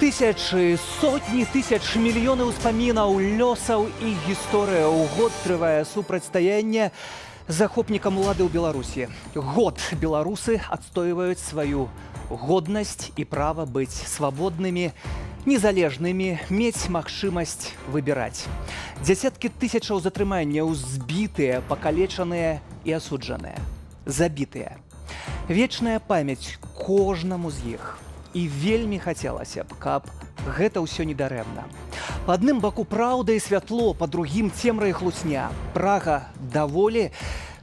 Тысячы, сотні тысяч, мільёны ўспамінаў, лёсаў і гісторыяў. Год трывае супрацьстаянне захопнікам улады ў Беларусі. Год беларусы адстойваюць сваю годнасць і права быць свабоднымі, незалежнымі, мець магчымасць выбіраць. Дзясяткі тысячаў затрыманняў, збітыя, пакалечаныя і асуджаныя, забітыя. Вечная памяць кожнаму з іх. І вельмі хацелася б, каб гэта ўсё недарэмна. Па адным баку праўда і святло, па другім цемра і хлусня. Прага да волі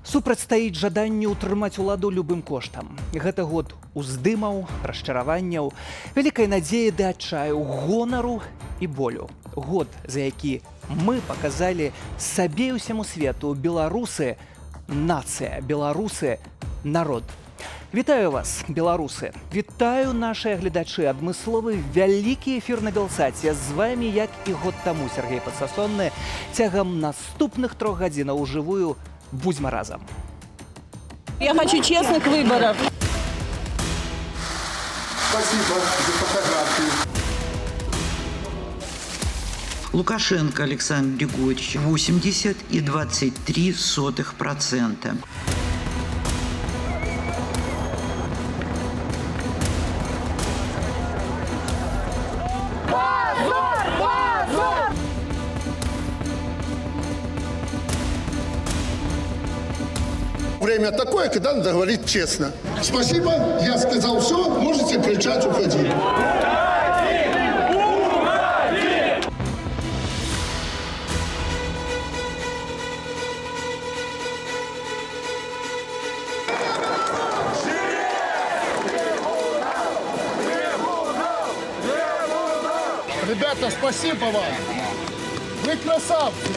супрацьстаіць жаданню ўтрымаць уладу любым коштам. Гэта год уздымаў, расчараванняў, вялікай надзеі ды адчаю, гонару і болю. Год, за які мы паказалі сабе і ўсяму свету: беларусы – нацыя, беларусы – народ. Вітаю вас, беларусы! Вітаю нашыя гледачы! Адмысловы вялікі эфір на Белсаце. З вамі, як і год таму, Сергей Падсасонны. Цягам наступных 3 гадзінаў ужывую будзьма разам. Я хочу честных выборов. Спасибо за фотографию. Лукашенко Александр Григорьевич 80,23%. Время такое, когда надо говорить честно. Спасибо, я сказал все, можете кричать, уходить. Ребята, спасибо вам. Вы красавцы.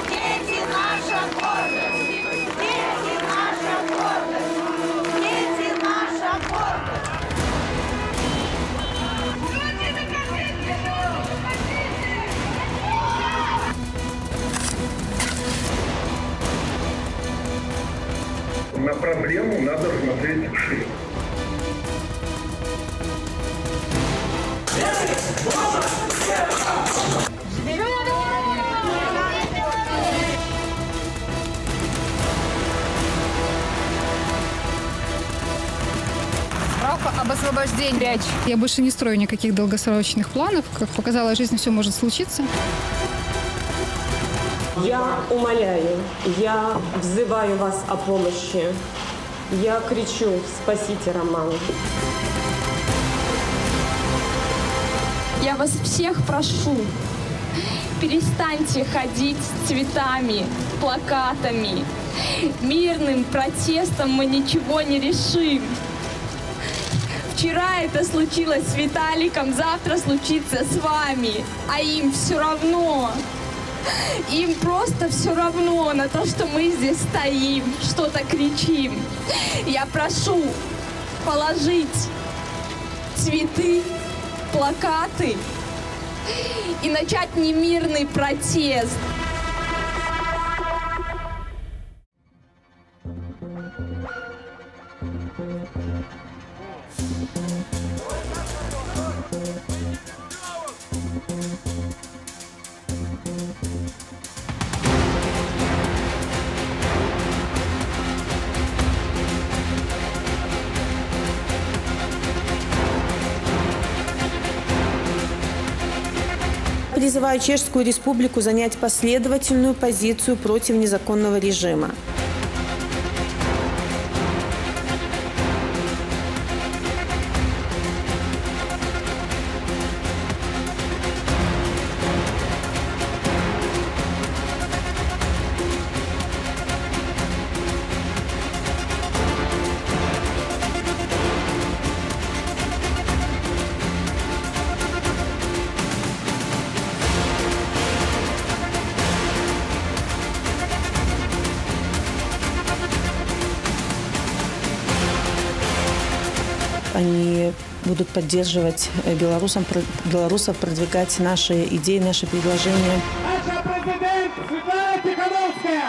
Дети наша гордость! Дети наша гордость! Дети наша гордость! Люди, докажите! На проблему надо смотреть вширь. Справка об освобождении. Я больше не строю никаких долгосрочных планов. Как показала жизнь, все может случиться. Я умоляю, я взываю вас о помощи. Я кричу: спасите Романа. Я вас всех прошу, перестаньте ходить с цветами, плакатами. Мирным протестом мы ничего не решим. Вчера это случилось с Виталиком, завтра случится с вами. А им все равно. Им просто все равно на то, что мы здесь стоим, что-то кричим. Я прошу положить цветы, плакаты и начать немирный протест. Призываю Чешскую Республику занять последовательную позицию против незаконного режима. Они будут поддерживать белорусов, продвигать наши идеи, наши предложения. Наша президент Светлана Тихановская!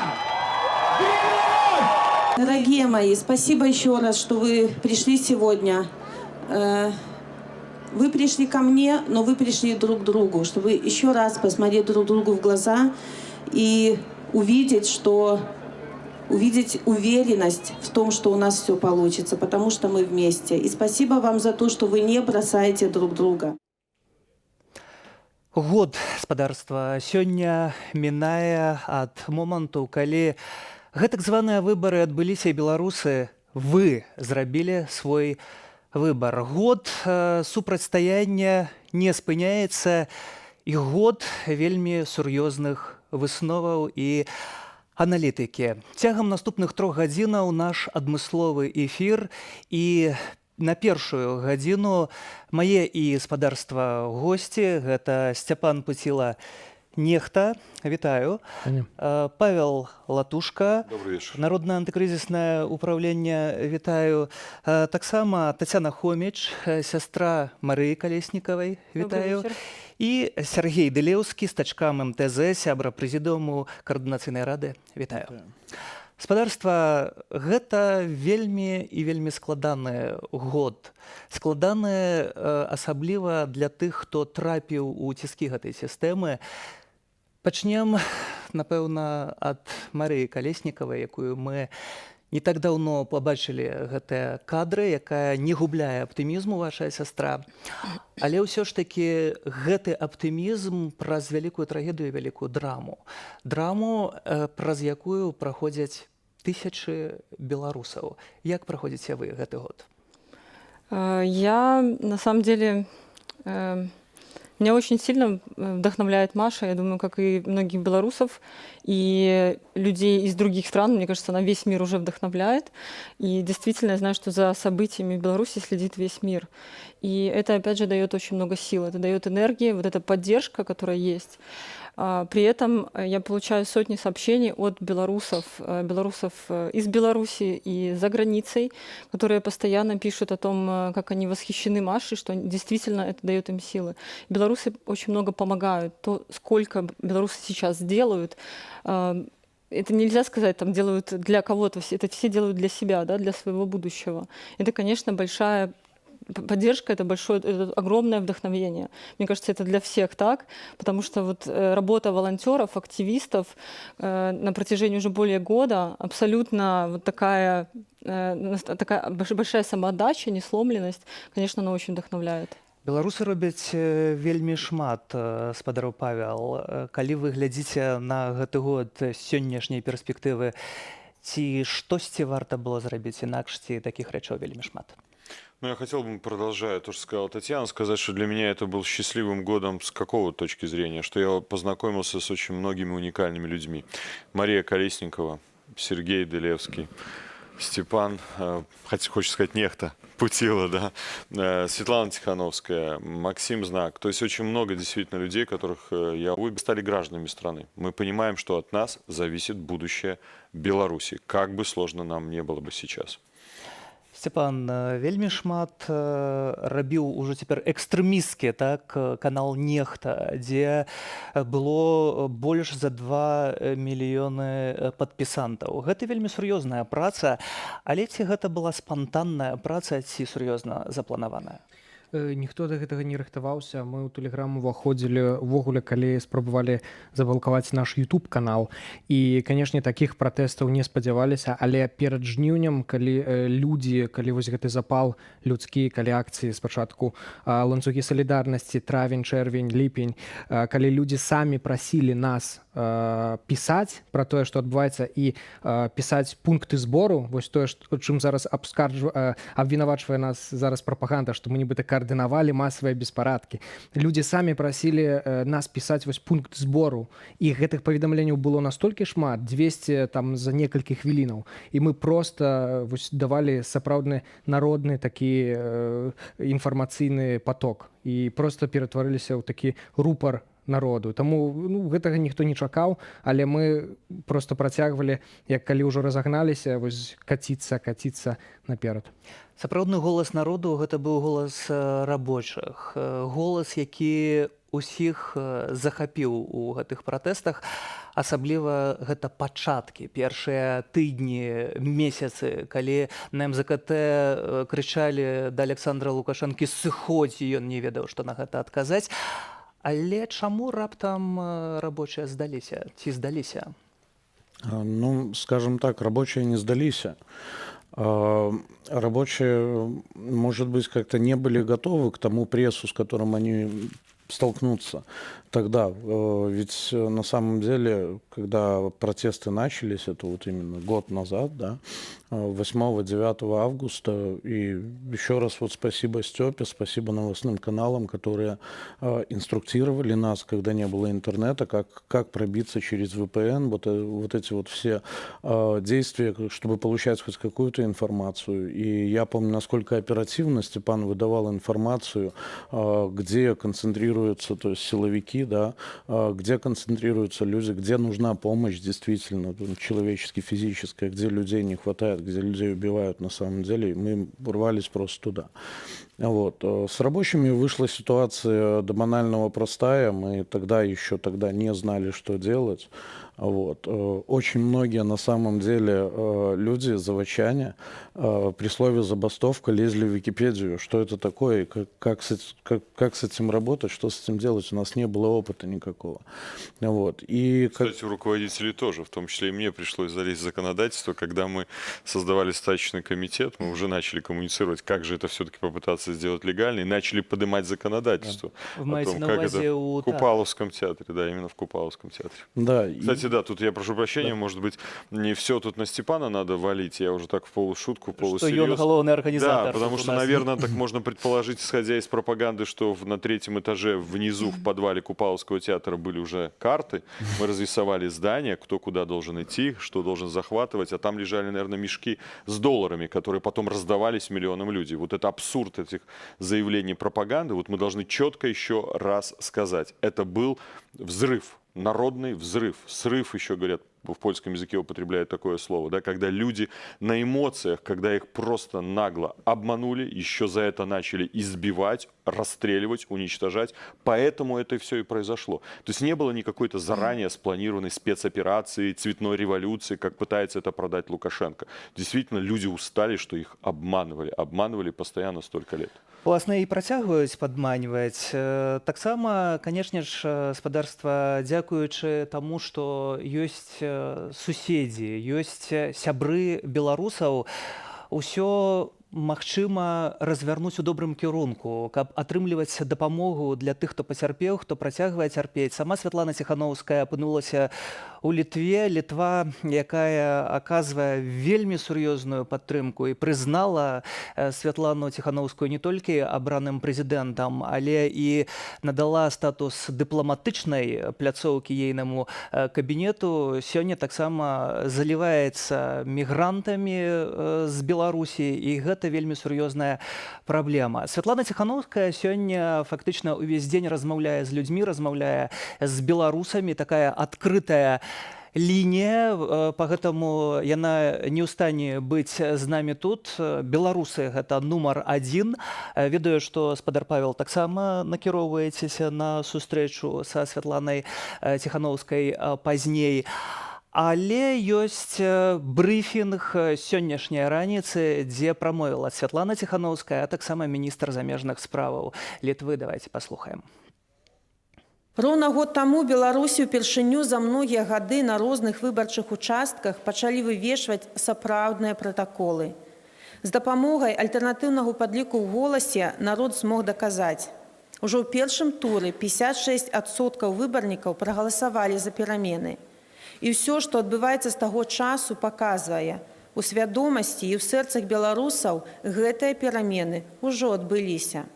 Дорогие мои, спасибо еще раз, что вы пришли сегодня. Вы пришли ко мне, но вы пришли друг к другу, чтобы еще раз посмотреть друг другу в глаза и увидеть уверенность в том, что у нас все получится, потому что мы вместе. И спасибо вам за то, что вы не бросаете друг друга. Год спадарства сёння мінае ад моманту, калі гэтак званыя выбары адбыліся, і беларусы, вы зрабілі свой выбар. Год супрацьстаяння не спыняецца, і год вельмі сур'ёзных высноваў і аналітыкі. Цягам наступных 3 гадзінаў наш адмысловы эфір, і на першую гадзіну мае і спадарства госці. Гэта Сцяпан Пуціла Нехта, вітаю. Павел Латушка, Народнае антыкрызіснае ўпраўленне, вітаю. Таксама Тацяна Хоміч, сястра Марыі Калеснікавай, вітаю. І Сергей Дылеўскі, стачкам МТЗ, сябра прэзідыуму Каардынацыйнай рады, вітаю. Спадарства, гэта вельмі і вельмі складаны год. Складаны асабліва для тых, хто трапіў у ціскі гэтай сістэмы. Пачнем, напэўна, ад Марыі Калеснікавай, якую мы не так даўно пабачылі гэтыя кадры, якая не губляе аптымізму, ваша сястра. Але ўсё ж такі гэты аптымізм праз вялікую трагедыю, вялікую драму. Драму, праз якую праходзяць тысячы беларусаў. Як праходзіце вы гэты год? Я, на самом деле, меня очень сильно вдохновляет Маша, я думаю, как и многих белорусов и людей из других стран. Мне кажется, она весь мир уже вдохновляет. И действительно, я знаю, что за событиями в Беларуси следит весь мир. И это, опять же, дает очень много сил. Это дает энергии, вот эта поддержка, которая есть. При этом я получаю сотни сообщений от белорусов из Беларуси и за границей, которые постоянно пишут о том, как они восхищены Машей, что действительно это дает им силы. Белорусы очень много помогают. То, сколько белорусы сейчас делают, это нельзя сказать, там делают для кого-то, это все делают для себя, да, для своего будущего. Это, конечно, большая поддержка, это огромное вдохновение. Мне кажется, это для всех так, потому что вот работа волонтеров, активистов на протяжении уже более года абсолютно вот такая большая самоотдача, несломленность, конечно, она очень вдохновляет. Беларусы робяць вельмі шмат, спадару Павел. Калі вы глядзіце на гэты год з сённяшняй перспектывы, ці штосьці варта было зрабіць інакш, ці такіх рэчаў вельмі шмат? Ну, я хотел бы, продолжая то, что сказала Татьяна, сказать, что для меня это был счастливым годом с какого точки зрения, что я познакомился с очень многими уникальными людьми. Мария Колесникова, Сергей Дылевский, Степан, хочется сказать, Нехта, Путила, да, Светлана Тихановская, Максим Знак. То есть очень много действительно людей, которых вы стали гражданами страны. Мы понимаем, что от нас зависит будущее Беларуси, как бы сложно нам не было бы сейчас. Степан, вельмі шмат рабіў ужо цяпер экстрэмісткі, так, канал Нехта, дзе было больш за 2 мільёны падпісантаў. Гэта вельмі сур'ёзная праца, але ці гэта была спантанная праца, ці сур'ёзна запланаваная? Ніхто да гэтага не рыхтаваўся. Мы ў тэлеграм уваходзілі увогуле, калі спрабавалі заблакаваць наш YouTube-канал. І, канешне, такіх пратэстаў не спадзяваліся, але перад жніўнем, калі вось гэты запал людскі, калі акцыі спачатку ланцугі салідарнасці, травень, чэрвень, ліпень, калі людзі самі прасілі нас пісаць пра тое, што адбываецца, і пісаць пункты збору, вось тое, чым зараз абвінавачвае нас зараз прапаганда, што мы нібыта координавали массовые беспарадки. Люди сами просили нас писать вось пункт збору. І гэтых паведамленняў было настолькі шмат, 200 там за некалькі хвілінаў. І мы просто вось давали сапраўдны народны такі інфармацыйны поток. І просто ператварыліся ў такі рупар народу. Таму гэтага ніхто не чакаў, але мы просто працягвалі, як калі ўжо разагналіся, вось каціцца наперад. Сапраўдны голас народу гэта быў голас рабочых, голас, які ўсіх захапіў у гэтых пратэстах. асабліва гэта пачаткі, першыя тыдні, месяцы, калі на МЗКТ крычалі да Александра Лукашэнкі сыходзь, і ён не ведаў, што на гэта адказаць. Але чаму раптам рабочыя здаліся ці здаліся? Ну, скажем так, рабочие не сдались. Рабочие, может быть, как-то не были готовы к тому прессу, с которым они столкнутся тогда. Ведь на самом деле, когда протесты начались, это вот именно год назад, да, 8-9 августа, и еще раз вот спасибо Степе, спасибо новостным каналам, которые инструктировали нас, когда не было интернета, как пробиться через VPN, вот эти вот все действия, чтобы получать хоть какую-то информацию. И я помню, насколько оперативно Степан выдавал информацию, где концентрируются, то есть силовики, да, где концентрируются люди, где нужна помощь действительно, человечески, физическая, где людей не хватает, где людей убивают на самом деле. Мы рвались просто туда. Вот. С рабочими вышла ситуация до банального простая. Мы тогда не знали, что делать. Вот. Очень многие на самом деле люди, заводчане, при слове забастовка лезли в Википедию, что это такое, как с этим работать, что с этим делать. У нас не было опыта никакого. Вот. И, кстати, у руководителей тоже, в том числе и мне пришлось залезть в законодательство, когда мы создавали стачечный комитет, мы уже начали коммуницировать, как же это все-таки попытаться сделать легально, и начали поднимать законодательство. Да. О том, как это в Купаловском театре, да, именно в Купаловском театре. Да. Кстати, да, тут я прошу прощения, да. Может быть, не все тут на Степана надо валить, я уже так в полушутку, полусерьез. Что он головный организатор. Да, потому что, наверное, так можно предположить, исходя из пропаганды, что на 3-м этаже внизу в подвале Купаловского театра были уже карты, мы разрисовали здание, кто куда должен идти, что должен захватывать, а там лежали, наверное, мешки с долларами, которые потом раздавались миллионам людей. Вот это абсурд этих заявлений пропаганды, вот мы должны четко еще раз сказать, это был взрыв. Народный взрыв. Срыв еще, говорят, в польском языке употребляют такое слово, да, когда люди на эмоциях, когда их просто нагло обманули, еще за это начали избивать, расстреливать, уничтожать. Поэтому это все и произошло. То есть не было никакой-то заранее спланированной спецоперации, цветной революции, как пытается это продать Лукашенко. Действительно, люди устали, что их обманывали. Обманывали постоянно столько лет. Уласна і працягваюць падманьваць. Таксама, канешне ж, спадарства, дзякуючы таму, што ёсць суседзі, ёсць сябры беларусаў, усё магчыма развярнуць у добрым кірунку, каб атрымліваць дапамогу для тых, хто пацярпеў, хто працягвае цярпець. Сама Святлана Ціханаўская апынулася у Літве. Літва, якая аказвае вельмі сур'ёзную падтрымку і прызнала Святлану Ціханаўскую не толькі абраным прэзідэнтам, але і надала статус дыпламатычнай пляцоўкі ейнаму кабінету. Сёння таксама заліваецца мігрантамі з Беларусі, і гэта вельмі сур'ёзная праблема. Святлана Ціханаўская сёння фактычна ўвесь дзень размаўляе з людзьмі, размаўляе з беларусамі, такая адкрытая лінія, пагэтаму яна не ў стане быць з намі тут. Беларусы гэта нумар 1. Ведаю, што спадар Павел таксама накіроўваецеся на сустрэчу са Святланай Ціханаўскай пазней. Але ёсць брыфінг сённяшняй раніцы, дзе прамовіла Святлана Ціханаўская, а таксама міністр замежных справаў Літвы. Давайте паслухаем. Роўна год таму Беларусі ўпершыню за многія гады на розных выбарчых участках пачалі вывешваць сапраўдныя пратаколы. З дапамогай альтэрнатыўнага падліку ў голасе народ змог даказаць. Ужо ў першым туры 56% выбарнікаў прагаласавалі за перамены. І ўсё, што адбываецца з таго часу, паказвае, у свядомасці і ў сэрцах беларусаў гэтыя перамены ўжо адбыліся.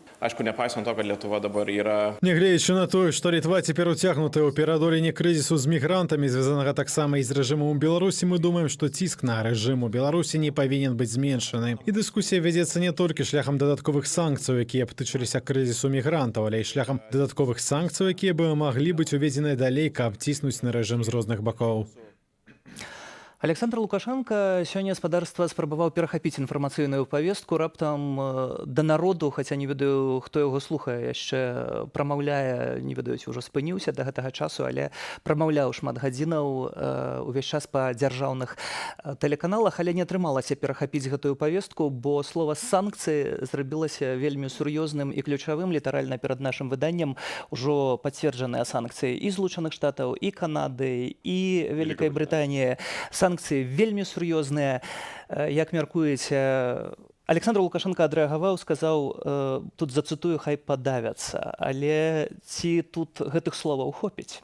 Нягледзячы на тое, што Літва цяпер уцягнутая ў пераадоленне крызісу з мігрантамі, звязанага таксама і з рэжымам у Беларусі, мы думаем, што ціск на рэжым у Беларусі не павінен быць зменшаны. І дыскусія вядзецца не толькі шляхам дадатковых санкцый, якія б тычыліся крызісу мігрантаў, але і шляхам дадатковых санкцый, якія бы маглі быць уведзеныя далей, каб ціснуць на рэжым з розных бакоў. Александр Лукашенко сёння спадарства спрабаваў перахапіць інфармацыйную павестку раптам да народу, хаця не ведаю, хто яго слухае, яшчэ прамаўляе, не ведаюць, ужо спыніўся да гэтага часу, але прамаўляў шмат гадзінаў увесь час па дзяржаўных тэлеканалах, але не атрымалася перахапіць гэтую павестку, бо слова санкцыі зрабілася вельмі сур'ёзным і ключавым. Літаральна перад нашым выданнем ужо пацверджаныя санкцыі і Злучаных Штатаў, і Канады, і Вялікай Брытаніі. Санкцыі вельмі сур'ёзныя. Як мяркуеце, Александр Лукашенко адрэагаваў, сказаў, тут зацытую, хай падавяцца, але ці тут гэтых словаў хопіць?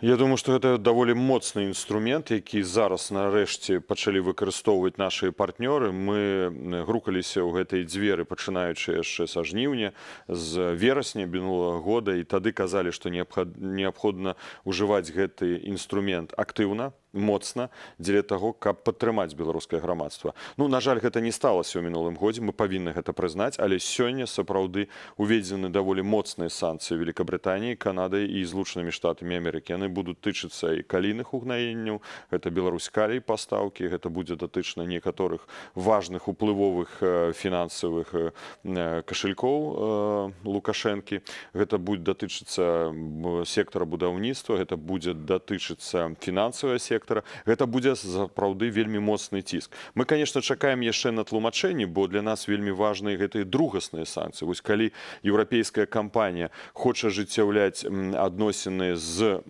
Я думаю, што гэта даволі моцны інструмент, які зараз нарэшце пачалі выкарыстоўваць нашы партнёры. Мы грукаліся ў гэтай дзверы, пачынаючы яшчэ са жніўня, з верасня мінулага года, і тады казалі, што неабходна ўжываць гэты інструмент актыўна, моцна, дзеля таго, каб падтрымаць беларускае грамадства. Ну, на жаль, гэта не сталася ў мінулым годзе, мы павінны гэта прызнаць, але сёння сапраўды уведзены даволі моцныя санкцыі Великабрытаніі, Канадай і Злучанымі Штатамі Амерыкі. Яны будуць тычыцца і калійных угнаенняў, гэта Беларусь калій пастаўкі, гэта будзе датычна некаторых важных уплывовых фінансавых кашалькоў Лукашэнкі, гэта будзе датычыцца сектара будаўніцтва, гэта будзе датычыцца фінансавага сектара. Гэта будзе сапраўды вельмі моцны ціск. Мы, конечно, чакаем яшчэ на тлумачэнні, бо для нас вельмі важныя гэтыя другасныя санкцыі. Вось калі еўрапейская кампанія хоча ажыццяўляць адносіны з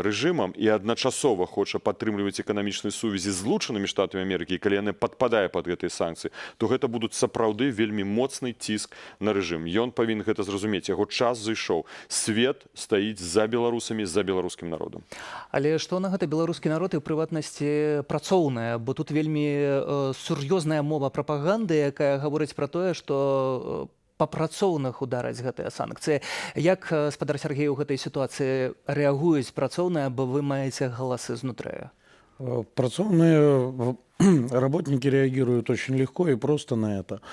рэжымам і адначасова хоча падтрымліваць эканамічныя сувязі з Злучанымі Штатамі Амерыкі, і калі яны падпадае пад гэтыя санкцыі, то гэта будуць сапраўды вельмі моцны ціск на рэжым. Ён павінен гэта зразумець, яго час зайшоў. Свет стаіць за беларусамі, за беларускім народам. Але што на гэта беларускі народ і ў прыватнасці працоўная, бо тут вельмі сур'ёзная мова прапаганды, якая гаворыць пра тое, што па працоўных удараць гэтыя санкцыі. Як, спадар Сергей, у гэтай сітуацыі рэагуюць працоўныя, бо вы маеце галасы знутры? Працоўныя работники реагируют очень легко и просто на это.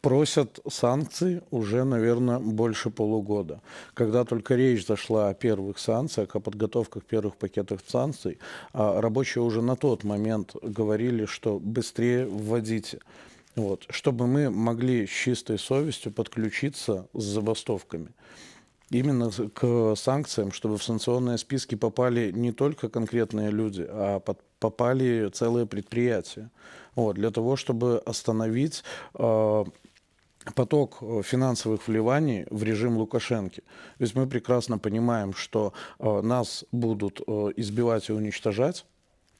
Просят санкций уже, наверное, больше полугода. Когда только речь зашла о первых санкциях, о подготовках первых пакетов санкций, рабочие уже на тот момент говорили, что быстрее вводите. Вот, чтобы мы могли с чистой совестью подключиться с забастовками. Именно к санкциям, чтобы в санкционные списки попали не только конкретные люди, а попали целые предприятия. Вот, для того, чтобы остановить поток финансовых вливаний в режим Лукашенко. Ведь мы прекрасно понимаем, что нас будут избивать и уничтожать,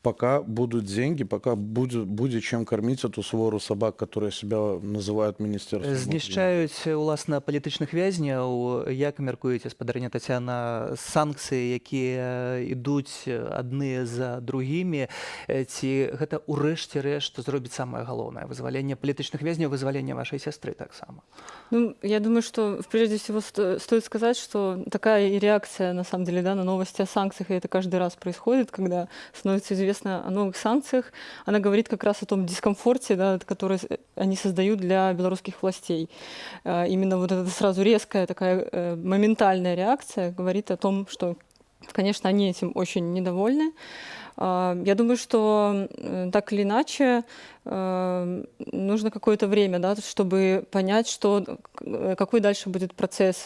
пока будут деньги, пока будет чем кормить эту свору собак, которые себя называют министерством. Знішчаюць, уласна, палітычных вязняў. Як мяркуеце, спадарыня Тацяна, санкцыі, якія ідуць адны за другімі, ці гэта ўрэшце рэшт зробіць самае галоўнае? Вызваленне палітычных вязняў, вызваленне вашай сястры таксама. Ну, я думаю, что прежде всего стоит сказать, что такая реакция, на самом деле, да, на новости о санкциях, и это каждый раз происходит, когда становится известно о новых санкциях, она говорит как раз о том дискомфорте, да, который они создают для белорусских властей. Именно вот эта сразу резкая такая моментальная реакция говорит о том, что, конечно, они этим очень недовольны. Я думаю, что так или иначе нужно какое-то время, да, чтобы понять, что, какой дальше будет процесс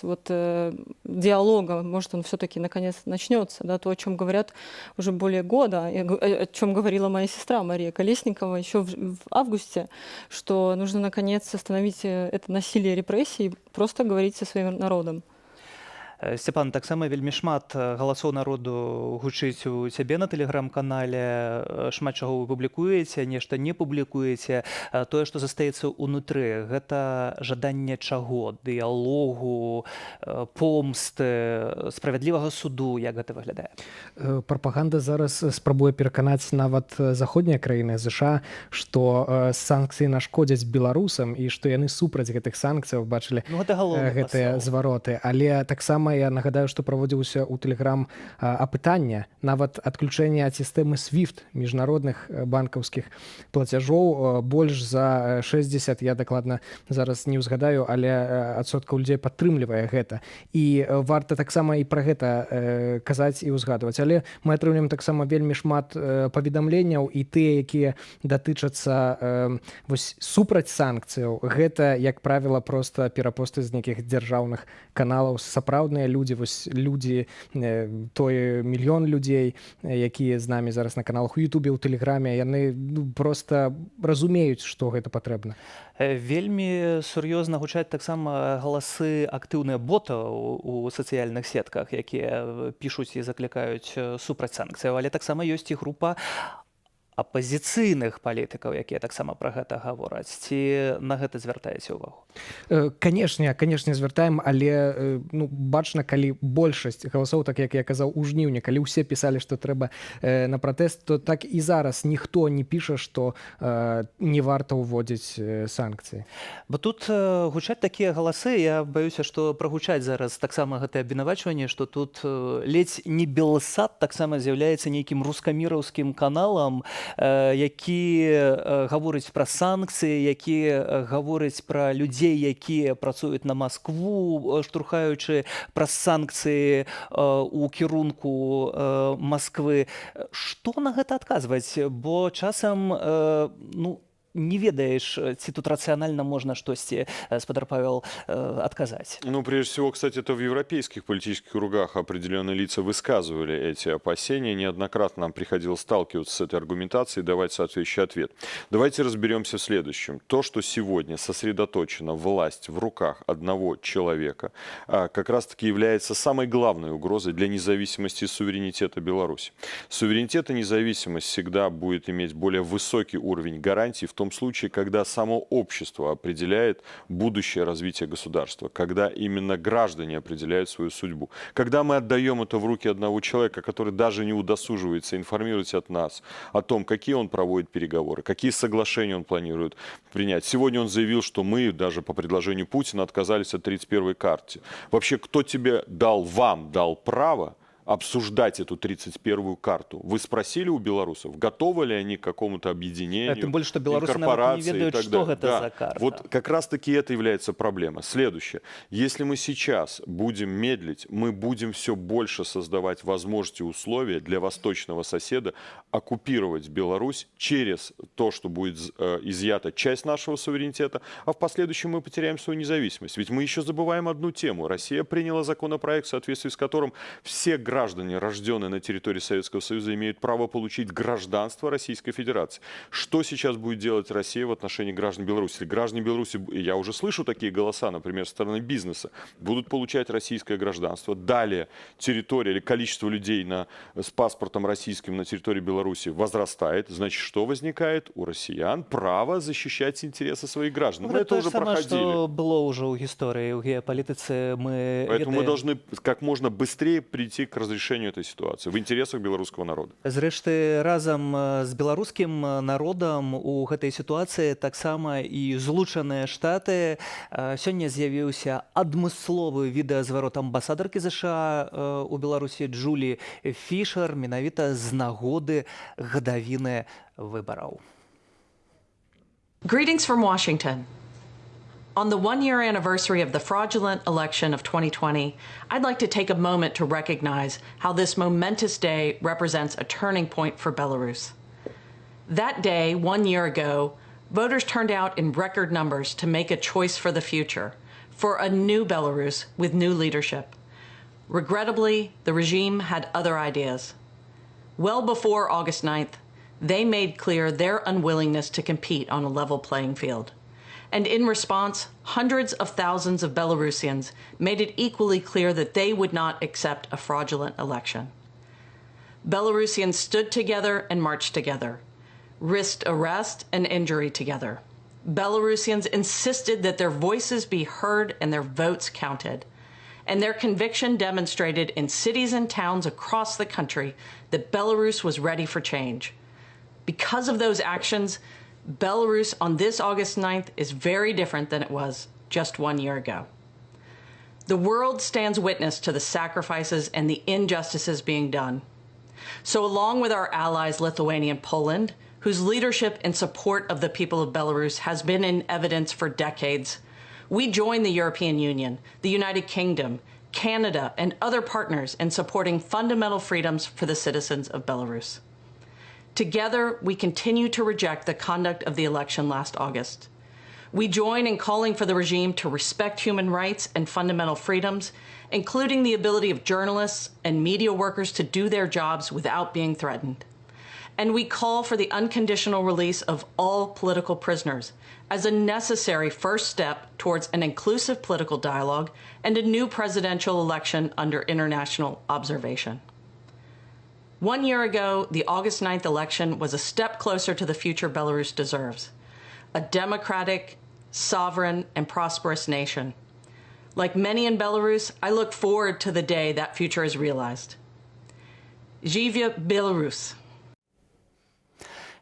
диалога. Может, он все-таки наконец начнется. Да, то, о чем говорят уже более года, о чем говорила моя сестра Мария Колесникова еще в августе, что нужно наконец остановить это насилие репрессий, просто говорить со своим народом. Сцяпан, таксама вельмі шмат галасоў народу гучыць у цябе на тэлеграм-канале, шмат чаго вы публікуеце, нешта не публікуеце. Тое, што застаецца ўнутры, гэта жаданне чаго? Дыялогу, помсты, справядлівага суду, як гэта выглядае? Прапаганда зараз спрабуе пераканаць нават заходнія краіны ЗША, што санкцыі нашкодзяць беларусам і што яны супраць гэтых санкцыяў, бачылі гэтыя звароты. Але таксама таксама я нагадаю, што праводзіўся ў тэлеграм апытання нават адключэння ад сістэмы SWIFT міжнародных банкаўскіх плацяжоў больш за 60, я дакладна зараз не ўзгадаю, але адсоткаў людзей падтрымлівае гэта. І варта таксама і пра гэта казаць і ўзгадваць. Але мы атрымліваем таксама вельмі шмат паведамленняў і тыя, якія датычацца супраць санкцыяў. Гэта, як правіла, проста перапосты з нейкіх дзяржаўных каналаў. Сапраўдныя людзі, людзі, той мільён людзей, якія з намі зараз на каналах у Ютубе, у Тэлеграме, яны проста разумеюць, што гэта патрэбна. Вельмі сур'ёзна гучаць таксама галасы актыўныя бота у сацыяльных сетках, якія пішуць і заклікаюць супраць санкцыяў, але таксама ёсць і група апазіцыйных палітыкаў, якія таксама пра гэта гавораць. Ці на гэта звяртаеце ўвагу? Канешне, звяртаем, але бачна, калі большасць галасоў, так як я казаў у жніўні, калі ўсе пісалі, што трэба на пратэст, то так і зараз ніхто не піша, што не варта ўводзіць санкцыі. Бо тут гучаць такія галасы, я баюся, што прагучаць зараз таксама гэтае абвінавачванне, што тут ледзь не Белсат таксама з'яўляецца нейкім рускаміраўскім каналам, які гаворыць пра санкцыі, які гаворыць пра людзей, якія працуюць на Маскву, штурхаючы праз санкцыі ў кірунку Масквы. Што на гэта адказваць? Бо часам не ведаешь, ці тут рационально можно штосьці, спадар Павел, отказать. Прежде всего, кстати, это в европейских политических кругах определенные лица высказывали эти опасения. Неоднократно нам приходилось сталкиваться с этой аргументацией и давать соответствующий ответ. Давайте разберемся в следующем. То, что сегодня сосредоточена власть в руках одного человека, как раз-таки является самой главной угрозой для независимости и суверенитета Беларуси. Суверенитет и независимость всегда будет иметь более высокий уровень гарантий в том случае, когда само общество определяет будущее развитие государства, когда именно граждане определяют свою судьбу. Когда мы отдаем это в руки одного человека, который даже не удосуживается информировать от нас о том, какие он проводит переговоры, какие соглашения он планирует принять. Сегодня он заявил, что мы даже по предложению Путина отказались от 31-й карты. Вообще, кто тебе вам дал право обсуждать эту 31-ю карту? Вы спросили у белорусов, готовы ли они к какому-то объединению, тем более, что белорусы не ведают, что это за карта. Вот как раз-таки это является проблема. Следующее. Если мы сейчас будем медлить, мы будем все больше создавать возможности и условия для восточного соседа оккупировать Беларусь через то, что будет изъята часть нашего суверенитета, а в последующем мы потеряем свою независимость. Ведь мы еще забываем одну тему. Россия приняла законопроект, в соответствии с которым все граждане, рожденные на территории Советского Союза, имеют право получить гражданство Российской Федерации. Что сейчас будет делать Россия в отношении граждан Беларуси? Граждане Беларуси, я уже слышу такие голоса, например, со стороны бизнеса, будут получать российское гражданство. Далее территория или количество людей с паспортом российским на территории Беларуси возрастает. Значит, что возникает? У россиян право защищать интересы своих граждан. Мы это уже проходили. Что было уже в истории, в геополитике мы Поэтому мы должны как можно быстрее прийти к разрешению этой ситуации в интересах белорусского народа. Зрэшты, разам з беларускім народам у гэтай сітуацыі таксама і Злучаныя Штаты. Сёння з'явіўся адмысловы відэазварот амбасадаркі ЗША у Беларусі Джулі Фішер менавіта з нагоды гадавіны выбараў. Greetings from Washington. On the one-year anniversary of the fraudulent election of 2020, I'd like to take a moment to recognize how this momentous day represents a turning point for Belarus. That day, 1 year ago, voters turned out in record numbers to make a choice for the future, for a new Belarus with new leadership. Regrettably, the regime had other ideas. Well before August 9th, they made clear their unwillingness to compete on a level playing field. And in response, hundreds of thousands of Belarusians made it equally clear that they would not accept a fraudulent election. Belarusians stood together and marched together, risked arrest and injury together. Belarusians insisted that their voices be heard and their votes counted. And their conviction demonstrated in cities and towns across the country that Belarus was ready for change. Because of those actions, Belarus on this August 9th is very different than it was just 1 year ago. The world stands witness to the sacrifices and the injustices being done. So along with our allies Lithuania and Poland, whose leadership and support of the people of Belarus has been in evidence for decades, we join the European Union, the United Kingdom, Canada, and other partners in supporting fundamental freedoms for the citizens of Belarus. Together, we continue to reject the conduct of the election last August. We join in calling for the regime to respect human rights and fundamental freedoms, including the ability of journalists and media workers to do their jobs without being threatened. And we call for the unconditional release of all political prisoners as a necessary first step towards an inclusive political dialogue and a new presidential election under international observation. 1 year ago, the August 9th election was a step closer to the future Belarus deserves, a democratic, sovereign, and prosperous nation. Like many in Belarus, I look forward to the day that future is realized. Живе Беларусь!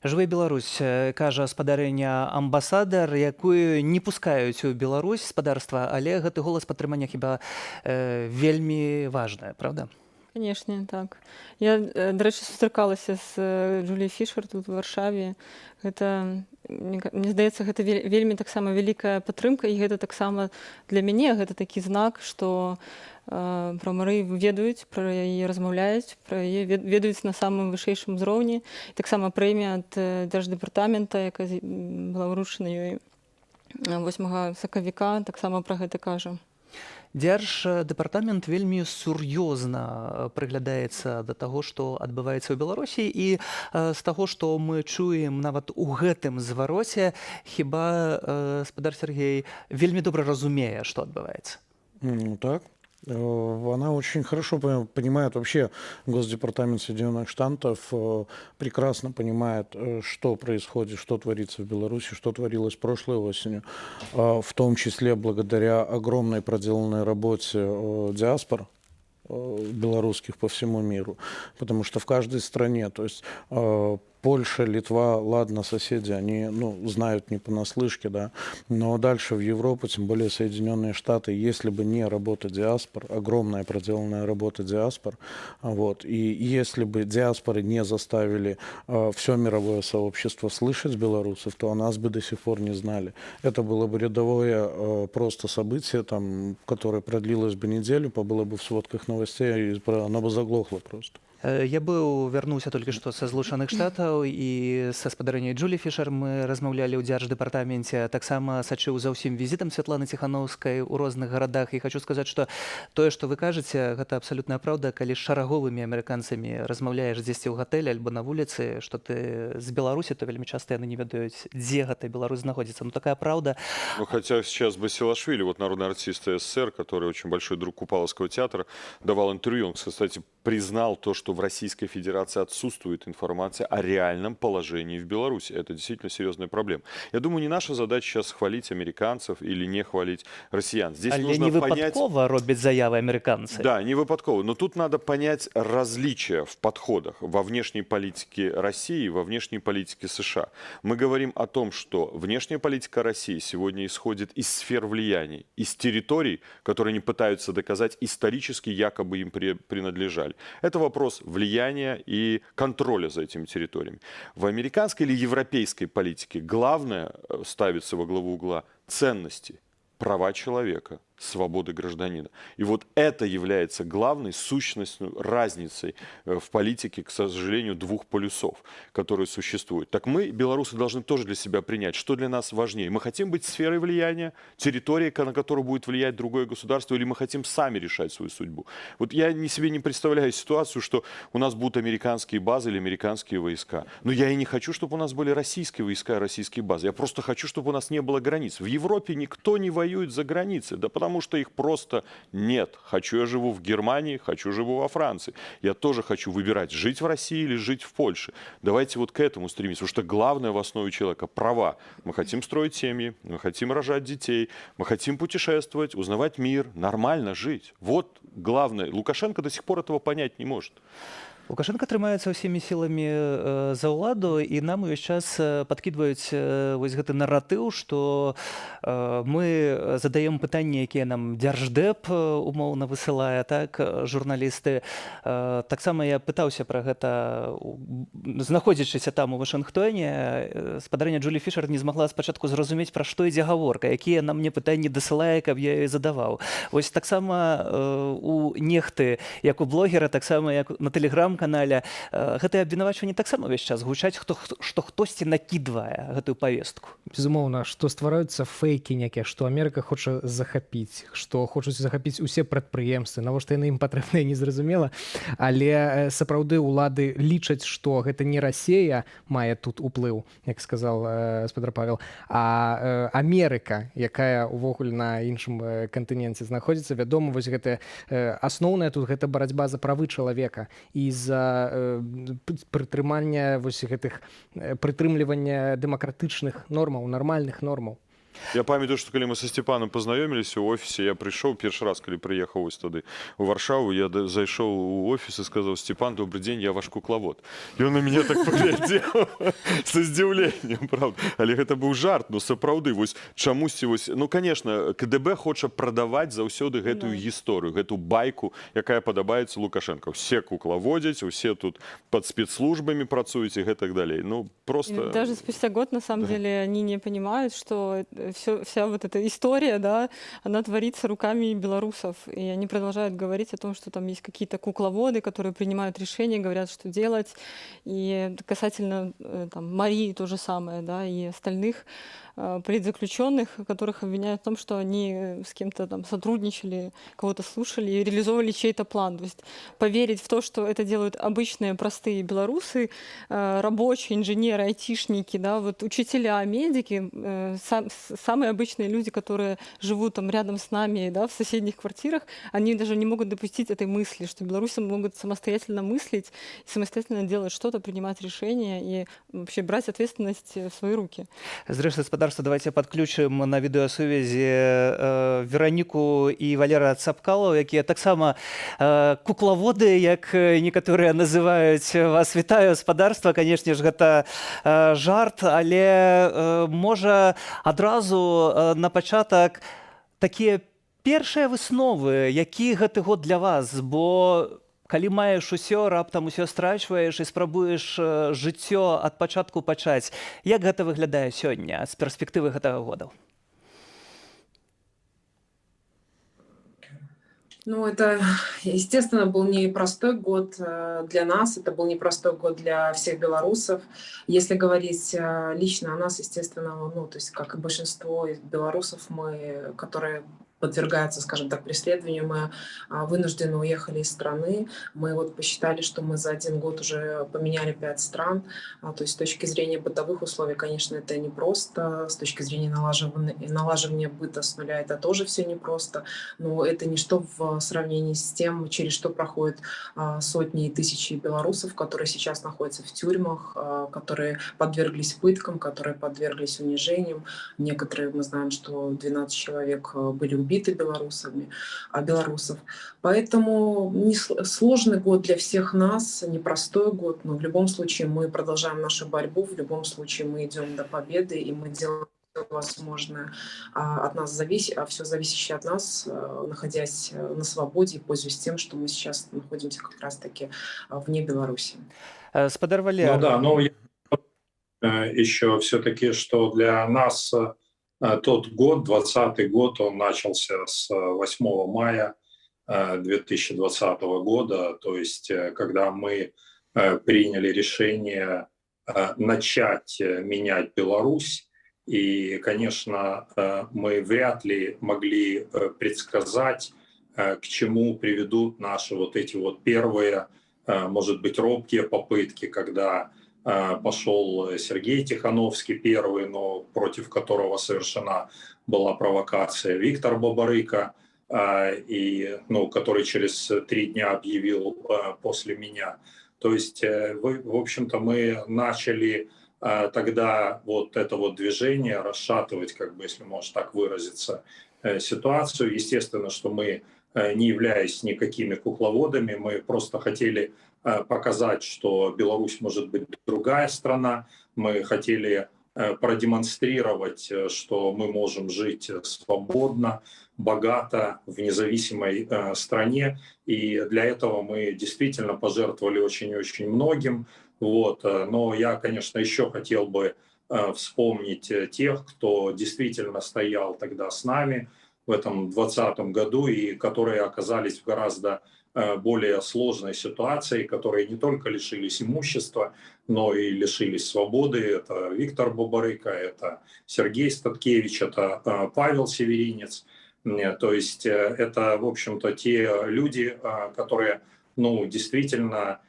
Жыве Беларусь, кажа спадарыня амбасадар, якую не пускаюць у Беларусь спадарства, але гэты голас падтрымання хіба вельмі важная, правда? Конечно, так. Я, до речі, сустракалася з Джуліяй Фішер тут у Варшаве. Гэта, мне здаецца, гэта вельмі таксама вялікая падтрымка, і гэта таксама для мяне гэта такі знак, што пра Марыю ведаюць, пра яе размаўляюць, пра яе ведаюць на самым вышэйшым узроўні. Таксама прэмія ад Дзярждэпартамента, якая была ўручана ёй 8 сакавіка, таксама пра гэта кажа. Дзярждэпартамент вельмі сур'ёзна прыглядаецца да таго, што адбываецца ў Беларусі, і з таго, што мы чуем нават у гэтым звароце, хіба спадар Сергей вельмі добра разумее, што адбываецца. Ну так. Она очень хорошо понимает вообще, Госдепартамент Соединенных Штатов прекрасно понимает, что происходит, что творится в Беларуси, что творилось прошлой осенью, в том числе благодаря огромной проделанной работе диаспор белорусских по всему миру, потому что в каждой стране, то есть Польша, Литва, ладно, соседи, они знают не понаслышке, да, но дальше в Европу, тем более Соединенные Штаты, если бы не работа диаспор, огромная проделанная работа диаспор, вот, и если бы диаспоры не заставили все мировое сообщество слышать белорусов, то о нас бы до сих пор не знали. Это было бы рядовое просто событие, там, которое продлилось бы неделю, было бы в сводках новостей, и оно бы заглохло просто. Я вярнуўся толькі што са Злучаных Штатаў, і са спадарыняй Джулі Фішер мы размаўлялі ў Дзярждэпартаменце, таксама сачыў за ўсім візітам Святланы Ціханаўскай у розных гарадах, і хочу сказаць, што тое, што вы кажаце, гэта абсалютная праўда, калі з шараговымі амерыканцамі размаўляеш дзесьці ў гатэлі альбо на вуліцы, што ты з Беларусі, то вельмі часта яны не ведаюць, дзе гэта Беларусь знаходзіцца. Ну такая праўда. Ну хотя сейчас Басилашвили, вот народный артист СССР, который очень большой друг Купаловского театра, давал интервью, он, кстати, признал то, что в Российской Федерации отсутствует информация о реальном положении в Беларуси. Это действительно серьезная проблема. Я думаю, не наша задача сейчас хвалить американцев или не хвалить россиян. Здесь нужно не выпадкова робят заявы американцы. Да, не выпадково. Но тут надо понять различия в подходах во внешней политике России и во внешней политике США. Мы говорим о том, что внешняя политика России сегодня исходит из сфер влияний, из территорий, которые они пытаются доказать исторически якобы им принадлежали. Это вопрос влияния и контроля за этими территориями. В американской или европейской политике главное ставится во главу угла ценности, права человека, свободы гражданина. И вот это является главной сущностной разницей в политике, к сожалению, двух полюсов, которые существуют. Так мы, белорусы, должны тоже для себя принять, что для нас важнее. Мы хотим быть сферой влияния, территорией, на которую будет влиять другое государство, или мы хотим сами решать свою судьбу. Вот я себе не представляю ситуацию, что у нас будут американские базы или американские войска. Но я и не хочу, чтобы у нас были российские войска и российские базы. Я просто хочу, чтобы у нас не было границ. В Европе никто не воюет за границы, да потому что их просто нет. Хочу я живу в Германии, хочу живу во Франции. Я тоже хочу выбирать, жить в России или жить в Польше. Давайте вот к этому стремиться, потому что главное в основе человека – права. Мы хотим строить семьи, мы хотим рожать детей, мы хотим путешествовать, узнавать мир, нормально жить. Вот главное. Лукашенко до сих пор этого понять не может. Лукашенко трымаецца ўсімі сіламі за ўладу, і нам увесь час падкідваюць вось гэты наратыў, што мы задаем пытанні, якія нам Дзярждэп умоўна высылае, так, журналісты. Таксама я пытаўся пра гэта, знаходзячыся там у Вашынгтоне. Спадарыня Джулі Фішер не змагла спачатку зразумець, пра што ідзе гаворка, якія нам мне пытанні дасылае, каб я ёй задаваў. Вось таксама у нехты, як у блогера, таксама як на тэлеграм-канале, гэтыя абвінавачванні таксама ўвесь час гучаць, што хтосьці накідвае гэтую павестку. Безумоўна, што ствараюцца фейкі некія, што Амерыка хоча захапіць, што хочуць захапіць усе прадпрыемствы, навошта яны ім патрэбныя, незразумела. Але сапраўды ўлады лічаць, што гэта не Расія мае тут уплыў, як сказал спадар Павел, а Амерыка, якая ўвогуле на іншым кантыненце знаходзіцца. Вядома, вось гэта асноўная тут гэта барацьба за правы чалавека і за прытрымання вось гэтых прытрымлівання дэмакратычных нормаў, нармальных нормаў. Я памятаю, што калі мы са Сцепанам пазнаёміліся ў офісе, я прыйшоў першы раз, калі прыехаў вось тады у Варшаву, я зайшоў у офіс і сказаў: Степан, добрый дзень, я ваш куклавод. І он на мяне так паглядзеў са здзіўленнем, правда. Але гэта быў жарт, ну сапраўды, вось чамусьці вось, ну, конечно, КДБ хоча прадаваць заўсёды гэтую гісторыю, гэту байку, якая падабаецца Лукашенко. Усе куклаводзяць, усе тут пад спецслужбамі працуюць і гэтак далей. Ну, просто... Даже спустя год, на самом деле, они не понимают, что вся вот эта история, да, она творится руками белорусов. И они продолжают говорить о том, что там есть какие-то кукловоды, которые принимают решения, говорят, что делать. И касательно там, Марии то же самое, да, и остальных политзаключенных, которых обвиняют в том, что они с кем-то там сотрудничали, кого-то слушали и реализовывали чей-то план. То есть поверить в то, что это делают обычные простые белорусы, рабочие, инженеры, айтишники, да, вот учителя, медики, самые обычные люди, которые живут там рядом с нами, да, в соседних квартирах, они даже не могут допустить этой мысли, что белорусы могут самостоятельно мыслить, самостоятельно делать что-то, принимать решения и вообще брать ответственность в свои руки. Зрэшты, давайте подключым на відэасувязі Вероніку і Валера Цапкалаў, якія таксама куклаводы, як некаторыя называюць вас. Вітаю, спадарства, канешне ж, гэта жарт, але можа адразу на пачатак такія першыя высновы, які гэты год для вас, бо калі маеш усё, раптам усё страчваеш і спрабуеш жыццё ад пачатку пачаць. Як гэта выглядае сёння з перспектывы гэтага года? Ну, это, естественно, был непростой год для нас, это был непростой год для всех белорусов. Если говорить лично о нас, естественно, ну, то есть, как и большинство белорусов, мы, которые подвергаются, скажем так, преследованию, мы вынужденно уехали из страны. Мы вот посчитали, что мы за один год уже поменяли 5 стран. То есть с точки зрения бытовых условий, конечно, это непросто. С точки зрения налаживания быта с нуля это тоже все непросто. Но это ничто в сравнении с тем, через что проходят сотни и тысячи белорусов, которые сейчас находятся в тюрьмах, которые подверглись пыткам, которые подверглись унижениям. Некоторые, мы знаем, что 12 человек были убиты белорусов. Поэтому сложный год для всех нас, непростой год, но в любом случае мы продолжаем нашу борьбу, в любом случае мы идем до победы, и мы делаем все возможное от нас все зависящее от нас, находясь на свободе и пользуясь тем, что мы сейчас находимся как раз-таки вне Беларуси. Спадар Валер. Ну да, но еще все-таки, что для нас тот год, 2020 год, он начался с 8 мая 2020 года, то есть когда мы приняли решение начать менять Беларусь. И, конечно, мы вряд ли могли предсказать, к чему приведут наши вот эти вот первые, может быть, робкие попытки, когда пошел Сергей Тихановский первый, но против которого совершена была провокация, Виктор Бабарыка, который через 3 дня объявил после меня. То есть, в общем-то, мы начали тогда вот это вот движение расшатывать, как бы, если можно так выразиться, ситуацию. Естественно, что мы, не являясь никакими кукловодами, мы просто хотели показать, что Беларусь может быть другая страна. Мы хотели продемонстрировать, что мы можем жить свободно, богато, в независимой стране. И для этого мы действительно пожертвовали очень-очень многим. Вот. Но я, конечно, еще хотел бы вспомнить тех, кто действительно стоял тогда с нами в этом 2020 году и которые оказались в гораздо более сложной ситуации, которые не только лишились имущества, но и лишились свободы. Это Виктор Бабарыка, это Сергей Статкевич, это Павел Северинец. То есть это, в общем-то, те люди, которые, действительно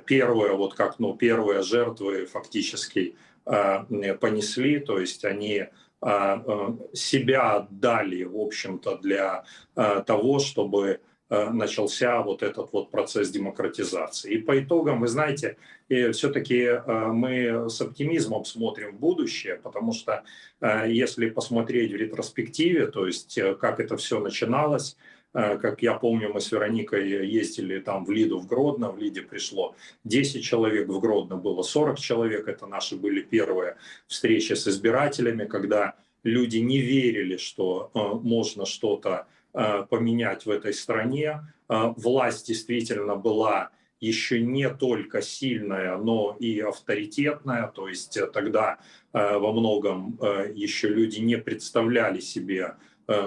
первые жертвы фактически понесли, то есть они себя отдали, в общем-то, для того, чтобы начался вот этот вот процесс демократизации. И по итогам, вы знаете, все-таки мы с оптимизмом смотрим в будущее, потому что если посмотреть в ретроспективе, то есть как это все начиналось, как я помню, мы с Вероникой ездили там в Лиду, в Гродно. В Лиде пришло 10 человек, в Гродно было 40 человек. Это наши были первые встречи с избирателями, когда люди не верили, что можно что-то поменять в этой стране. Власть действительно была еще не только сильная, но и авторитетная. То есть тогда во многом еще люди не представляли себе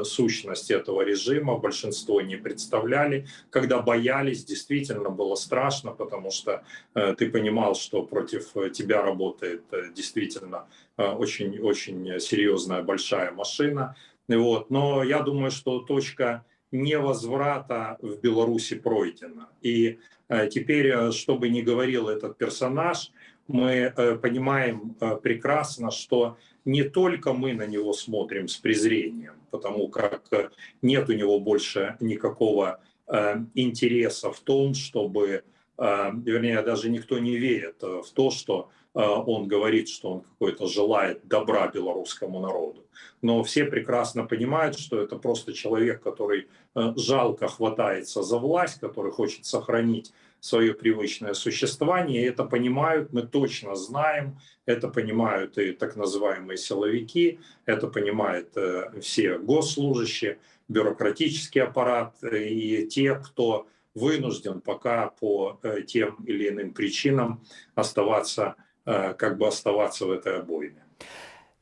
сущность этого режима, большинство не представляли. Когда боялись, действительно было страшно, потому что ты понимал, что против тебя работает действительно очень-очень серьезная большая машина. Вот. Но я думаю, что точка невозврата в Беларуси пройдена. И теперь, что бы ни говорил этот персонаж, мы понимаем прекрасно, что не только мы на него смотрим с презрением, потому как нет у него больше никакого интереса в том, чтобы, вернее, даже никто не верит в то, что он говорит, что он какой-то желает добра белорусскому народу. Но все прекрасно понимают, что это просто человек, который жалко хватается за власть, который хочет сохранить свое привычное существование. И это понимают, мы точно знаем, это понимают и так называемые силовики, это понимают все госслужащие, бюрократический аппарат и те, кто вынужден пока по тем или иным причинам оставаться в этой обойме.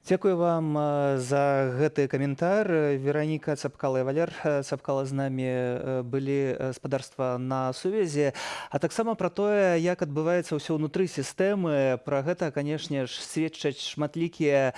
Дзякую вам за гэты каментар. Вероніка Цапкала і Валер Цапкала з намі былі спадарства на сувязі, а таксама пра тое, як адбываецца ўсё ўнутры сістэмы. Пра гэта, канешне ж, сведчаць шматлікія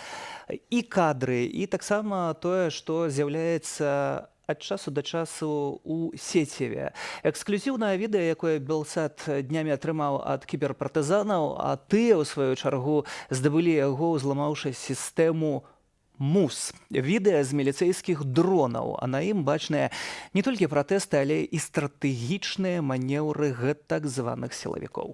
і кадры, і таксама тое, што з'яўляецца ад часу да часу у сеціве. Эксклюзіўнае відэа, якое Белсат днямі атрымаў ад кіберпартызанаў, а тыя, у сваю чаргу, здабылі яго, узламаўшы сістэму МУС. Відэа з міліцэйскіх дронаў, а на ім бачныя не толькі пратэсты, але і стратэгічныя манеўры гэтак званых сілавікоў.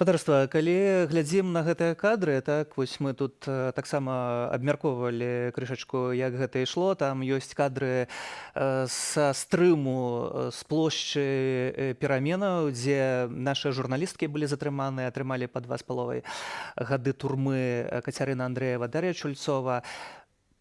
Гаспадарства, калі глядзім на гэтыя кадры, так вось мы тут таксама абмяркоўвалі крышачку, як гэта ішло. Там ёсць кадры са стрыму з плошчы пераменаў, дзе нашыя журналісткі былі затрыманы, атрымалі па 2,5 гады турмы Кацярына Андрэева, Дар'я Чульцова.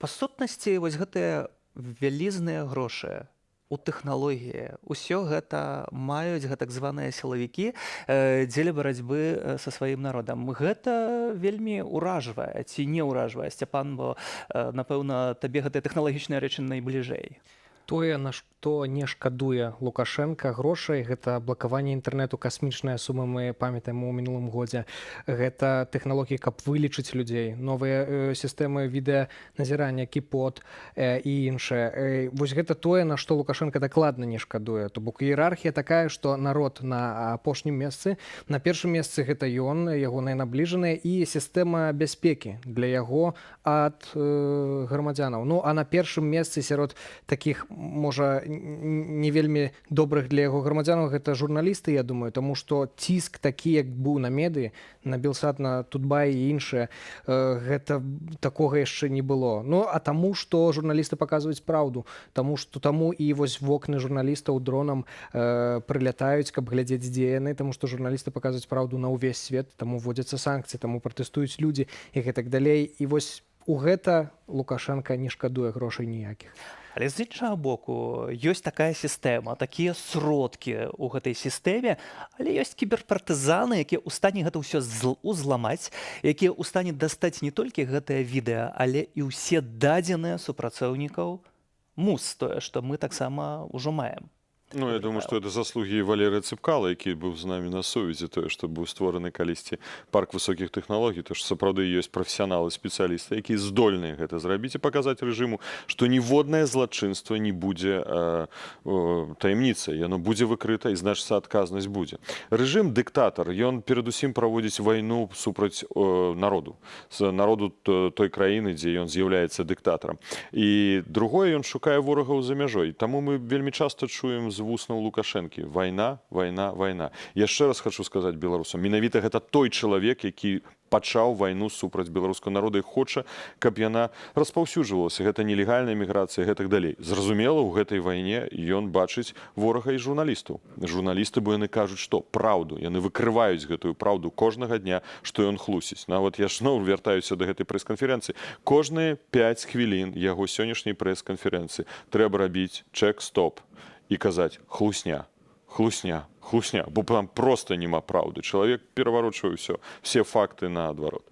Па сутнасці, вось гэтыя вялізныя грошы у тэхналогіі. Усё гэта маюць гэтак званыя сілавікі дзеля барацьбы са сваім народам. Гэта вельмі ўражвае ці не ўражвае, Сцяпан, бо, напэўна, табе гэтыя тэхналагічныя рэчы найбліжэй. Тое, на што не шкадуе Лукашенка грошай, гэта блакаванне інтэрнэту, касмічныя сумы, мы памятаем у мінулым годзе. Гэта тэхналогіі, каб вылічыць людзей, новыя сістэмы відэаназірання, кіпот і іншае. Вось гэта тое, на што Лукашенка дакладна не шкадуе. То бок іерархія такая, што народ на апошнім месцы, на першым месцы гэта ён, ягоныя набліжаныя, і сістэма бяспекі для яго ад грамадзянаў. Ну, а на першым месцы сярод такіх, можа, не вельмі добрых для яго грамадзянаў, гэта журналісты, я думаю, таму што ціск такі, як быў на медыі, на Белсат, на Тутбай і іншае, гэта такога яшчэ не было. Ну, а таму, што журналісты паказваюць праўду, таму і вось вокны журналістаў дронам прылятаюць, каб глядзець, дзе яны, таму што журналісты паказваюць праўду на ўвесь свет, таму вводзяцца санкцыі, таму пратэстуюць людзі і гэтак далей. І вось у гэта Лукашенка не шкадуе грошай ніякіх. Але з іншага боку, ёсць такая сістэма, такія сродкі ў гэтай сістэме, але ёсць кіберпартызаны, якія ў стане гэта ўсё узламаць, якія ў стане дастаць не толькі гэтае відэа, але і ўсе дадзеныя супрацоўнікаў МУС, тое, што мы таксама ўжо маем. Ну, я думаю, што это заслугі Валерыя Цыпкала, які быў з намі на сувязі, тое, што быў створаны калісьці парк высокіх тэхналогій, то што сапраўды ёсць прафесіяналы, спецыялісты, якія здольныя гэта зрабіць і паказаць рэжыму, што ніводнае злачынства не будзе таямніцай, яно будзе выкрыта і, значыцца, адказнасць будзе. Рэжым дыктатар, ён перадусім праводзіць вайну супраць народу, народу той краіны, дзе ён з'яўляецца дыктатарам. І другое, ён шукае ворагаў за мяжой. Таму мы вельмі часта чуем з вуснаў Лукашэнкі: вайна, вайна, вайна. Яшчэ раз хочу сказаць беларусам, менавіта гэта той чалавек, які пачаў вайну супраць беларускага народа і хоча, каб яна распаўсюджвалася. Гэта нелегальная міграцыя, гэтак далей. Зразумела, у гэтай вайне ён бачыць ворага і журналістаў. Журналісты, бо яны кажуць, што праўду. Яны выкрываюць гэтую праўду кожнага дня, што ён хлусіць. Нават я ж зноў вяртаюся да гэтай прэс-канферэнцыі. Кожныя 5 хвілін яго сённяшняй прэс-канферэнцыі трэба рабіць чек-стоп і казаць: хлусня, хлусня, хлусня, бо там проста няма праўды. Чалавек пераварочвае ўсё, все факты наадварот.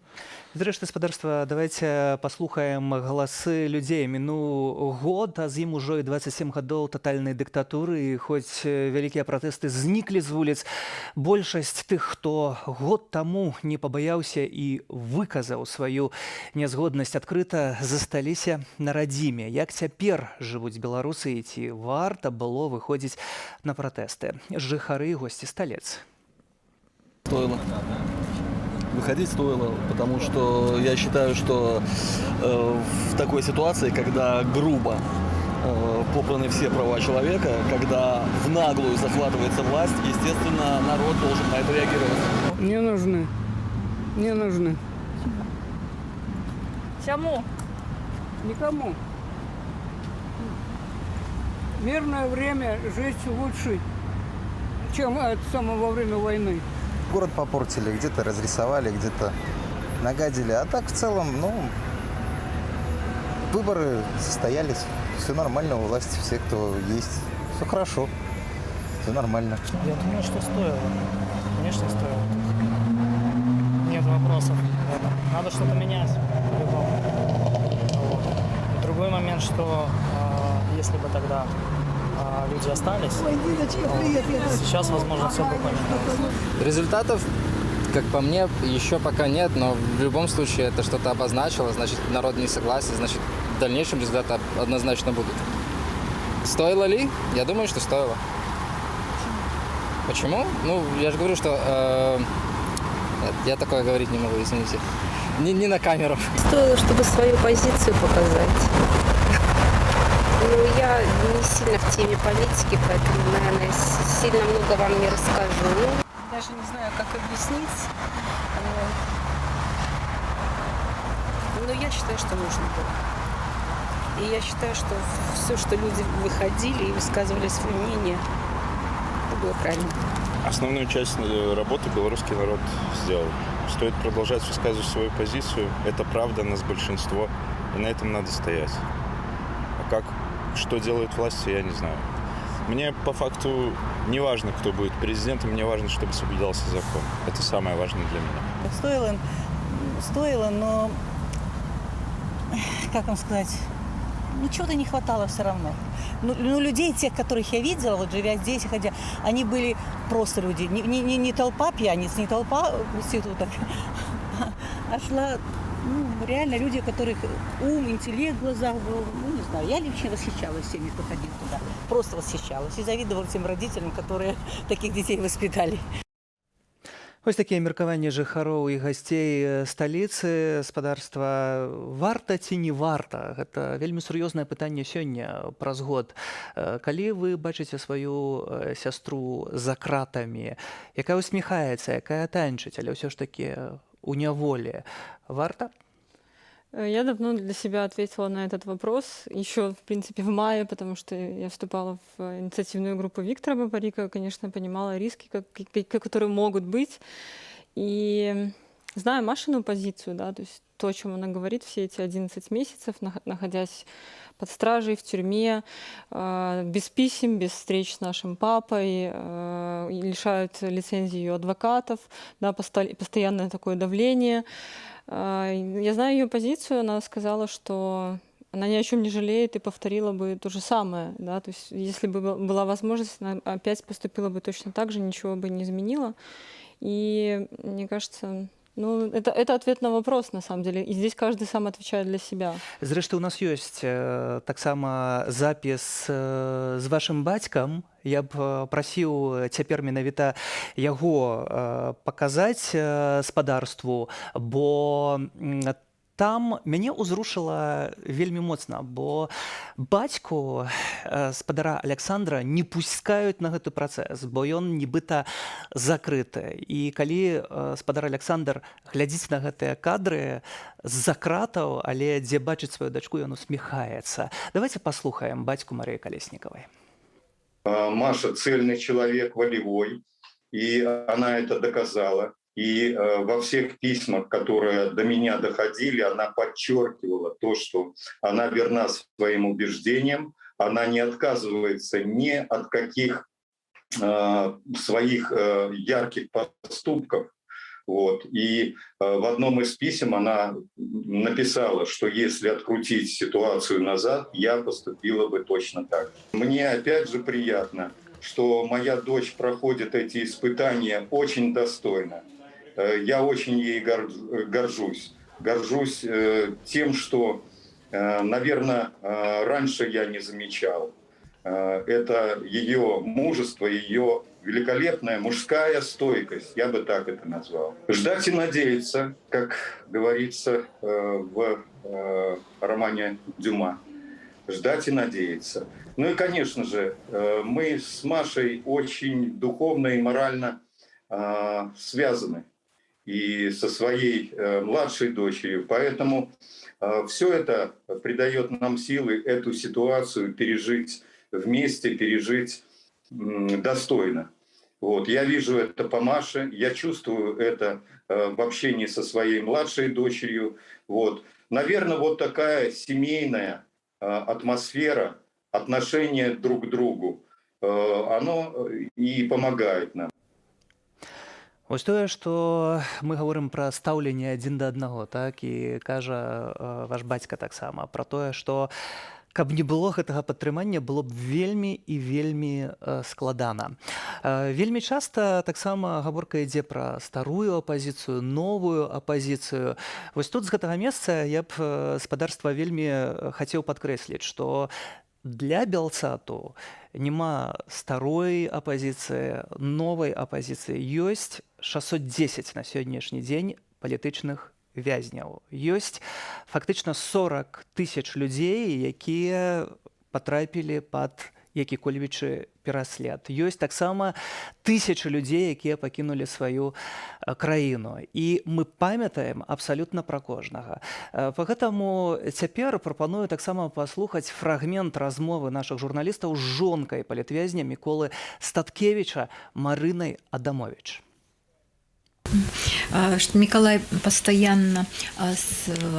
Зрэшты, гаспадарства, давайце паслухаем галасы людзей. Мінуў год, а з ім ужо і 27 гадоў татальнай дыктатуры. І хоць вялікія пратэсты зніклі з вуліц, большасць тых, хто год таму не пабаяўся і выказаў сваю нязгоднасць адкрыта, засталіся на радзіме. Як цяпер жывуць беларусы, і ці варта было выходзіць на пратэсты? Жыхары і госці сталец. Стоило. Выходить стоило, потому что я считаю, что в такой ситуации, когда грубо попраны все права человека, когда в наглую захватывается власть, естественно, народ должен на это реагировать. Не нужны. Не нужны. Чему? Никому. Мирное время жить лучше, чем во время войны. Город попортили, где-то разрисовали, где-то нагадили. А так в целом, выборы состоялись, все нормально, у власти все, кто есть. Все хорошо, все нормально. Я думаю, что стоило. Конечно, стоило. Нет вопросов. Надо что-то менять по-любому. Вот. Другой момент, что если бы тогда люди остались, сейчас, возможно, все бы поменялось. Результатов, как по мне, еще пока нет, но в любом случае это что-то обозначило, значит, народ не согласен, значит, в дальнейшем результаты однозначно будут. Стоило ли? Я думаю, что стоило. Почему? Я же говорю, что я такое говорить не могу, извините. Не на камеру. Стоило, чтобы свою позицию показать. Я не сильно в теме политики, поэтому, наверное, сильно много вам не расскажу. даже не знаю, как объяснить. Но я считаю, что нужно было. И я считаю, что все, что люди выходили и высказывали свое мнение, это было правильно. Основную часть работы белорусский народ сделал. Стоит продолжать высказывать свою позицию. Это правда, нас большинство, и на этом надо стоять. А что делают власти, я не знаю. Мне по факту не важно, кто будет президентом, мне важно, чтобы соблюдался закон. Это самое важное для меня. Стоило, но, как вам сказать, чего-то не хватало все равно. Ну, людей, тех, которых я видела, вот живя здесь, ходя, они были просто люди. Не толпа пьяниц, не толпа проституток, а шла реально люди, у которых ум, интеллект в глазах был. Ну, не знаю, я лично восхищалась всеми, кто ходил туда. Просто восхищалась. И завидовала тем родителям, которые таких детей воспитали. Вось такія меркаванні жыхароў і гасцей сталіцы. Спадарства, варта ці не варта? Гэта вельмі сур'ёзнае пытанне сёння, праз год. Калі вы бачыце сваю сястру за кратамі, якая усміхаецца, якая танчыць, але ўсё ж такі у няволі, варта? Я давно для себя ответила на этот вопрос, еще, в принципе, в мае, потому что я вступала в инициативную группу Виктора Бабарика, конечно, понимала риски, которые могут быть. И знаю Машину позицию, да, то есть то, о чем она говорит все эти 11 месяцев, находясь под стражей, в тюрьме, без писем, без встреч с нашим папой, лишают лицензии ее адвокатов, да, постоянное такое давление. Я знаю ее позицию, она сказала, что она ни о чем не жалеет и повторила бы то же самое, да, то есть если бы была возможность, она опять поступила бы точно так же, ничего бы не изменила. И мне кажется, это ответ на вопрос, на самом деле, и здесь каждый сам отвечает для себя. Зрэшты, у нас ёсць таксама запіс з вашым бацькам. Я б прасіў цяпер менавіта яго паказаць спадарству, бо там мяне ўзрушыла вельмі моцна, бо бацьку спадара Александра не пускаюць на гэты працэс, бо ён нібыта закрыты. І калі спадар Александр глядзіць на гэтыя кадры з-за кратаў, але дзе бачыць сваю дачку, ён усміхаецца. Давайте паслухаем бацьку Марыі Калеснікавай. Маша цельный человек, волевой, и она это доказала. И во всех письмах, которые до меня доходили, она подчеркивала то, что она верна своим убеждениям, она не отказывается ни от каких своих ярких поступков. Вот. И в одном из писем она написала, что если открутить ситуацию назад, я поступила бы точно так же. Мне опять же приятно, что моя дочь проходит эти испытания очень достойно. Я очень ей горжусь. Горжусь тем, что, наверное, раньше я не замечал. Это ее мужество, ее великолепная мужская стойкость, я бы так это назвал. Ждать и надеяться, как говорится в романе Дюма. Ждать и надеяться. Ну и, конечно же, мы с Машей очень духовно и морально связаны. И со своей младшей дочерью. Поэтому все это придает нам силы эту ситуацию пережить вместе, пережить достойно. Вот. Я вижу это по Маше, я чувствую это в общении со своей младшей дочерью. Вот. Наверное, вот такая семейная атмосфера, отношение друг к другу, оно и помогает нам. Вось тое, што мы гаворым пра стаўленне адзін да аднаго, так, і кажа ваш бацька таксама пра тое, што каб не было гэтага падтрымання, было б вельмі і вельмі складана. Вельмі часта таксама гаворка ідзе пра старую апазіцыю, новую апазіцыю. Вось тут з гэтага месца я б спадарства вельмі хацеў падкрэсліць, што для Белсату няма старой апазіцыі, новай апазіцыі. Ёсць 610 на сённяшні дзень палітычных вязняў. Ёсць фактычна 40 000 людзей, якія патрапілі пад які-кольвічы пераслед. Ёсць таксама тысячы людзей, якія пакінулі сваю краіну. І мы памятаем абсалютна пра кожнага. Пагэтаму цяпер прапаную таксама паслухаць фрагмент размовы нашых журналістаў з жонкай палітвязня Міколы Статкевіча Марынай Адамович. Что Миколай постоянно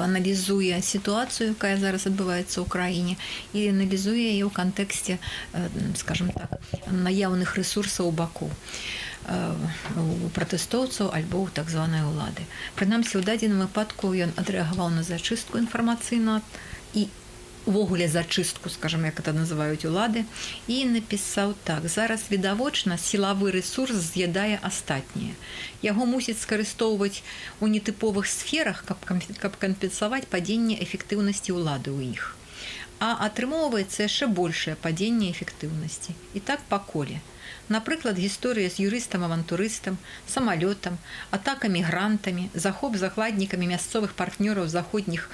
анализуя ситуацию, якая зараз адбываецца ў краіне, і аналізуе яе ў кантэксце, скажем так, наяўных рэсурсаў у баку у пратэстоўцаў альбо ў так званай улады. Прынамсі, ў дадзеным выпадку ён адрэагаваў на зачыстку інфармацыйна і увогуле зачыстку, скажем, як это называюць улады, і напісаў так: зараз відавочна сілавы рэсурс з'ядае астатніе. Яго мусіць скарыстоўваць у нетыповых сферах, каб кампенсаваць падзенне эфектыўнасці ўлады ў іх. А атрымоўваецца яшчэ большае падзенне эфектыўнасці. І так па коле. Напрыклад, гісторыя з юрыстам-авантурыстам, самалётам, атака мігрантамі, захоп закладнікамі мясцовых партнёраў заходніх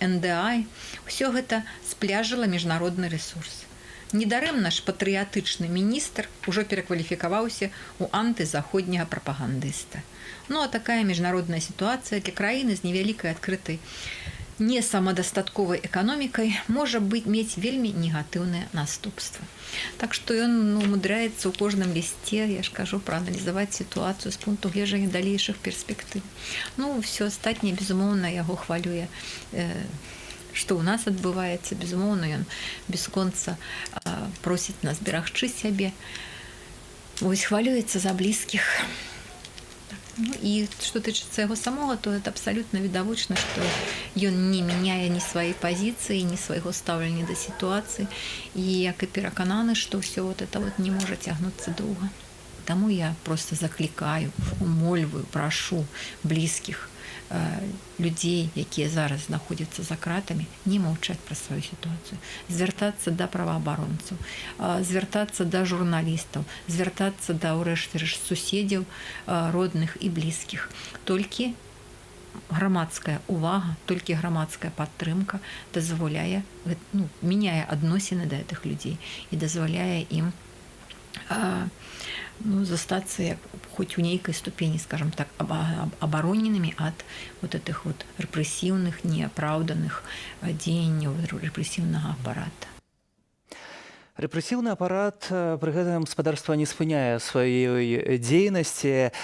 НДА – ўсё гэта спляжыла міжнародны рэсурс. Недарэмна ж патрыятычны міністр ужо перакваліфікаваўся ў антызаходняга прапагандыста. Ну а такая міжнародная сітуацыя для краіны з невялікай адкрытай не самадастатковай эканомікай можа мець вельмі негатыўныя наступствы. Так што ён умудряецца ў кожным лісце, я ж кажу, прааналізаваць сітуацыю з пункту гледжання далейшых перспектыў. Ну, ўсё астатняе, безумоўна, яго хвалюе, што ў нас адбываецца. Безумоўна, ён бясконца просіць нас берагчы сябе. Вось хвалюецца за блізкіх. Ну, і што тычыцца яго самога, то это абсалютна відавочна, што ён не мяняе ні сваёй пазіцыі, ні свайго стаўлення да сітуацыі, і як і перакананы, што ўсё вот это вот не можа цягнуцца доўга. Таму я проста заклікаю, умольваю, прашу блізкіх людзей, якія зараз знаходзяцца за кратамі, не маўчаць пра сваю сітуацыю, звяртацца да праваабаронцаў, звяртацца да журналістаў, звяртацца да, ўрэшце рэшт, суседзяў, родных і блізкіх. Толькі грамадская увага, толькі грамадская падтрымка дазваляе, мяняе адносіны да гэтых людзей і дазваляе ім застацца хоць у нейкай ступені, скажем так, абароненымі ад вот этих вот рэпрэсіўных, неапраўданых дзеянняў рэпрэсіўнага апарата. Рэпрэсіўны апарат пры гэтым гаспадарства не спыняе сваёй дзейнасці.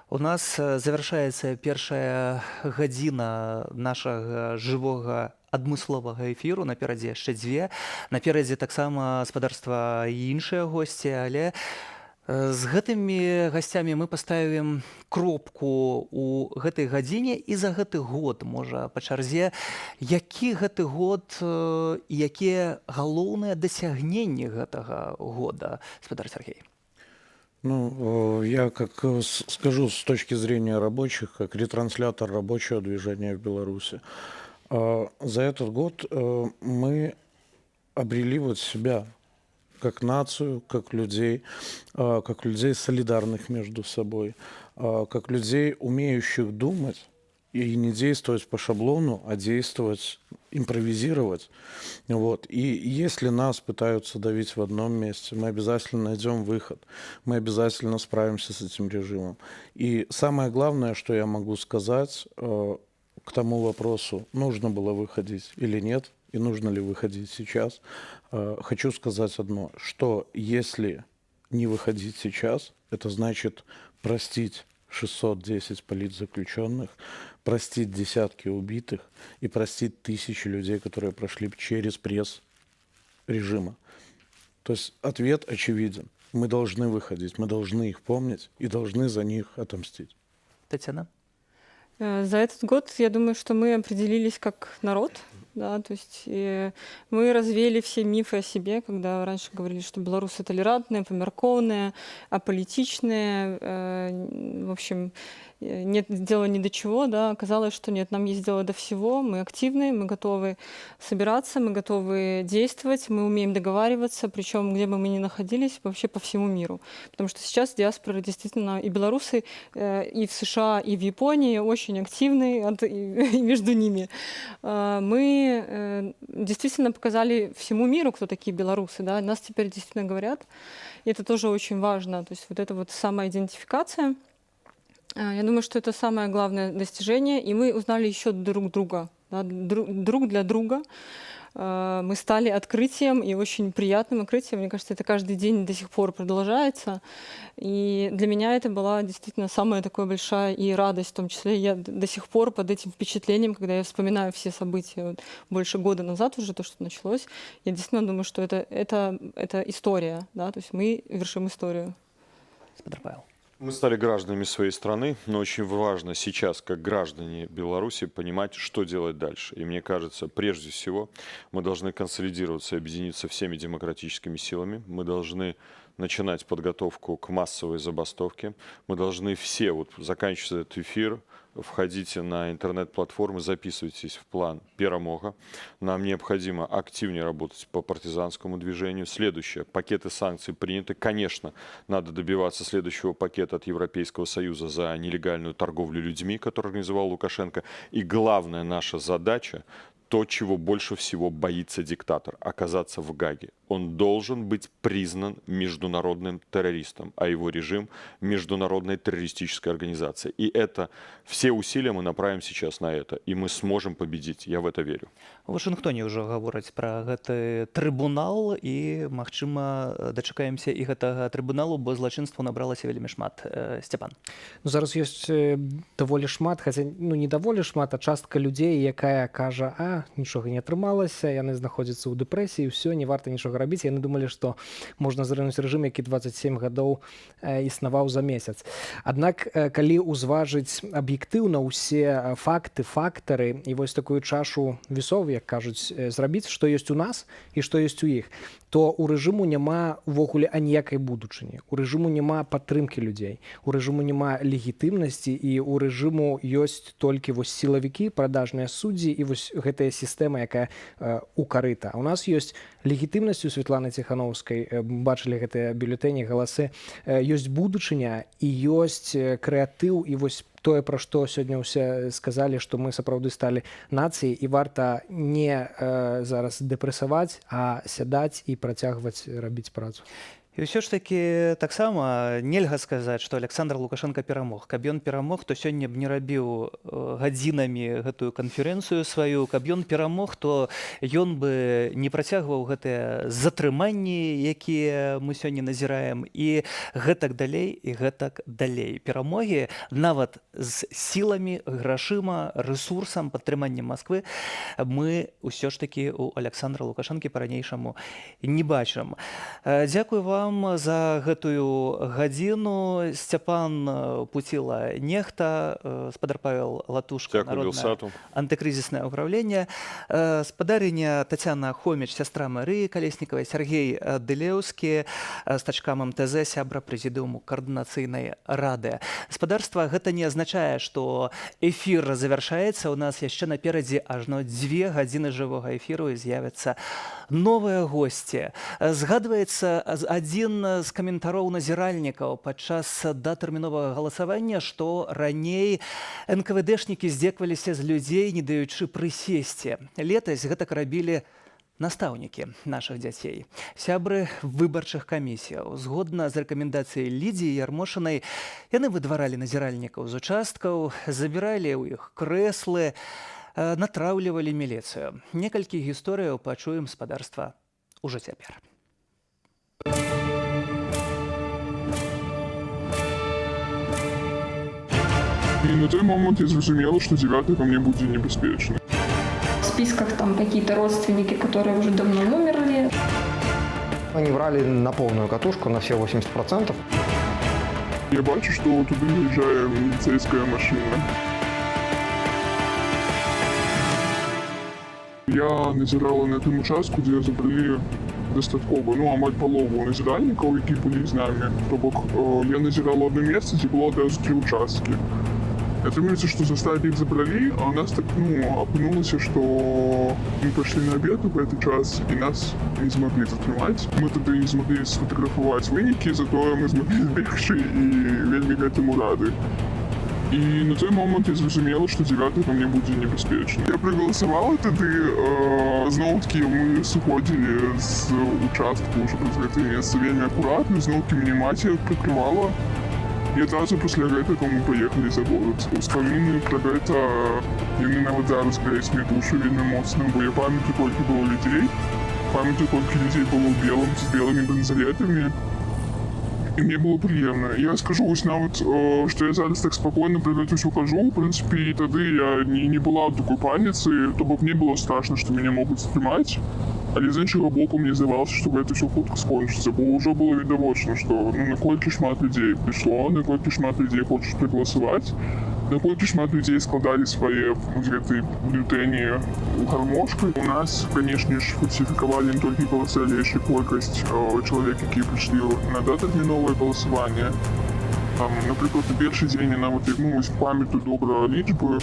У нас завяршаецца першая гадзіна нашага жывога адмысловага эфіру, наперадзе яшчэ дзве. Наперадзе таксама гаспадарства і іншыя госці, але з гэтымі гасцямі мы паставім кропку ў гэтай гадзіне і за гэты год, можа, па чарзе, які гэты год і якія галоўныя дасягненні гэтага года, гаспадар Сергей? Ну, я как скажу с точки зрения рабочих, как ретранслятор рабочего движения в Беларуси. За этот год мы обрели вот себя как нацию, как людей солидарных между собой, как людей, умеющих думать и не действовать по шаблону, а действовать, импровизировать. Вот. И если нас пытаются давить в одном месте, мы обязательно найдем выход, мы обязательно справимся с этим режимом. И самое главное, что я могу сказать к тому вопросу, нужно было выходить или нет, и нужно ли выходить сейчас, хочу сказать одно, что если не выходить сейчас, это значит простить 610 политзаключенных, простить десятки убитых и простить тысячи людей, которые прошли через пресс режима. То есть ответ очевиден. Мы должны выходить, мы должны их помнить и должны за них отомстить. Татьяна? За этот год, я думаю, что мы определились как народ. Да, то есть мы развеяли все мифы о себе, когда раньше говорили, что белорусы толерантные, померкованные, аполитичные. В общем, нет дела ни до чего, да, оказалось, что нет, нам есть дело до всего, мы активны, мы готовы собираться, мы готовы действовать, мы умеем договариваться, причем где бы мы ни находились, вообще по всему миру. Потому что сейчас диаспора действительно, и белорусы, и в США, и в Японии очень активны, и между ними. Мы действительно показали всему миру, кто такие белорусы, да, нас теперь действительно говорят, и это тоже очень важно, то есть вот эта вот самоидентификация. Я думаю, что это самое главное достижение, и мы узнали еще друг друга, да, друг для друга. Мы стали открытием, и очень приятным открытием. Мне кажется, это каждый день до сих пор продолжается. И для меня это была действительно самая такая большая и радость, в том числе. Я до сих пор под этим впечатлением, когда я вспоминаю все события вот, больше года назад уже, то, что началось, я действительно думаю, что это история, да, то есть мы вершим историю. Павел. Мы стали гражданами своей страны, но очень важно сейчас, как граждане Беларуси, понимать, что делать дальше. И мне кажется, прежде всего, мы должны консолидироваться и объединиться всеми демократическими силами. Мы должны начинать подготовку к массовой забастовке. Мы должны все, вот заканчивая этот эфир, входите на интернет-платформы, записывайтесь в план перемога. Нам необходимо активнее работать по партизанскому движению. Следующее. Пакеты санкций приняты. Конечно, надо добиваться следующего пакета от Европейского Союза за нелегальную торговлю людьми, который организовал Лукашенко. И главная наша задача, то, чего больше всего боится диктатор, оказаться в Гаге. Он должен быть признан международным террористом, а его режим – международной террористической организацией. И это все усилия мы направим сейчас на это, и мы сможем победить. Я в это верю. У Вашингтоне ўжо гавораць пра гэты трыбунал, і, магчыма, дачакаемся і гэтага трыбуналу, бо злачынстваў набралася вельмі шмат. Сцяпан. Ну, зараз ёсць даволі шмат, хаця ну, не даволі шмат, а частка людзей, якая кажа, нічога не атрымалася, яны знаходзяцца ў дэпрэсіі, ўсё, не варта нічога рабіць. Яны думалі, што можна зрынуць рэжым, які 27 гадоў існаваў за месяц. Аднак, калі ўзважыць аб'ектыўна ўсе факты, фактары, і вось такую чашу весов, як кажуць, зрабіць, што ёсць у нас і што ёсць у іх, то у рэжыму няма увогуле аніякай будучыні. У рэжыму няма падтрымкі людзей, у рэжыму няма легітымнасці, і у рэжыму ёсць толькі вось сілавікі, прадажныя суддзі і вось гэтая сістэма, якая у карыта. А у нас ёсць легітымнасць у Светланы Ціхановскай, бачылі гэтыя бюлетэні, галасы, ёсць будучыня і ёсць крэатыў, і вось тое, пра што сёння ўсе сказалі, што мы сапраўды сталі нацыяй, і варта не зараз дэпрэсаваць, а сядаць і працягваць рабіць працу. І ўсё ж такі таксама нельга сказаць, што Александр Лукашенко перамог. Каб ён перамог, то сёння б не рабіў гадзінамі гэтую канферэнцыю сваю. Каб ён перамог, то ён бы не працягваў гэтыя затрыманні, якія мы сёння назіраем, і гэтак далей, і гэтак далей. Перамогі нават з сіламі, грашыма, рэсурсам, падтрыманнем Масквы мы ўсё ж такі у Александра Лукашэнкі па-ранейшаму не бачым. Дзякую вам за гэтую гадзіну. Сцяпан Пуціла Нехта, спадар Павел Латушка, народнае антыкрызіснае ўправленне, спадарыня Тацяна Хоміч, сястра Марыі Калеснікавай, Сергей Дэлеўскі, стачкам МТЗ, сябра прэзідыуму каардынацыйнай рады. Спадарства, гэта не азначае, што эфір завяршаецца. У нас яшчэ наперадзе ажно 2 гадзіны жывога эфіру, і з'явяцца новыя госці. Згадваецца адзін з каментароў назіральнікаў падчас датэрміновага галасавання, што раней НКВДшнікі здзекваліся з людзей, не даючы прысесці. Летась гэтак рабілі настаўнікі нашых дзяцей, сябры выбарчых камісіяў. Згодна з рэкамендацыяй Лідзіі Ярмошынай, яны выдваралі назіральнікаў з участкаў, забіралі ў іх крэслы, натраўлівалі міліцыю. Некалькі гісторыяў пачуем спадарства ўжо цяпер. И на той момент я зрозумела, что 9 ко мне будет небезпечно. В списках там какие-то родственники, которые уже давно умерли. Они брали на полную катушку, на все 80%. Я бачу, что туда заезжает милицейская машина. Я назирала на тым участку, где забрали дастаткова, амаль палову назіральнікаў, які былі з намі. То бок, я назірала одно месца, дзе было адразу 3 участкі. Оказывается, что состав их забрали, а у нас так, опынулось, что мы пошли на обед в этот час, и нас не смогли затрымать. Мы тогда не смогли сфотографовать выники, зато мы смогли збегши и вельмі гэтаму рады. І на той момент я зрозуміла, що 9 по мне буде небезпечно. Я проголосувала тоді, знову-таки ми сходили з участку, щоб розгати місце вельми акуратно, знову-таки мені мать прикривала. І одразу після гэтага ми поїхали за город. Успоміни про гэта, яны нават зараз грэюць мне душу вельмі моцна, бо я памятаю, колькі было людей, памятаю, колькі людей было ў белым, з белымі бронзалетамі. І мне было прыемна. Я скажу вось нават, што я зараз так спакойна пра гэта ўсё кажу. У прынцыпе, і тады я не была ў такой паніцы, то бок мне было страшна, што мяне могуць затрымаць. Але з іншага боку мне здавалася, што гэта ўсё хутка скончыцца, бо ўжо было відавочна, што наколькі шмат людзей прыйшло, наколькі шмат людзей хочуць прагаласаваць, наколькі шмат людзей складалі свае гэтыя бюлетэні ў гармошку. У нас, канешне ж, фальсіфікавалі не толькі галасы, але яшчэ колькасць чалавек, якія прыйшлі на датэрміновае галасаванне. Напрыклад, у першы дзень нават памятаю добра лічбы,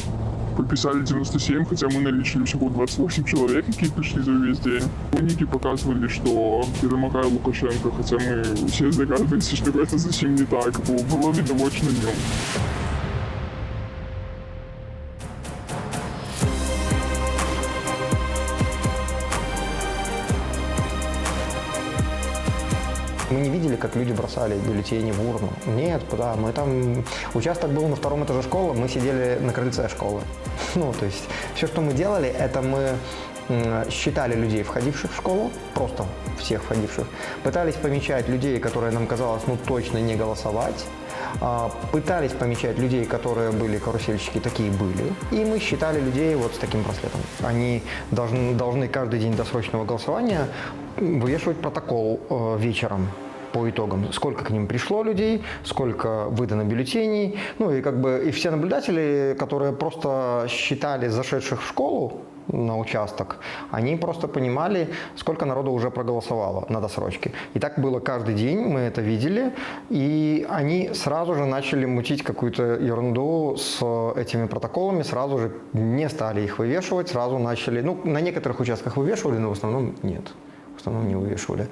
подписали 97, хотя мы наличили всего 28 человек, которые пришли за весь день. Выники показывали, что перемогает Лукашенко, хотя мы все догадываемся, что это совсем не так. Было видовочно днем. Мы не видели, как люди бросали бюллетени в урну. Нет, да, мы там... Участок был на 2-м этаже школы, мы сидели на крыльце школы. То есть все, что мы делали, это мы считали людей, входивших в школу, просто всех входивших, пытались помечать людей, которые нам казалось, точно не голосовать, пытались помечать людей, которые были карусельщики, такие были, и мы считали людей вот с таким браслетом. Они должны каждый день досрочного голосования вывешивать протокол вечером по итогам, сколько к ним пришло людей, сколько выдано бюллетеней, и все наблюдатели, которые просто считали зашедших в школу на участок, они просто понимали, сколько народу уже проголосовало на досрочке. И так было каждый день, мы это видели, и они сразу же начали мутить какую-то ерунду с этими протоколами, сразу же не стали их вывешивать, сразу начали, на некоторых участках вывешивали, но в основном нет. В основном не вывешивали.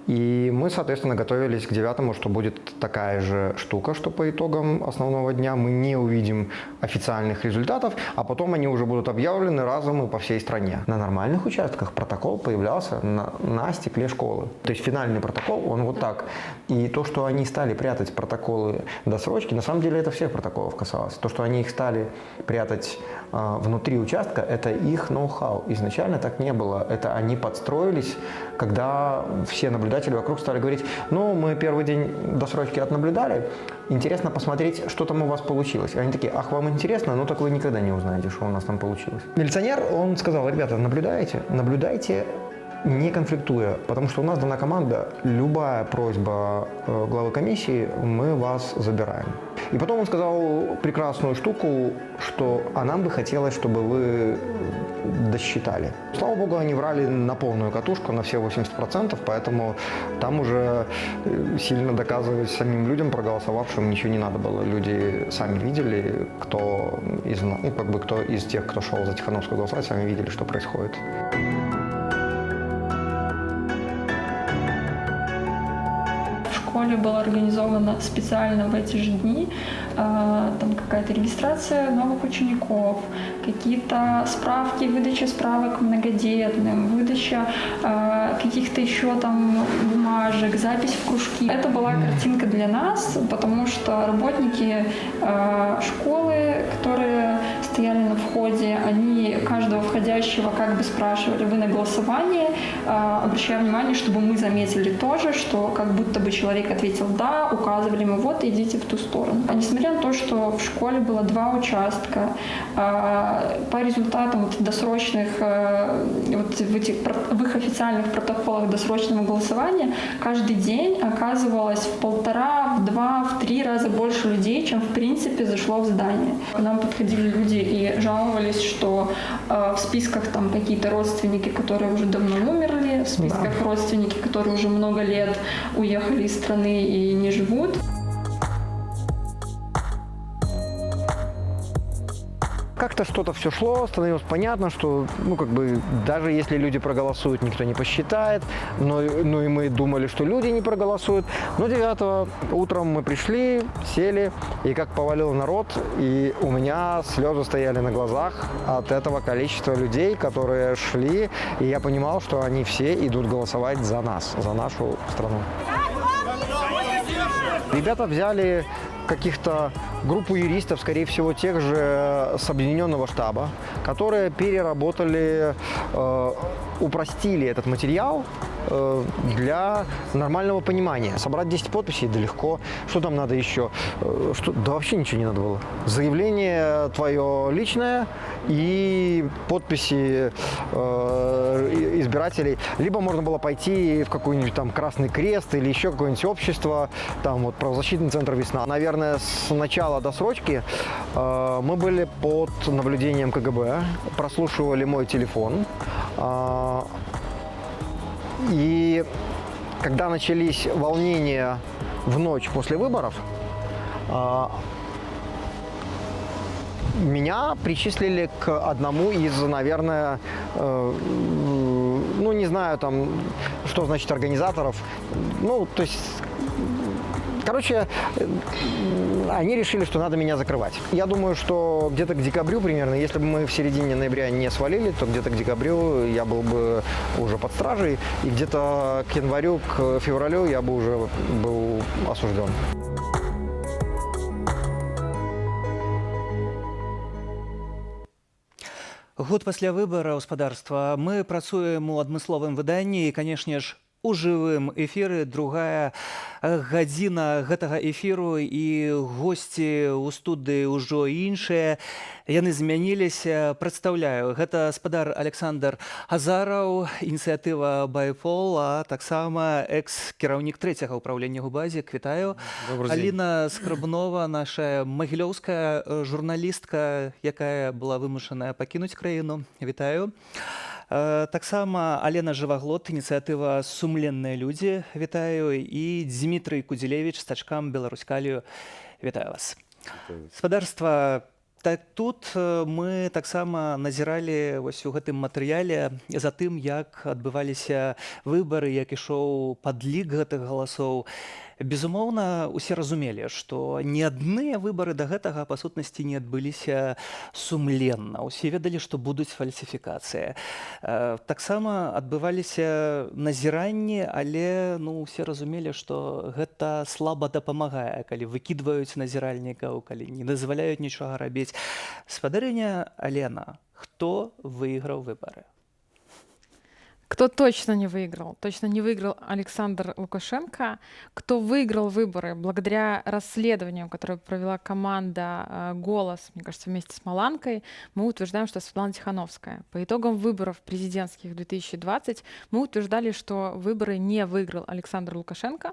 И мы, соответственно, готовились к 9-му, что будет такая же штука, что по итогам основного дня мы не увидим официальных результатов, а потом они уже будут объявлены разом и по всей стране. На нормальных участках протокол появлялся на стекле школы. То есть финальный протокол, он вот так. И то, что они стали прятать протоколы досрочки, на самом деле это всех протоколов касалось. То, что они их стали прятать внутри участка, это их ноу-хау. Изначально так не было. Это они подстроились, когда все наблюдатели вокруг стали говорить, мы первый день досрочки отнаблюдали, интересно посмотреть, что там у вас получилось. И они такие, ах, вам интересно? Так вы никогда не узнаете, что у нас там получилось. Милиционер, он сказал, ребята, наблюдайте, не конфликтуя, потому что у нас дана команда, любая просьба главы комиссии, мы вас забираем. И потом он сказал прекрасную штуку, что нам бы хотелось, чтобы вы досчитали. Слава богу, они врали на полную катушку, на все 80%, поэтому там уже сильно доказывать самим людям, проголосовавшим, ничего не надо было. Люди сами видели, кто из тех, кто шел за Тихановскую голосовать, сами видели, что происходит. В школе было организовано специально в эти же дни там какая-то регистрация новых учеников, какие-то справки, выдача справок многодетным, выдача каких-то еще там бумажек, запись в кружки. Это была картинка для нас, потому что работники школы, которые стояли на входе, они каждого входящего как бы спрашивали, вы на голосование, обращая внимание, чтобы мы заметили тоже, что как будто бы человек ответил «да», указывали ему «вот, идите в ту сторону». Несмотря на то, что в школе было 2 участка, по результатам досрочных, в их официальных протоколах досрочного голосования, каждый день оказывалось в 1,5, в 2, в 3 раза больше людей, чем в принципе зашло в здание. К нам подходили люди и жаловались, что в списках там какие-то родственники, которые уже давно умерли, в списках родственники, которые уже много лет уехали из страны и не живут. Как-то что-то все шло, становилось понятно, что, ну, как бы, даже если люди проголосуют, никто не посчитает, но и мы думали, что люди не проголосуют. Но 9 утром мы пришли, сели, и как повалил народ, и у меня слезы стояли на глазах от этого количества людей, которые шли, и я понимал, что они все идут голосовать за нас, за нашу страну. Ребята взяли каких-то группу юристов, скорее всего, тех же с объединенного штаба, которые переработали, упростили этот материал для нормального понимания. Собрать 10 подписей, да легко. Что там надо еще? Да вообще ничего не надо было. Заявление твое личное и подписи избирателей. Либо можно было пойти в какой-нибудь там Красный Крест или еще какое-нибудь общество, там вот правозащитный центр «Весна». Наверное, с начала досрочки мы были под наблюдением КГБ, прослушивали мой телефон. И когда начались волнения в ночь после выборов, меня причислили к одному из, наверное, ну, не знаю, там, что значит организаторов. Ну, то есть, короче, они решили, что надо меня закрывать. Я думаю, что где-то к декабрю примерно, если бы мы в середине ноября не свалили, то где-то к декабрю я был бы уже под стражей, и где-то к январю, к февралю я бы уже был осужден. Год пасля выбараў гаспадарства мы працуем у адмысловым выданні і, канешне ж, у жывым эфіры. Другая гадзіна гэтага эфіру і госці ў студыі ўжо іншыя. Яны змяніліся. Прадстаўляю, гэта спадар Александр Азараў, ініцыятыва «Байфол», а таксама экс-кіраўнік 3-го ўправлення Губазік. Вітаю. Аліна Скрабнова, наша магілёўская журналістка, якая была вымушаная пакінуць краіну. Вітаю. Таксама Алена Жываглот, ініцыятыва «Сумленныя людзі». Вітаю. І Дмітрый Кудзелевіч, стачкам Беларуськалію. Вітаю вас. Спадарства, так тут мы таксама назіралі вось у гэтым матэрыяле за тым, як адбываліся выбары, як ішоў падлік гэтых галасоў. Безумоўна, усе разумелі, што ні адныя выбары да гэтага па сутнасці не адбыліся сумленна. Усе ведалі, што будуць фальсіфікацыі. Таксама адбываліся назіранні, але усе разумелі, што гэта слаба дапамагае, калі выкідваюць назіральнікаў, калі не дазваляюць нічога рабіць. Спадарыня Алена, хто выйграў выбары? Кто точно не выиграл? Точно не выиграл Александр Лукашенко. Кто выиграл выборы благодаря расследованию, которое провела команда «Голос», мне кажется, вместе с Маланкой, мы утверждаем, что Светлана Тихановская. По итогам выборов президентских 2020 мы утверждали, что выборы не выиграл Александр Лукашенко,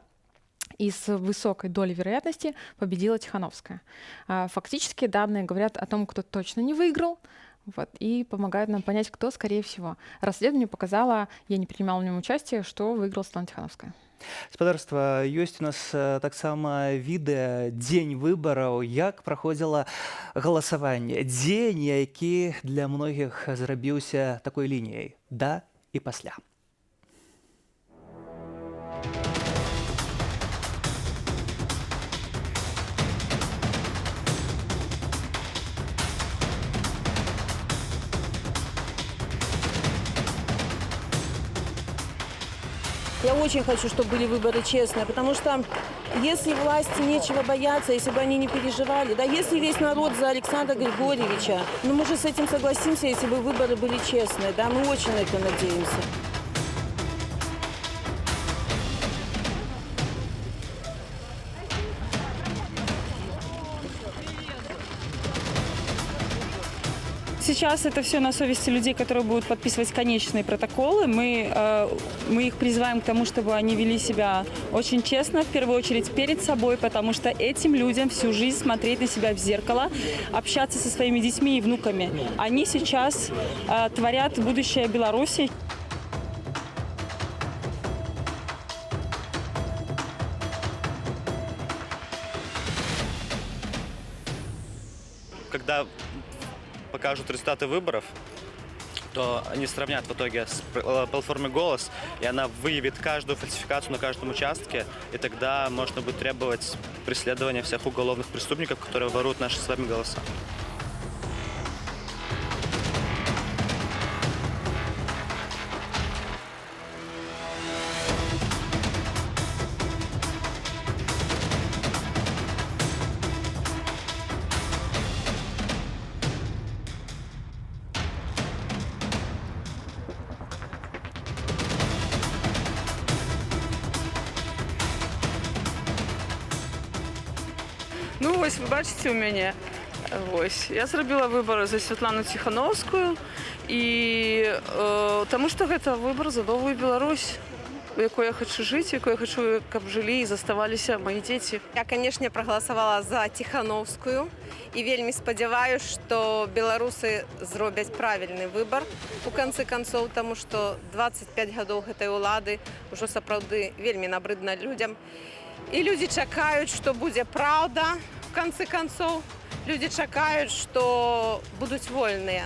и с высокой долей вероятности победила Тихановская. Фактически данные говорят о том, кто точно не выиграл, вот, и помогают нам понять, кто, скорее всего. Расследование показало, я не принимала в нем участие, что выиграла Светлана Тихановская. Спадарства, ёсць у нас таксама відэа дзень выбараў, як праходзіла галасаванне. Дзень, які для многіх зрабіўся такой лініяй да і пасля. Я очень хочу, чтобы были выборы честные, потому что если власти нечего бояться, если бы они не переживали, да, если весь народ за Александра Григорьевича, мы же с этим согласимся, если бы выборы были честные, да, мы очень на это надеемся. Сейчас это все на совести людей, которые будут подписывать конечные протоколы. Мы их призываем к тому, чтобы они вели себя очень честно, в первую очередь перед собой, потому что этим людям всю жизнь смотреть на себя в зеркало, общаться со своими детьми и внуками. Они сейчас творят будущее Беларуси. Когда покажут результаты выборов, то они сравнят в итоге с платформой «Голос», и она выявит каждую фальсификацию на каждом участке, и тогда можно будет требовать преследования всех уголовных преступников, которые воруют наши с вами голоса. Ну, ось ви бачите у мене. Ось. Я зробила вибор за Святлану Тихановскую, і тому що це вибор за новую Беларусь, в якой я хочу жить, в якой я хочу, чтобы жили и заставалися мои дети. Я, конечно, проголосовала за Тихановскую и вельми сподіваюся, что белорусы зробят правильный выбор у конце концов, потому что 25 годов этой улады уже сапраўды вельми набридно людям. И люди чекают, что будет правда в конце концов. Люди чекают, что будут вольные.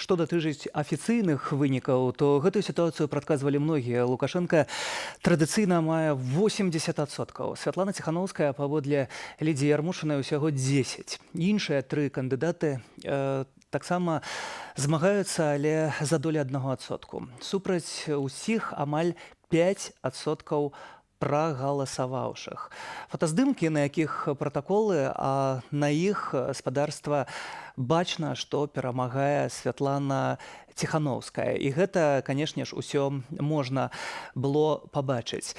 Што датычыць афіцыйных вынікаў, то гэтую сітуацыю прадказвалі многія. Лукашенко традыцыйна мае 80%. Святлана Тихановская паводле Лідзіі Ярмошынай усяго 10. Іншыя 3 кандыдаты таксама змагаюцца, але за долю 1%. Супраць усіх амаль 5% прагаласаваўшых. Фотаздымкі, на якіх пратаколы, а на іх спадарства бачна, што перамагае Святлана Тихановская. І гэта, канешне ж, усё можна было пабачыць.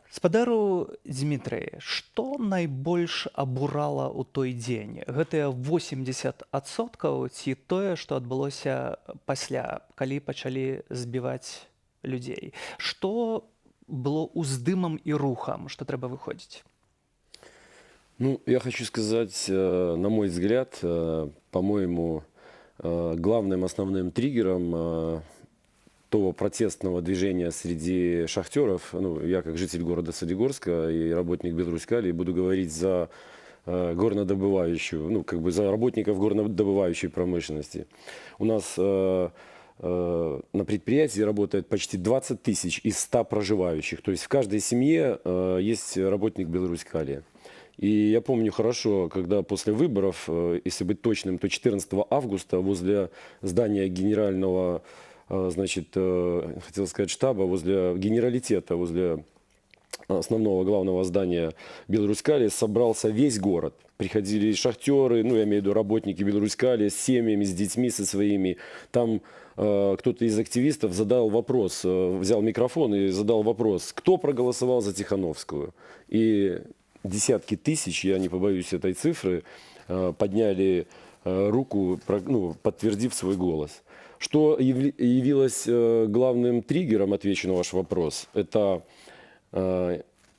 Спадару Дмітрый, што найбольш абурала ў той дзень? Гэтыя 80% ці тое, што адбылося пасля, калі пачалі збіваць людзей? Што было уздымом и рухом, что треба выходить? Ну, я хочу сказать, на мой взгляд, по-моему, главным основным триггером того протестного движения среди шахтеров, ну, я как житель города Солигорска и работник Беларуськалии буду говорить за горнодобывающую, ну, как бы за работников горнодобывающей промышленности. У нас на предприятии работает почти 20 тысяч из 100 проживающих. То есть в каждой семье есть работник Беларуськалии. И я помню хорошо, когда после выборов, если быть точным, то 14 августа возле здания генерального, значит, хотел сказать штаба, возле генералитета, возле основного главного здания Беларуськалии собрался весь город. Приходили шахтеры, ну, я имею в виду работники Беларуськалии с семьями, с детьми, со своими. Там кто-то из активистов задал вопрос, взял микрофон и задал вопрос, кто проголосовал за Тихановскую. И десятки тысяч, я не побоюсь этой цифры, подняли руку, ну, подтвердив свой голос. Что явилось главным триггером, отвечу на ваш вопрос, это,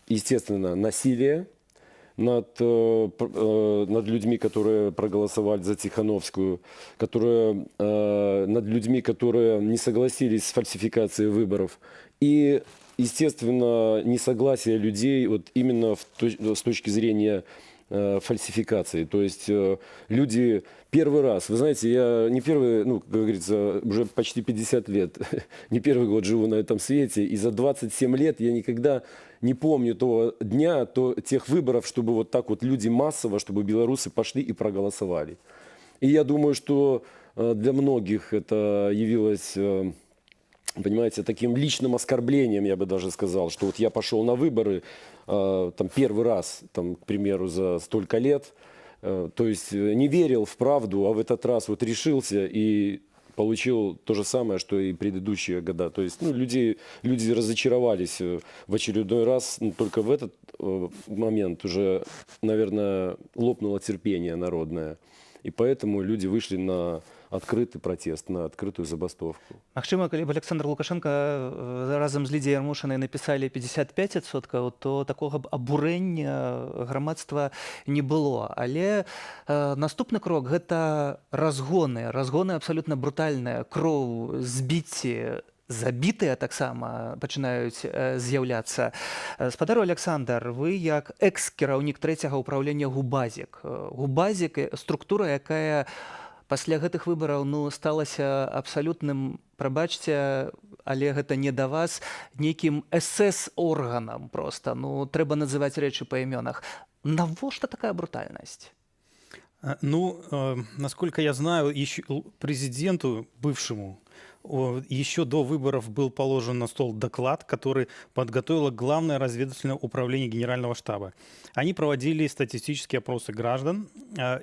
естественно, насилие над людьми, которые проголосовали за Тихановскую, над людьми, которые не согласились с фальсификацией выборов. И, естественно, несогласие людей вот именно с точки зрения фальсификации. То есть люди первый раз, вы знаете, я не первый, ну, как говорится, уже почти 50 лет, не первый год живу на этом свете, и за 27 лет я никогда не помню того дня, тех выборов, чтобы вот так вот люди массово, чтобы белорусы пошли и проголосовали. И я думаю, что для многих это явилось, понимаете, таким личным оскорблением, я бы даже сказал, что вот я пошел на выборы там первый раз, там, к примеру, за столько лет, то есть не верил в правду, а в этот раз вот решился и получил то же самое, что и предыдущие года. То есть, ну, люди разочаровались в очередной раз, но только в этот момент уже, наверное, лопнуло терпение народное. И поэтому люди вышли на открытый протест, на открытую забастовку. Магчыма, калі б Александр Лукашенко разам з Лідіяй Ярмошинай напісалі 55%, то такога б абурэння грамадства не было. Але наступны крок – гэта разгоны абсалютна брутальныя, кроў, збіцці, забітыя таксама пачынаюць з'яўляцца. Спадару Александр, вы як экс-кіраўнік 3-го ўпраўлення ГУБАЗік. ГУБАЗік – структура, якая пасля гэтых выбараў сталася абсалютным, прабачце, але гэта не да вас, нейкім СС-органам проста. Трэба называць рэчы па імёнах. Навошта такая брутальнасць? Насколько я знаю, президенту бывшему еще до выборов был положен на стол доклад, который подготовило Главное разведывательное управление Генерального штаба. Они проводили статистические опросы граждан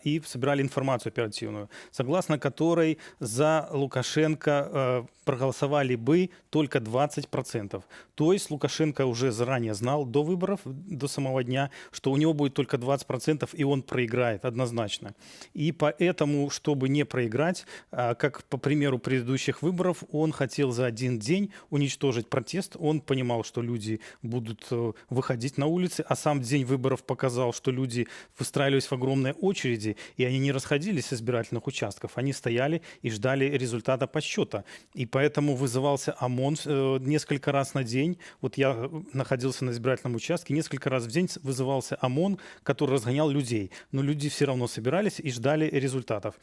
и собирали информацию оперативную, согласно которой за Лукашенко проголосовали бы только 20%. То есть Лукашенко уже заранее знал до выборов, до самого дня, что у него будет только 20%, и он проиграет однозначно. И поэтому, чтобы не проиграть, как по примеру предыдущих выборов, он хотел за один день уничтожить протест. Он понимал, что люди будут выходить на улицы, а сам день выборов показал, что люди выстраивались в огромные очереди, и они не расходились с избирательных участков. Они стояли и ждали результата подсчета. И поэтому вызывался ОМОН несколько раз на день. Вот я находился на избирательном участке, несколько раз в день вызывался ОМОН, который разгонял людей. Но люди все равно собирались и ждали результатов.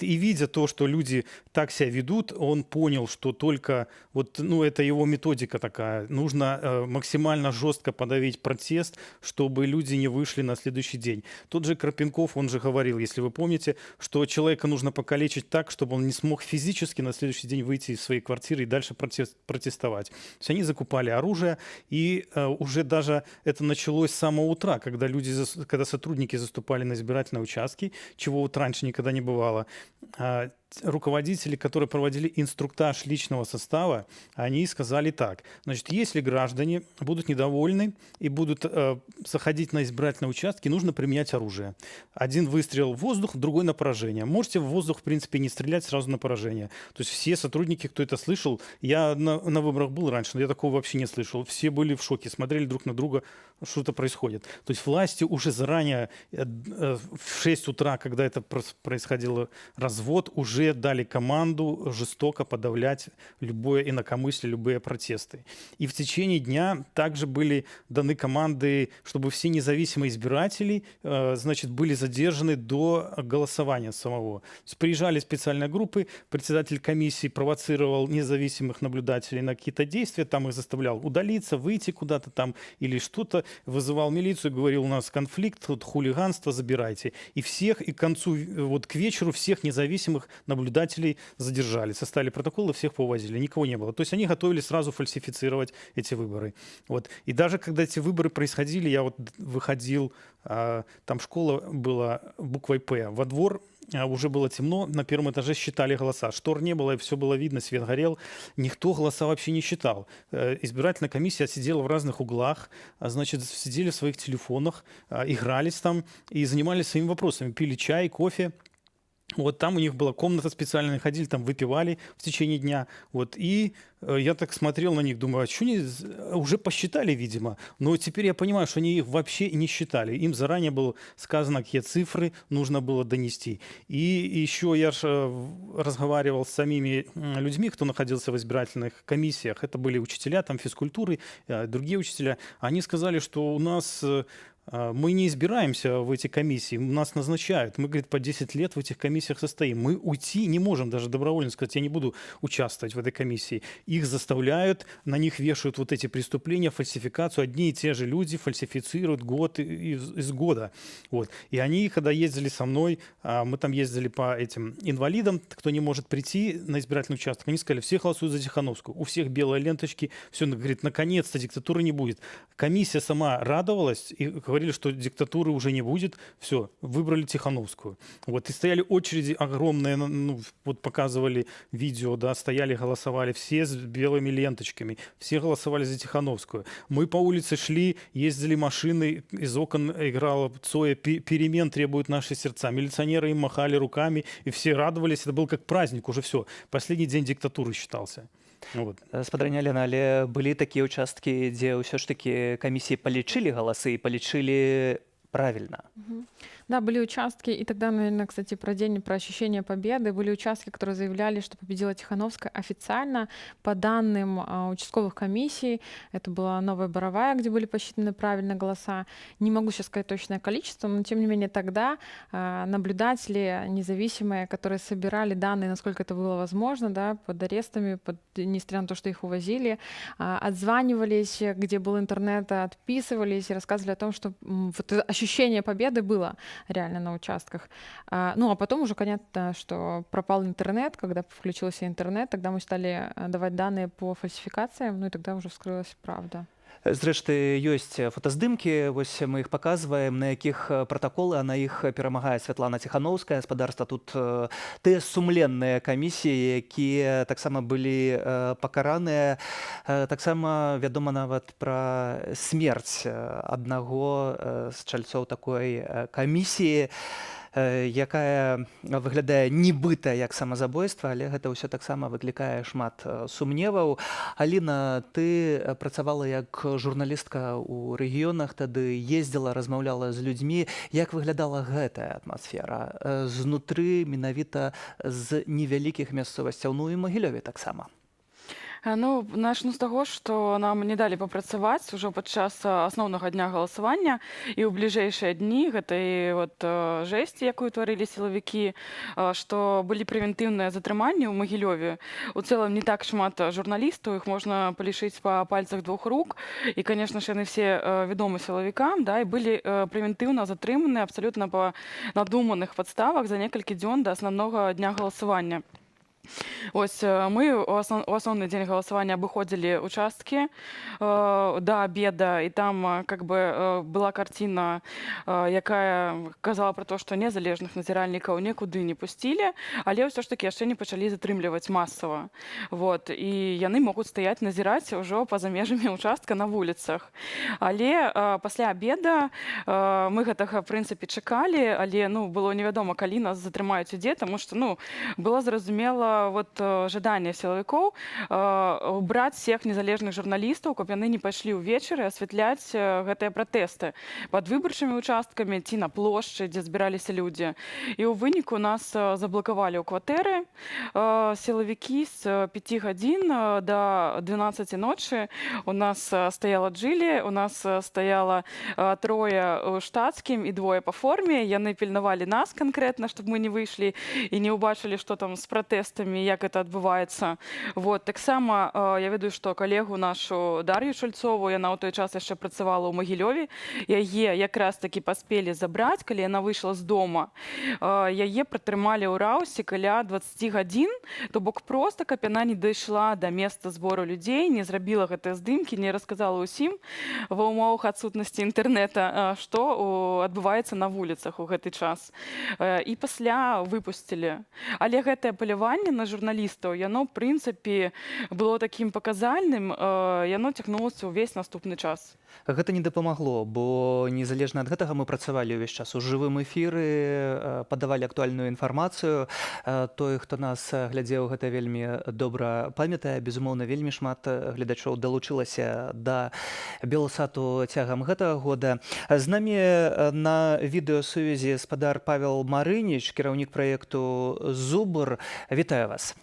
И видя то, что люди так себя ведут, он понял, что только это его методика такая. Нужно максимально жестко подавить протест, чтобы люди не вышли на следующий день. Тот же Карпенков, он же говорил, если вы помните, что человека нужно покалечить так, чтобы он не смог физически на следующий день выйти из своей квартиры и дальше протестовать. То есть они закупали оружие, и уже даже это началось с самого утра, когда сотрудники заступали на избирательные участки, чего раньше никогда не бывало. Руководители, которые проводили инструктаж личного состава, они сказали так. Значит, если граждане будут недовольны и будут заходить на избирательные участки, нужно применять оружие. Один выстрел в воздух, другой на поражение. Можете в воздух, в принципе, не стрелять, сразу на поражение. То есть все сотрудники, кто это слышал, я на выборах был раньше, но я такого вообще не слышал. Все были в шоке, смотрели друг на друга, что-то происходит. То есть власти уже заранее в 6 утра, когда это происходило развод, уже дали команду жестоко подавлять любое инакомыслие, любые протесты. И в течение дня также были даны команды, чтобы все независимые избиратели, были задержаны до голосования самого. Приезжали специальные группы, председатель комиссии провоцировал независимых наблюдателей на какие-то действия, там их заставлял удалиться, выйти куда-то там или что-то, вызывал милицию, говорил, у нас конфликт, хулиганство, забирайте. И всех, и к концу, к вечеру всех независимых наблюдателей задержали, составили протоколы, всех повозили, никого не было. То есть они готовились сразу фальсифицировать эти выборы. И даже когда эти выборы происходили, я выходил, там школа была буквой «П», во двор, уже было темно, на первом этаже считали голоса. Штор не было, и все было видно, свет горел. Никто голоса вообще не считал. Избирательная комиссия сидела в разных углах, сидели в своих телефонах, игрались там и занимались своими вопросами, пили чай, кофе. Там у них была комната специальная, ходили, там выпивали в течение дня. И я так смотрел на них, думаю, а что они уже посчитали, видимо. Но теперь я понимаю, что они их вообще и не считали. Им заранее было сказано, какие цифры нужно было донести. И еще я разговаривал с самими людьми, кто находился в избирательных комиссиях. Это были учителя, там физкультуры, другие учителя. Они сказали, что у нас... Мы не избираемся в эти комиссии, нас назначают. Мы, говорит, по 10 лет в этих комиссиях состоим. Мы уйти не можем, даже добровольно сказать, я не буду участвовать в этой комиссии. Их заставляют, на них вешают эти преступления, фальсификацию. Одни и те же люди фальсифицируют год из года. И они, когда ездили со мной, мы там ездили по этим инвалидам, кто не может прийти на избирательный участок, они сказали, все голосуют за Тихановскую, у всех белые ленточки, все, говорит, наконец-то диктатуры не будет. Комиссия сама радовалась и говорит, говорили, что диктатуры уже не будет, все, выбрали Тихановскую. Вот, и стояли очереди огромные, ну, вот показывали видео, да, стояли, голосовали, все с белыми ленточками, все голосовали за Тихановскую. Мы по улице шли, ездили машины, из окон играла Цоя, перемен требуют наши сердца. Милиционеры им махали руками, и все радовались, это был как праздник, уже все. Последний день диктатуры считался. Вот. Спадарня Лена, але былі такія ўчасткі, дзе ўсё ж такі камісіі палічылі галасы і палічылі правильно. Да, были участки, и тогда, наверное, кстати, про день, про ощущение победы, были участки, которые заявляли, что победила Тихановская официально, по данным участковых комиссий. Это была Новая Боровая, где были посчитаны правильно голоса. Не могу сейчас сказать точное количество, но тем не менее тогда наблюдатели независимые, которые собирали данные, насколько это было возможно, да, под арестами, несмотря на то, что их увозили, отзванивались, где был интернет, отписывались и рассказывали о том, что вот ощущение победы было реально на участках. Ну, а потом уже понятно, что пропал интернет. Когда включился интернет, тогда мы стали давать данные по фальсификациям, ну и тогда уже вскрылась правда. Зрэшты, ёсць фотаздымкі, вось мы іх паказваем, на якіх пратаколы, а на іх перамагае Святлана Тихановская. Спадарства, тут тыя сумленныя камісіі, якія таксама былі пакараныя. Таксама вядома нават пра смерць аднаго з чальцоў такой камісіі, якая выглядае нібыта як самазабойства, але гэта ўсё таксама выклікае шмат сумневаў. Аліна, ты працавала як журналістка ў рэгіёнах, тады ездзіла, размаўляла з людзьмі. Як выглядала гэтая атмасфера знутры, менавіта з невялікіх мясцовасцяў, ну і Магілёве таксама? Ну, начну з таго, што нам не далі папрацаваць ужо падчас асноўнага дня галасавання, і ў бліжэйшыя дні гэтай вот жэсці, якую тварылі сілавікі, што былі прэвентыўныя затрыманні ў Магілёве. У цэлым не так шмат журналістаў, іх можна палічыць па пальцах двух рук, і, конечно ж, яны все вядомы сілавікам, да, і былі прэвентыўна затрыманыя абсалютна па надуманых падставах за некалькі дзён да асноўнога дня галасавання. Ось мы у асноўны дзень галасавання абыходзілі участкі да абеда, і там как бы была карціна, якая казала пра то, што незалежных назіральнікаў нікуды не пусцілі, але ўсё ж такі яшчэ не пачалі затрымліваць масава. Вот. І яны могуць стаяць назіраць ўжо па-за межамі участка на вуліцах. Але пасля абеда мы гэтага, в прынцыпе, чакалі, але ну, было невядома, калі нас затрымаюць і дзе, таму што ну, было зразумела вот жаданне сілавікоў убраць всех незалежных журналістаў, каб яны не пайшлі ўвечары асвятляць гэтыя пратэсты пад выбарчымі участкамі ці на плошчы, дзе збіраліся людзі. І ў выніку нас заблакавалі ў кватэры. Сілавікі з 5 гадзін да 12 ночы у нас стаяла Джилі, у нас стаяла трое ў штатскім і двое па форме. Яны пільнавалі нас канкрэтна, чтобы мы не выйшлі і не ўбачылі, што там з пратэстамі, як это адбываецца. Вот. Таксама я ведаю, што калегу нашу Дар'ю Шульцову, яна ў той час яшчэ працавала ў Магілёве, яе якраз такі паспелі забраць, калі яна выйшла з дома. Яе пратрымалі ў раўсе каля 20 гадзін, то бок проста, каб яна не дайшла да места збору людзей, не зрабіла гэтыя здымкі, не расказала ўсім ва ўмовах адсутнасці інтэрнэта, што адбываецца на вуліцах у гэты час. І пасля выпусцілі. Але гэтае паляванне на журналістаў, яно, в прынцыпе, было такім паказальным, яно цягнулася ўвесь наступны час. Гэта не дапамагло, бо незалежна ад гэтага мы працавалі ўвесь час у жывым эфіры, падавалі актуальную інфармацыю. Той, хто нас глядзеў, гэта вельмі добра памятае. Безумоўна, вельмі шмат гледачоў далучылася да Белсату цягам гэтага года. З намі на відэасувязі спадар Павел Марыніч, кіраўнік праекту «Зубр». Вітаю вас.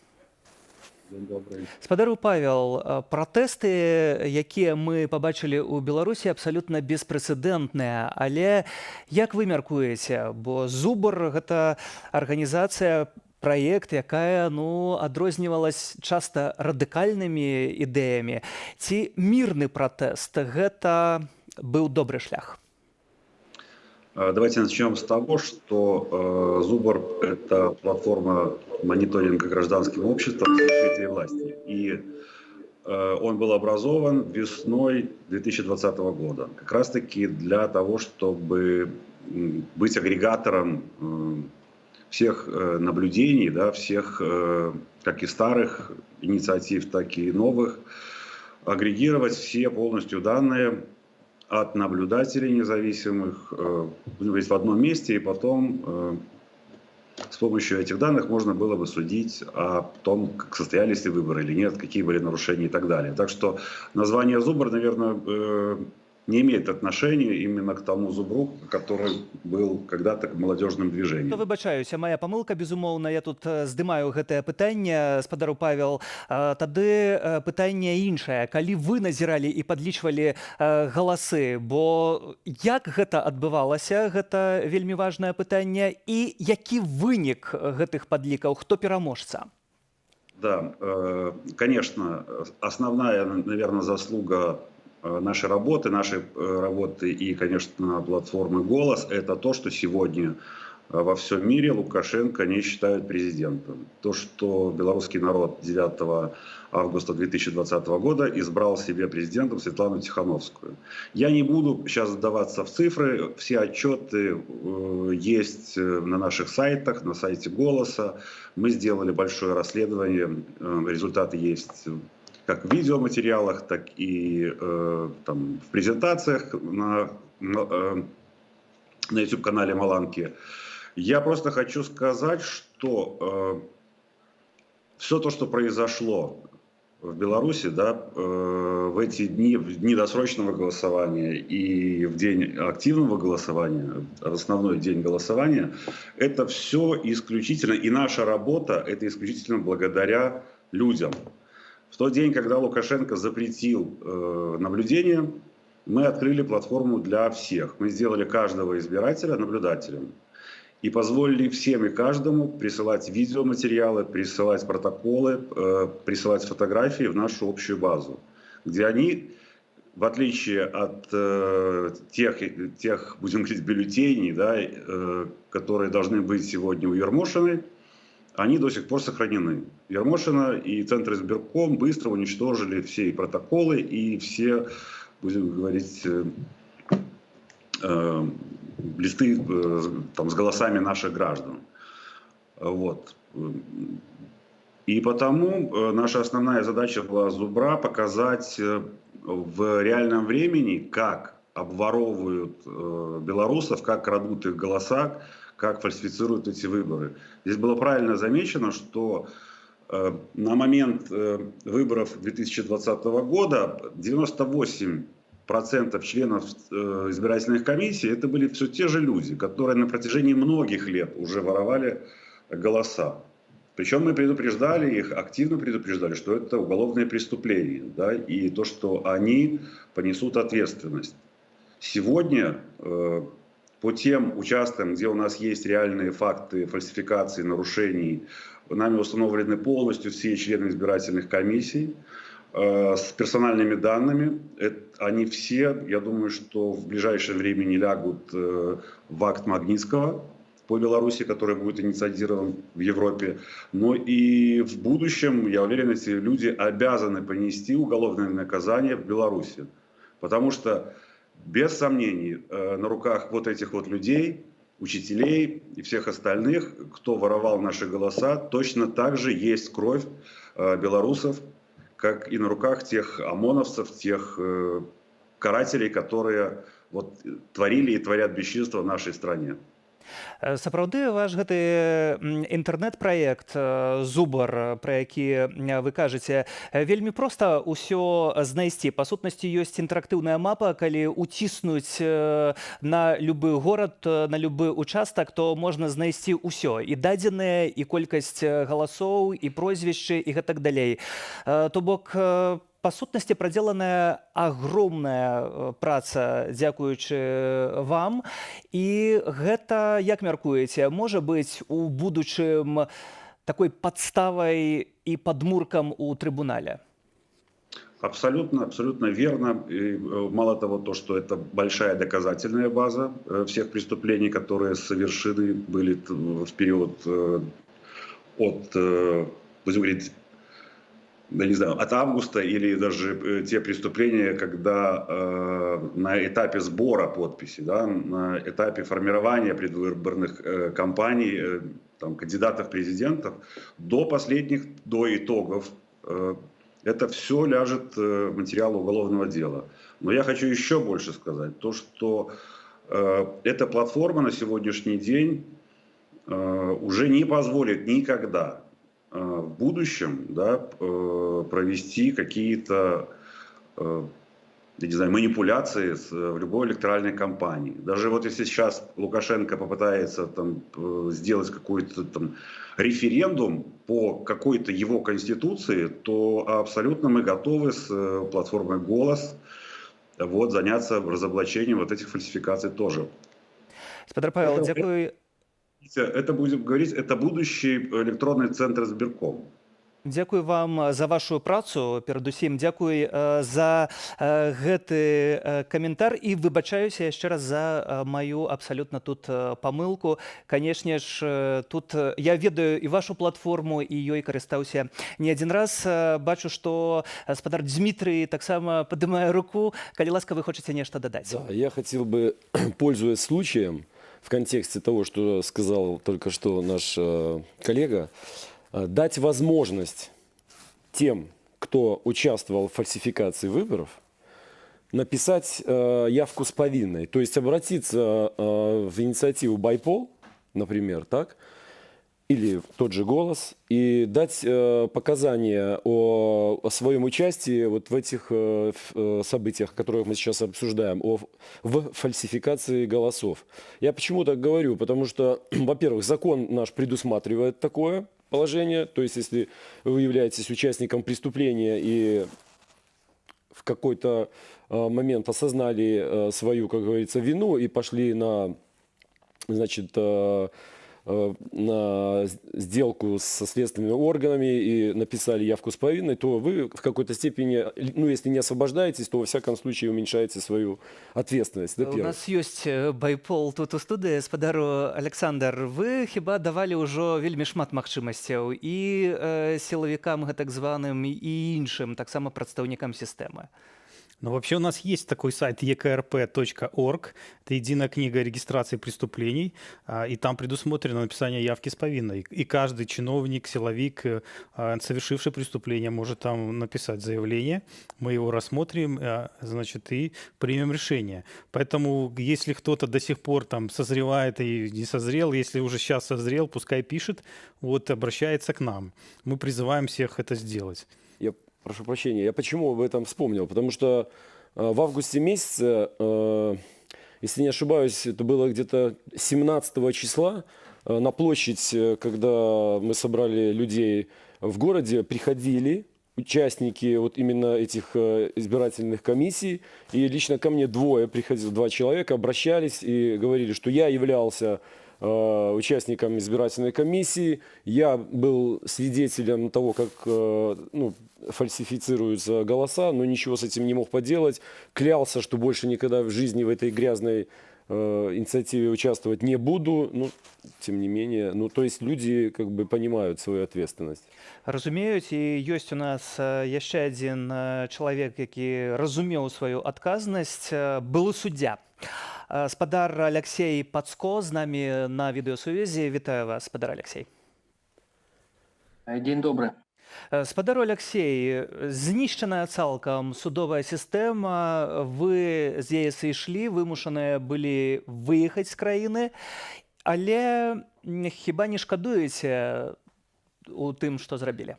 Спадару Павел, пратэсты, якія мы пабачылі ў Беларусі, абсалютна беспрэцэдэнтныя. Але як вы мяркуеце, бо «Зубр» – гэта арганізацыя, праект, якая ну, адрознівалась часта радыкальнымі ідэямі. Ці мірны пратэст – гэта быў добры шлях? Давайте начнем с того, что «Зубр» – это платформа мониторинга гражданским обществом в сфере власти. И он был образован весной 2020 года. Как раз-таки для того, чтобы быть агрегатором всех наблюдений, да, всех как и старых инициатив, так и новых, агрегировать все полностью данные от наблюдателей независимых в одном месте, и потом с помощью этих данных можно было бы судить о том, как состоялись ли выборы или нет, какие были нарушения и так далее. Так что название «Зубр», наверное, не имеет отношения именно к тому зубру, который был когда-то молодежным движением. То вибачаюся, моя памылка, безумоўна, я тут здымаю гэтае пытанне, спадару Павел. Тады пытанне іншае. Калі вы назіралі і падлічвалі галасы, бо як гэта адбывалася, гэта вельмі важнае пытанне, і які вынік гэтых падлікаў, хто пераможца? Да, конечно, основная, наверное, заслуга нашей работы и, конечно, платформы «Голос» — это то, что сегодня во всем мире Лукашенко не считают президентом. То, что белорусский народ 9 августа 2020 года избрал себе президентом Светлану Тихановскую. Я не буду сейчас вдаваться в цифры, все отчеты есть на наших сайтах, на сайте «Голоса». Мы сделали большое расследование, результаты есть как в видеоматериалах, так и там, в презентациях на YouTube-канале Маланки. Я просто хочу сказать, что все то, что произошло в Беларуси, да, в эти дни, в дни досрочного голосования и в день активного голосования, основной день голосования, это все исключительно, и наша работа, это исключительно благодаря людям. В тот день, когда Лукашенко запретил наблюдение, мы открыли платформу для всех. Мы сделали каждого избирателя наблюдателем. И позволили всем и каждому присылать видеоматериалы, присылать протоколы, присылать фотографии в нашу общую базу, где они, в отличие от тех, будем говорить, бюллетеней, да, которые должны быть сегодня у Ермошиной, они до сих пор сохранены. Ермошина и Центр избирком быстро уничтожили все и протоколы, и все, будем говорить, листы там, с голосами наших граждан. Вот. И потому наша основная задача была «Зубра» показать в реальном времени, как обворовывают белорусов, как крадут их голоса, как фальсифицируют эти выборы. Здесь было правильно замечено, что на момент выборов 2020 года 98% членов избирательных комиссий это были все те же люди, которые на протяжении многих лет уже воровали голоса. Причем мы предупреждали их, активно предупреждали, что это уголовное преступление, да, и то, что они понесут ответственность. Сегодня по тем участкам, где у нас есть реальные факты фальсификации, нарушений, нами установлены полностью все члены избирательных комиссий с персональными данными. Они все, я думаю, что в ближайшее время не лягут в акт Магнитского по Беларуси, который будет инициирован в Европе. Но и в будущем, я уверен, эти люди обязаны понести уголовное наказание в Беларуси. Потому что без сомнений, на руках вот этих вот людей, учителей и всех остальных, кто воровал наши голоса, точно так же есть кровь белорусов, как и на руках тех ОМОНовцев, тех карателей, которые вот творили и творят бесчинство в нашей стране. Сапраўды ваш гэты інтэрнэт-праект «Зубр», пра які вы кажаце, вельмі проста ўсё знайсці. Па сутнасці ёсць інтэрактыўная мапа, калі уціснуць на любы горад, на любы участак, то можна знайсці ўсё. І дадзеныя, і колькасць галасоў, і прозвішчы, і гэтак далей. То бок, па сутнасці прадзеленая агромная праца, дзякуючы вам. І гэта, як мяркуеце, можа быць у будучым такой падставай і падмуркам у трыбунале? Абсолютно, абсолютно верно. И мало того, то, что это большая доказательная база всех преступлений, которые совершены были в период от, будем говорить, да, не знаю, от августа или даже те преступления, когда на этапе сбора подписей, да, на этапе формирования предвыборных кампаний там, кандидатов в президентов до итогов, это все ляжет в материал уголовного дела. Но я хочу еще больше сказать, то, что эта платформа на сегодняшний день уже не позволит никогда в будущем, да, провести какие-то, я не знаю, манипуляции в любой электоральной кампании. Даже вот если сейчас Лукашенко попытается там сделать какой-то там референдум по какой-то его конституции, то абсолютно мы готовы с платформой «Голос» вот, заняться разоблачением вот этих фальсификаций тоже. Спадар Павел, дякую. Это, будем говорить, это будущий электронный центр Сберком. Дзякуй вам за вашу працу. Перадусім, дзякуй за гэты каментар і выбачаюся яшчэ раз за маю абсалютна тут памылку. Канешне ж, тут я ведаю і вашу платформу, і ёй карыстаўся не адзін раз. Бачу, што спадар Дмітрый таксама падымае руку. Калі ласка, вы хочаце нешта дадаць? Да, я хотел бы, пользуясь случаем, в контексте того, что сказал только что наш коллега, дать возможность тем, кто участвовал в фальсификации выборов, написать явку с повинной. То есть обратиться в инициативу «Байпол», например, так, или тот же «Голос», и дать показания о своем участии вот в этих событиях, которые мы сейчас обсуждаем, в фальсификации голосов. Я почему так говорю? Потому что, во-первых, закон наш предусматривает такое положение. То есть, если вы являетесь участником преступления и в какой-то момент осознали свою, как говорится, вину и пошли на, значит, на сделку со следственными органами и написали явку с повинной, то вы в какой-то степени, ну, если не освобождаетесь, то во всяком случае уменьшаете свою ответственность. У нас ёсць байпол тут у студыі. Спадару Александр, вы хіба давалі ўжо вельмі шмат магчымасцяў і сілавікам гэтак званым і іншым, таксама прадстаўнікам сістэмы. Но вообще у нас есть такой сайт ekrp.org, это единая книга регистрации преступлений, и там предусмотрено написание явки с повинной. И каждый чиновник, силовик, совершивший преступление, может там написать заявление, мы его рассмотрим, значит, и примем решение. Поэтому если кто-то до сих пор там созревает и не созрел, если уже сейчас созрел, пускай пишет, вот обращается к нам. Мы призываем всех это сделать. Прошу прощения, я почему об этом вспомнил? Потому что в августе месяце, если не ошибаюсь, это было где-то 17 числа, на площадь, когда мы собрали людей в городе, приходили участники вот именно этих избирательных комиссий, и лично ко мне два человека обращались и говорили, что я являлся участником избирательной комиссии, я был свидетелем того, как фальсифицируются голоса, но ничего с этим не мог поделать, клялся, что больше никогда в жизни в этой грязной инициативе участвовать не буду, но тем не менее, то есть люди как бы понимают свою ответственность. Разумеюць, і ёсць у нас яшчэ адзін чалавек, які разумеў сваю адказнасць, былы суддзя. Спадар Алексей Пацко з намі на відэасувязі. Вітаю вас, спадар Алексей. Дзень добры. Спадару Алексей, знішчаная цалкам судовая сістэма, вы з яе сышлі, вымушаныя былі выехаць з краіны, але хіба не шкадуеце у тым, што зрабілі?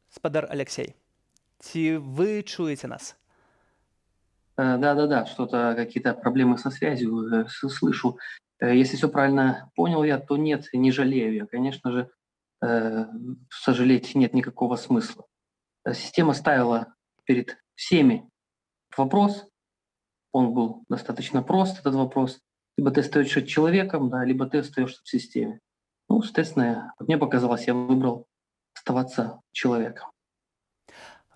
Спадар Алексей, ці вы чуете нас? Да, что-то какие-то проблемы со связью слышу. Если все правильно понял я, то нет, не жалею я. Конечно же, сожалеть нет никакого смысла. Система ставила перед всеми вопрос. Он был достаточно прост, этот вопрос. Либо ты остаешься человеком, да, либо ты остаешься в системе. Соответственно, мне показалось, я выбрал оставаться человеком.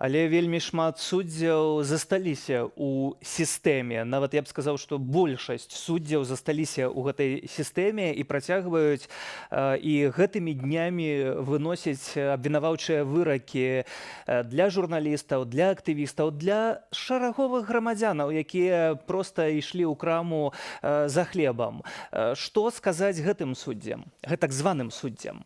Але вельмі шмат суддзяў засталіся ў сістэме. Нават я б сказаў, што большасць суддзяў засталіся ў гэтай сістэме і працягваюць і гэтымі днямі выносяць абвінаваўчыя выракі для журналістаў, для актывістаў, для шараговых грамадзянаў, якія проста ішлі ў краму за хлебам. Што сказаць гэтым суддзям, гэтак званым суддзям?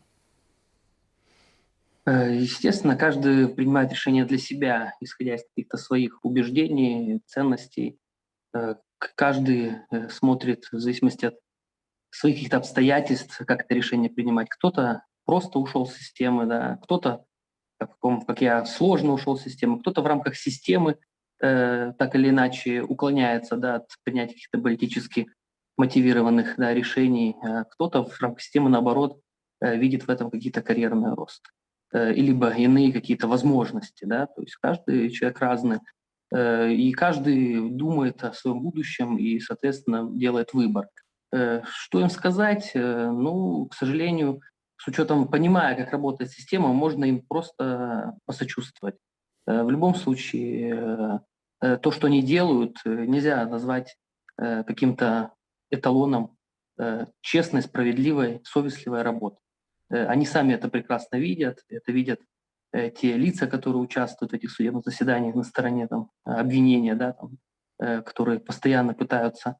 Естественно, каждый принимает решение для себя, исходя из каких-то своих убеждений, ценностей. Каждый смотрит в зависимости от своих каких-то обстоятельств, как это решение принимать. Кто-то просто ушел с системы, да, кто-то, как я, сложно ушел с системы, кто-то в рамках системы так или иначе уклоняется, да, от принятия каких-то политически мотивированных, да, решений. Кто-то в рамках системы, наоборот, видит в этом какие-то карьерный рост. Либо иные какие-то возможности, да, то есть каждый человек разный, и каждый думает о своем будущем и, соответственно, делает выбор. Что им сказать? Ну, к сожалению, с учетом, понимая, как работает система, можно им просто посочувствовать. В любом случае, то, что они делают, нельзя назвать каким-то эталоном честной, справедливой, совестливой работы. Они сами это прекрасно видят, это видят те лица, которые участвуют в этих судебных заседаниях на стороне там, обвинения, да, там, которые постоянно пытаются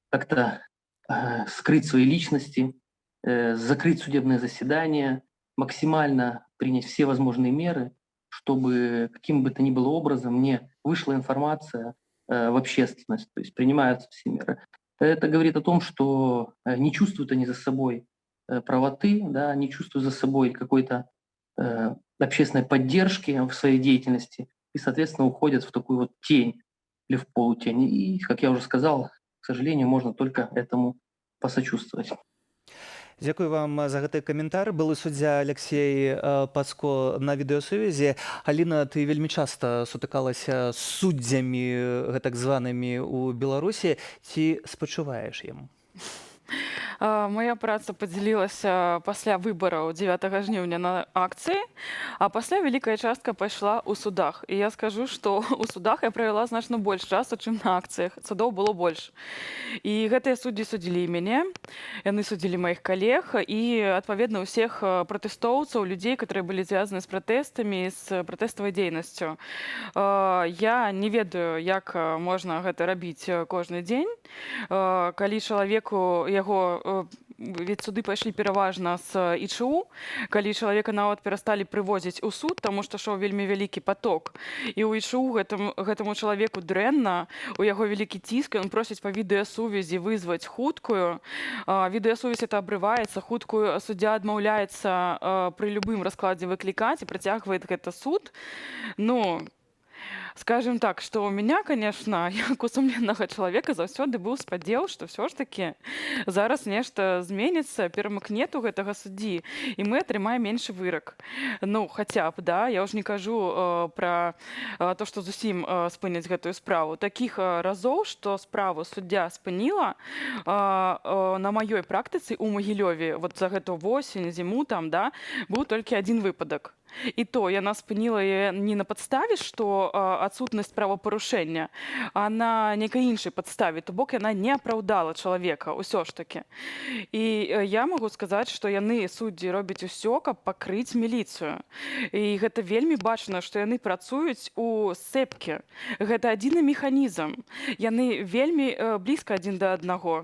как-то скрыть свои личности, закрыть судебное заседание, максимально принять все возможные меры, чтобы каким бы то ни было образом не вышла информация в общественность, то есть принимаются все меры. Это говорит о том, что не чувствуют они за собой правоты, да, не чувствуют за собой какой-то общественной поддержки в своей деятельности и, соответственно, уходят в такую вот тень или в полутень. И, как я уже сказал, к сожалению, можно только этому посочувствовать. Дзякую вам за гэты каментар. Былы суддзя Алексей Пацко на відэасувязі. Аліна, ты вельмі часта сутыкалася з суддзямі гэтак званымі ў Беларусі. Ці спачуваеш ім? Моя праца падзялілася пасля выбараў 9 жніўня на акцыі, а пасля вялікая частка пайшла ў судах. І я скажу, што ў судах я правяла значна больш часу, чым на акцыях. Судоў было больш. І гэтыя суддзі судзілі мяне, яны судзілі маіх калег і, адпаведна, ўсіх пратэстоўцаў, людзей, которые былі звязаны з пратэстамі, з пратэставай дзейнасцю. Я не ведаю, як можна гэта рабіць кожны дзень. Калі чалавеку яго ведь суды пайшлі пераважна з ІЧУ, калі чалавека нават перасталі прывозіць у суд, таму што шоў вельмі вялікі поток. І ў ІЧУ гэтаму чалавеку дрэнна, у яго вялікі ціск, ён просіць па відэасувязі вызваць хуткую. Відэасувязь это абрываецца, хуткую суддзя адмаўляецца пры любым раскладзе выклікаць і працягвае гэта суд. Ну, скажем так, что у меня, конечно, як у сумленнага чалавека заўсёды быў спадзеў, што ўсё ж такі зараз нешта зменіцца, перамыкнет у гэтага суддзі, і мы атрымаем меншы вырак. Ну, хаця б, да, я ўжо не кажу пра то, што зусім спыняць гэтую справу. Такіх разоў, што справу суддзя спыніла на маёй практыцы ў Магілёве, вот за гэту восень, зіму там, да, быў толькі адзін выпадак. І то яна спыніла яе не на падставе, што адсутнасць правапарушэння, а на нейкай іншай падставе, то бок яна не апраўдала чалавека, усё ж такі. І я магу сказаць, што яны, суддзі, робяць усё, каб пакрыць міліцыю. І гэта вельмі бачна, што яны працуюць у сцэпке. Гэта адзіны механізм. Яны вельмі блізка адзін да аднаго.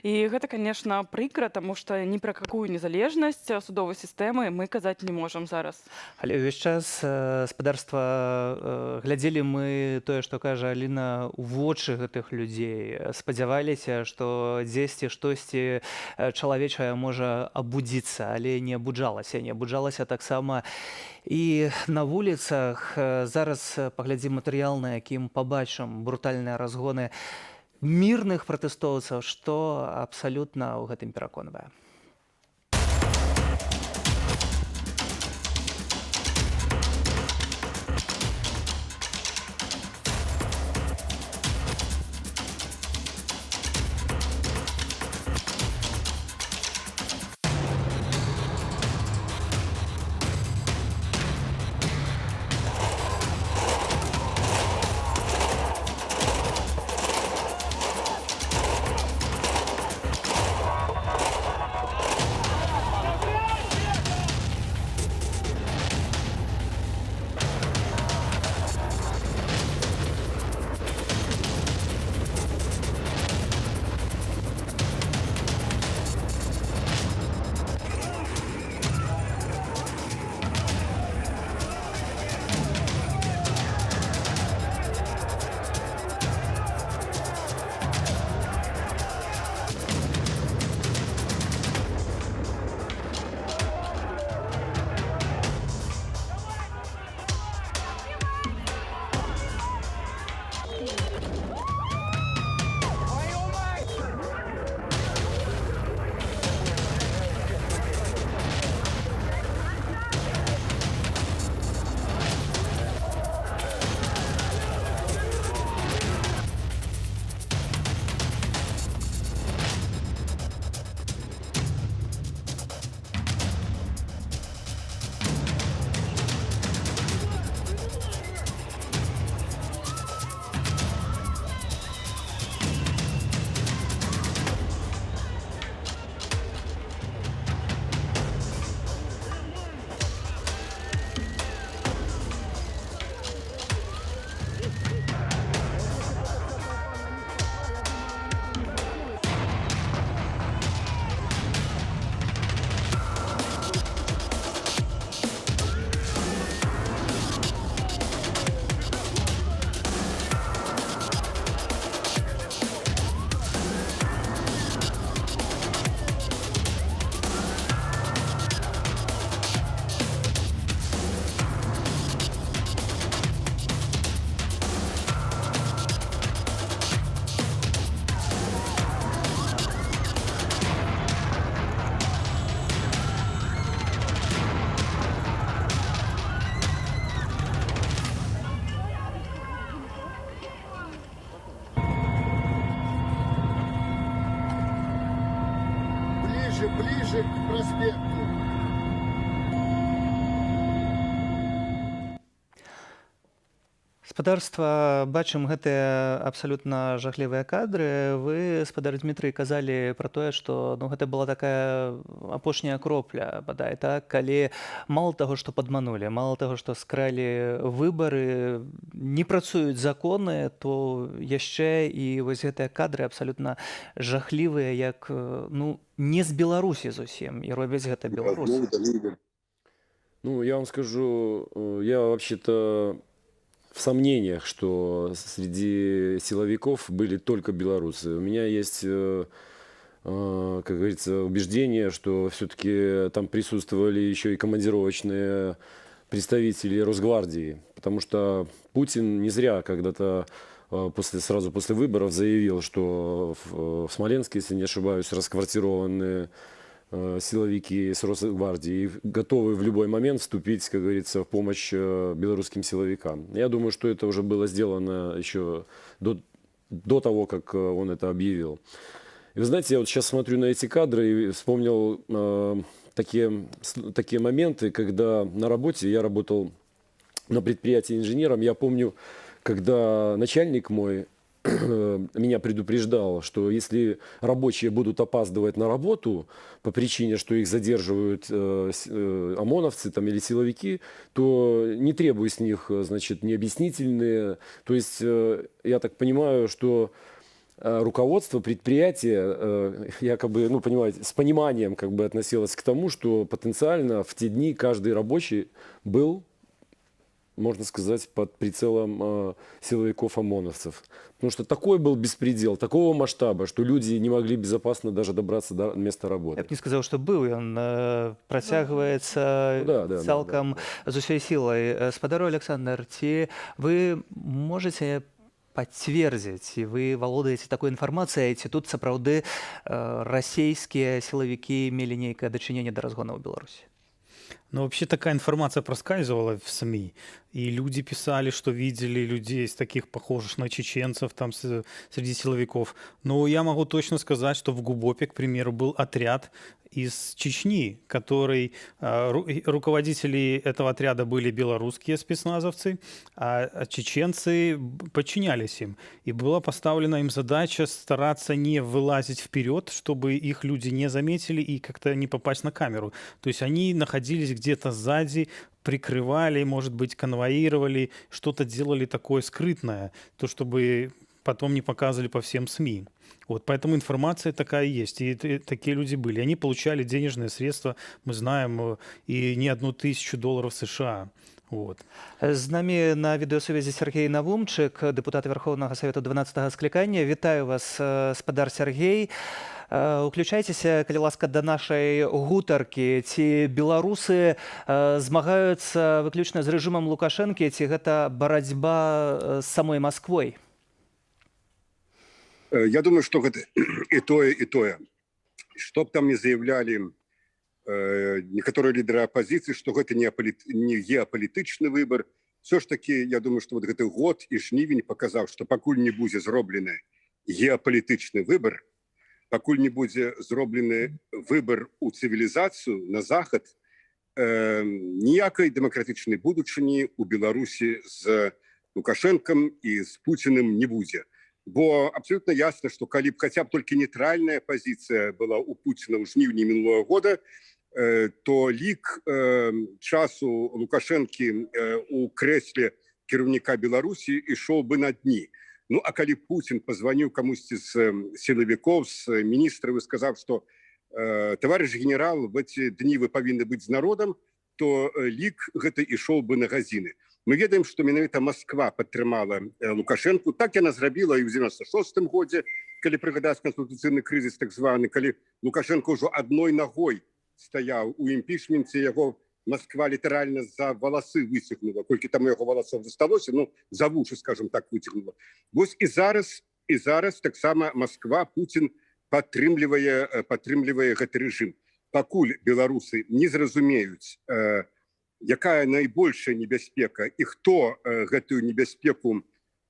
І гэта, конечно, прыкра, таму што ні пра какую незалежнасць судовай сістэмы мы казаць не можам зараз. Але ўвесь час спадарства глядзелі мы тое, што кажа Аліна, у вочы гэтых людзей. Спадзяваліся, што дзесьці штосьці чалавечае можа абудзіцца, але не абуджалася. Не абуджалася таксама і на вуліцах. Зараз паглядзім матэрыял, на якім пабачым брутальныя разгоны мірных пратэстоўцаў, што абсалютна ў гэтым пераконвае. проспекту. Спадарства, бачым гэтыя абсалютна жахлівыя кадры. Вы, спадар Дмітрый, казалі пра тое, што гэта была такая апошняя кропля, бадай, так? Калі мала таго, што падманулі, мала таго, што скралі выбары, не працуюць законы, то яшчэ і вось гэтыя кадры абсалютна жахлівыя, як не з Беларусі зусім, і робяць гэта беларусы. Ну, я вам скажу, я вообще-то в сомнениях, что среди силовиков были только белорусы. У меня есть, как говорится, убеждение, что все-таки там присутствовали еще и командировочные представители Росгвардии, потому что Путин не зря когда-то сразу после выборов заявил, что в Смоленске, если не ошибаюсь, расквартированы силовики с Росгвардии готовы в любой момент вступить, как говорится, в помощь белорусским силовикам. Я думаю, что это уже было сделано еще до того, как он это объявил. И вы знаете, я вот сейчас смотрю на эти кадры и вспомнил такие моменты, когда на работе, я работал на предприятии инженером, я помню, когда начальник мой меня предупреждал, что если рабочие будут опаздывать на работу по причине, что их задерживают ОМОНовцы там, или силовики, то не требуй с них, значит, необъяснительные. То есть я так понимаю, что руководство предприятия якобы, понимаете, с пониманием как бы относилось к тому, что потенциально в те дни каждый рабочий был, можно сказать, под прицелом силовиков-ОМОНовцев. Потому что такой был беспредел, такого масштаба, что люди не могли безопасно даже добраться до места работы. Я б не сказаў, што быў, ён працягваецца цалкам з усёй сілай. Спадару Александр, ці вы можаце пацвердзіць, і вы валодаеце такой інфармацыяй, ці тут сапраўды расійскія сілавікі мелі нейкае дачыненне да разгона ў Беларусі? Но вообще такая информация проскальзывала в СМИ, и люди писали, что видели людей из таких похожих на чеченцев там среди силовиков. Но я могу точно сказать, что в Губопе, к примеру, был отряд из Чечни, который руководители этого отряда были белорусские спецназовцы, а чеченцы подчинялись им. И была поставлена им задача стараться не вылазить вперед, чтобы их люди не заметили и как-то не попасть на камеру. То есть они находились где-то сзади, прикрывали, может быть, конвоировали, что-то делали такое скрытное, то чтобы потом не показывали по всем СМИ. Вот, поэтому информация такая есть, и такие люди были. Они получали денежные средства, мы знаем, и не $1000 США. Вот. З намі на відеосувязі Сергей Навумчик, депутат Верховного Совету 12-го скликання. Вітаю вас, спадар Сергей. Уключайцеся, калі ласка, да нашай гутаркі. Ці беларусы змагаюцца выключна з рэжымам Лукашэнкі, ці гэта барацьба з самой Масквой? Я думаю, что это и тое, и тое. Что б там не заявляли некоторые лидеры оппозиции, что это не геополитичный выбор. Все ж таки, я думаю, что вот этот год и жнивень показал, что покуль не будет зроблены геополитичный выбор, покуль не будет зроблены выбор у цивилизацию на Захад, ніякой демократичной будучыні у Беларусі з Лукашенком и с Путиным не будет. Бо абсолютно ясно, что калі б хотя бы только нейтральная позиция была у Путина ў жніўні минулого года, то лік часу Лукашэнкі у крэсле кіраўніка Беларусі ішоў бы на дні. Ну, а калі Путин позвонил кому-то из силовиков, с министров и сказал, что товарищ генерал, в эти дни вы повинны быть с народом, то лік гэта ішоў бы на газины. Мы ведаем, что менавіта Москва падтрымала Лукашенко. Так яна зрабіла і ў 96-м годзе, калі прыгадаць канстытуцыйны крызіс так званы, калі Лукашенко ўжо адной ногой стаяў у імпічменце, яго Москва літаральна за валасы выцягнула, колькі там яго валасоў засталося, за вушы, скажем так, выцягнула. Вось і зараз таксама Москва, Путин падтрымлівае гэты рэжым. Пакуль беларусы не зразумеюць, якая найбольшая небяспека і хто гэтую небяспеку,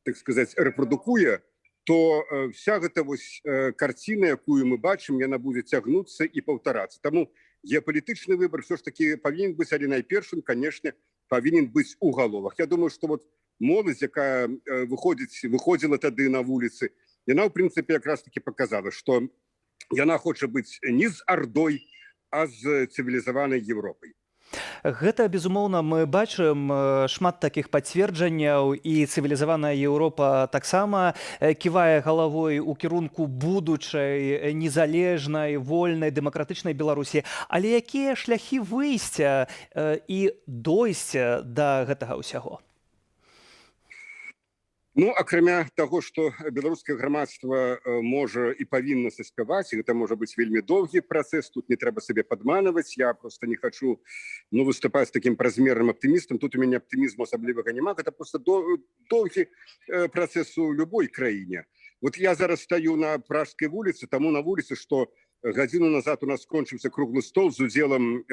так сказать, рэпрадукуе, то вся гэта вось карціна, якую мы бачым, яна будзе цягнуцца і паўтарацца. Таму геапалітычны выбор все ж таки павінен быць, але найпершым, конечно, павінен быць у галовах. Я думаю, что вот моладзь, якая выходзіла тады на вуліцы, яна ў прынцыпе якраз таки показала, что яна хоча быць не з ардой, а з цывілізаванай Европай. Гэта, безумоўна, мы бачым шмат такіх пацверджанняў, і цывілізаваная Еўропа таксама ківае галавой у кірунку будучай, незалежнай, вольнай, дэмакратычнай Беларусі. Але якія шляхі выйсця і дойсця да гэтага ўсяго? Ну, акрамя таго, што беларускае грамадства можа і павінна саспяваць, гэта можа быць вельмі доўгі працэс, тут не трэба сабе падманваць, я просто не хочу выступаць з такім празмерным аптымістам, тут у мяне аптымізму асаблівага няма, гэта просто доўгі працэс у любой краіне. Вот я зараз стаю на Пражскай вуліцы, таму на вуліцы, што гадзіну назад у нас скончыўся круглы стол з удзелам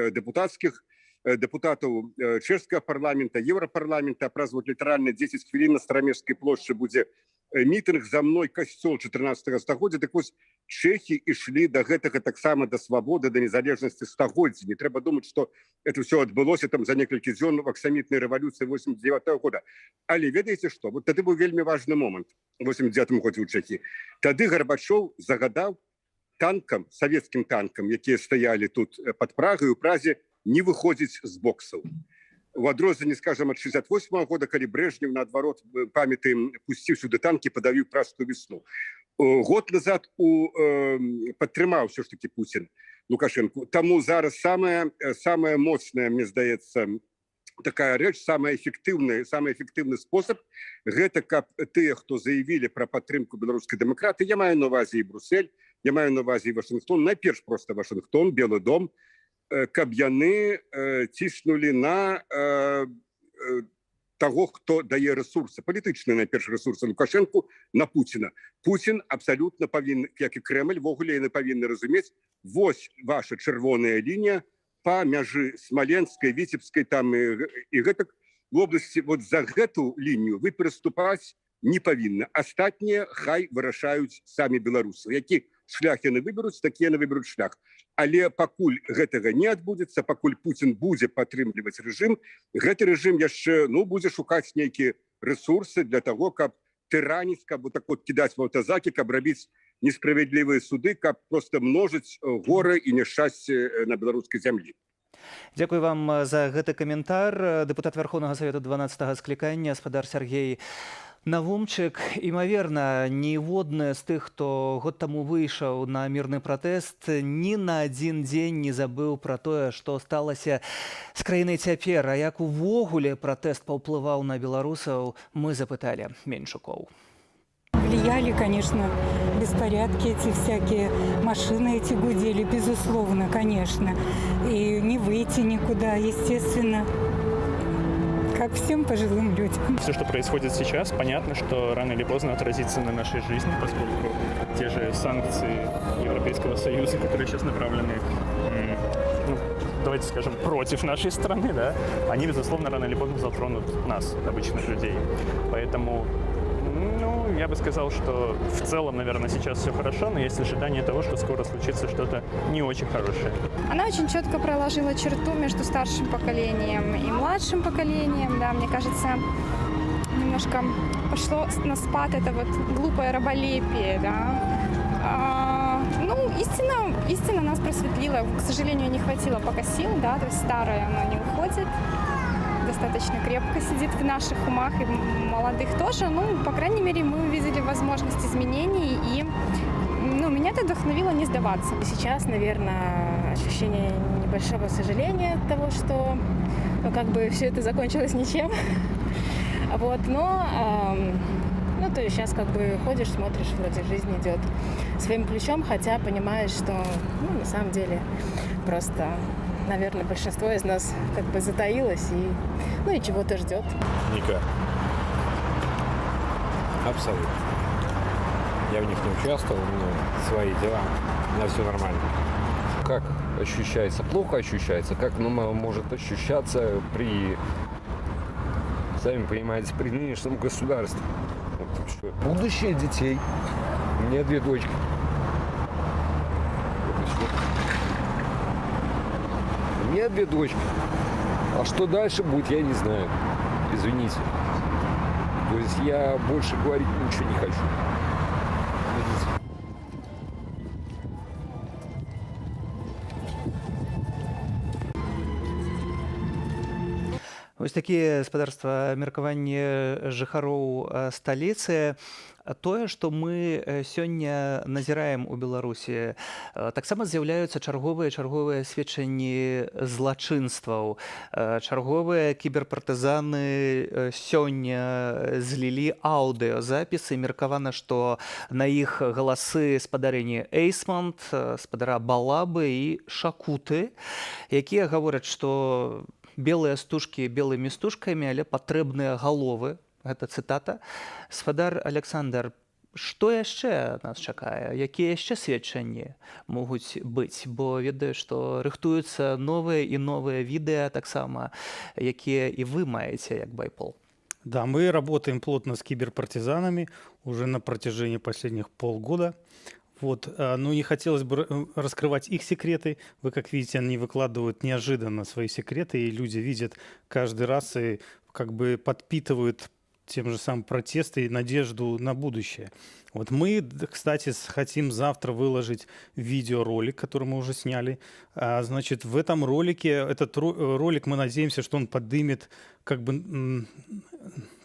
депутатаў чэшскага парламента, еўрапарламента, праз вот літаральна 10 хвілін на Старамежскай плошчы будзе мітынг «За мной касцёл 14 стагоддзя». Так вось, чэхі ішлі да гэтага таксама да свабоды, да незалежнасці стагоддзя. Не трэба думаць, што это ўсё адбылося там за некалькі дзён в аксамітнай рэвалюцыі 89-го года. Але ведаеце што? Вот тады быў вельмі важны момант у 89-м годзе ў Чэхіі. Тады Гарбачоў загадаў танкам, савецкім танкам, якія стаялі тут пад Прагай, у Празе, не выходзіць з боксаў. У адрозненні, скажем, ад 68-го года, калі Брэжнев, наадварот, памятаем, пусціў сюды танкі, падавіў Пражскую весну. Год назад падтрымаў ўсё ж таки Путін Лукашенко. Таму зараз самая моцная, мне здаецца, такая рэч, самый эффективный способ, гэта каб тыя, хто заявілі пра падтрымку беларускай дэмакратыі, я маю на увазе і Брюссель, я маю на увазе і Вашынгтон, найперш проста Вашынгтон, Белы дом, каб яны ціснулі на таго, хто дае рэсурсы, палітычныя найперш рэсурсы Лукашенку, на Пуціна. Пуцін абсалютна павінен, як і Крэмль, вогуле яны павінны разумець, вось ваша чырвоная лінія па мяжы Смаленскай, Віцебскай там і гэтак в обласці, вот за гэту лінію вы пераступаць не павінны. Астатнія хай вырашаюць самі беларусы. Які шлях яны выберуць, такі яны выберуць шлях. Але пакуль гэтага не адбудзецца, пакуль Пуцін будзе падтрымліваць рэжым, гэты рэжым яшчэ будзе шукаць нейкія рэсурсы для таго, каб тыраніць, каб так вот кідаць в аўтазакі, каб рабіць несправядлівыя суды, каб проста множыць горы і няшчасце на беларускай зямлі. Дзякуй вам за гэты каментар. Дэпутат Верховнага Савету 12-го склікання, спадар Сергей Навумчык. Імаверна, ніводны з тых, хто год таму выйшаў на мірны пратэст, ні на адзін дзень не забыў пра тое, што сталася з краінай цяпер. А як увогуле пратэст паўплываў на беларусаў, мы запыталі Меньшукоў. Влияли, конечно, беспорядки эти всякие, машины эти гудели, безусловно, конечно. И не выйти никуда, естественно, как всем пожилым людям. Все, что происходит сейчас, понятно, что рано или поздно отразится на нашей жизни, поскольку те же санкции Европейского Союза, которые сейчас направлены, давайте скажем, против нашей страны, да, они, безусловно, рано или поздно затронут нас, обычных людей. Поэтому я бы сказал, что в целом, наверное, сейчас все хорошо, но есть ожидание того, что скоро случится что-то не очень хорошее. Она очень четко проложила черту между старшим поколением и младшим поколением. Да, мне кажется, немножко пошло на спад это вот глупое раболепие. Да. Истина нас просветлила. К сожалению, не хватило пока сил, да, то есть старое оно не уходит. Достаточно крепко сидит в наших умах, и молодых тоже. По крайней мере, мы увидели возможность изменений, и меня это вдохновило не сдаваться. Сейчас, наверное, ощущение небольшого сожаления от того, что все это закончилось ничем. Вот, то есть сейчас ходишь, смотришь, вроде жизнь идет своим ключом, хотя понимаешь, что на самом деле просто... Наверное, большинство из нас затаилось и чего-то ждет. Никак. Абсолютно. Я в них не участвовал, но свои дела, у меня все нормально. Как ощущается? Плохо ощущается. Как может ощущаться при, сами понимаете, при нынешнем государстве? Будущее детей. У меня 2 дочки. меня 2 дочки. А что дальше будет, я не знаю. Извините. То есть я больше говорить ничего не хочу. Извините. Вось такія спадарства меркаванне жыхароў сталіцы. Тое, што мы сёння назіраем у Беларусі, таксама з'яўляюцца чарговыя сведчанні злачынстваў. Чарговыя кіберпартызаны сёння злілі аўдыёзапісы. Меркавана, што на іх галасы спадарыні Эйсмонт, спадара Балабы і Шакуты, якія гавораць, што белыя стужкі белымі стужкамі, але патрэбныя галовы. Гэта цытата. Спадар Александр, што яшчэ нас чакае? Якія яшчэ сведчанні могуць быць? Бо ведаю, што рыхтуюцца новыя і новыя відэа таксама, якія і вы маеце як байпол. Да, мы работаем плотно с киберпартизанами уже на протяжении последних полгода. Вот. Ну, не хотелось бы раскрывать их секреты. Вы, как видите, они выкладывают неожиданно свои секреты, и люди видят каждый раз и как бы подпитывают тем же самым протесты и надежду на будущее. Вот мы, кстати, хотим завтра выложить видеоролик, который мы уже сняли. Значит, в этом ролике, этот ролик, мы надеемся, что он поднимет как бы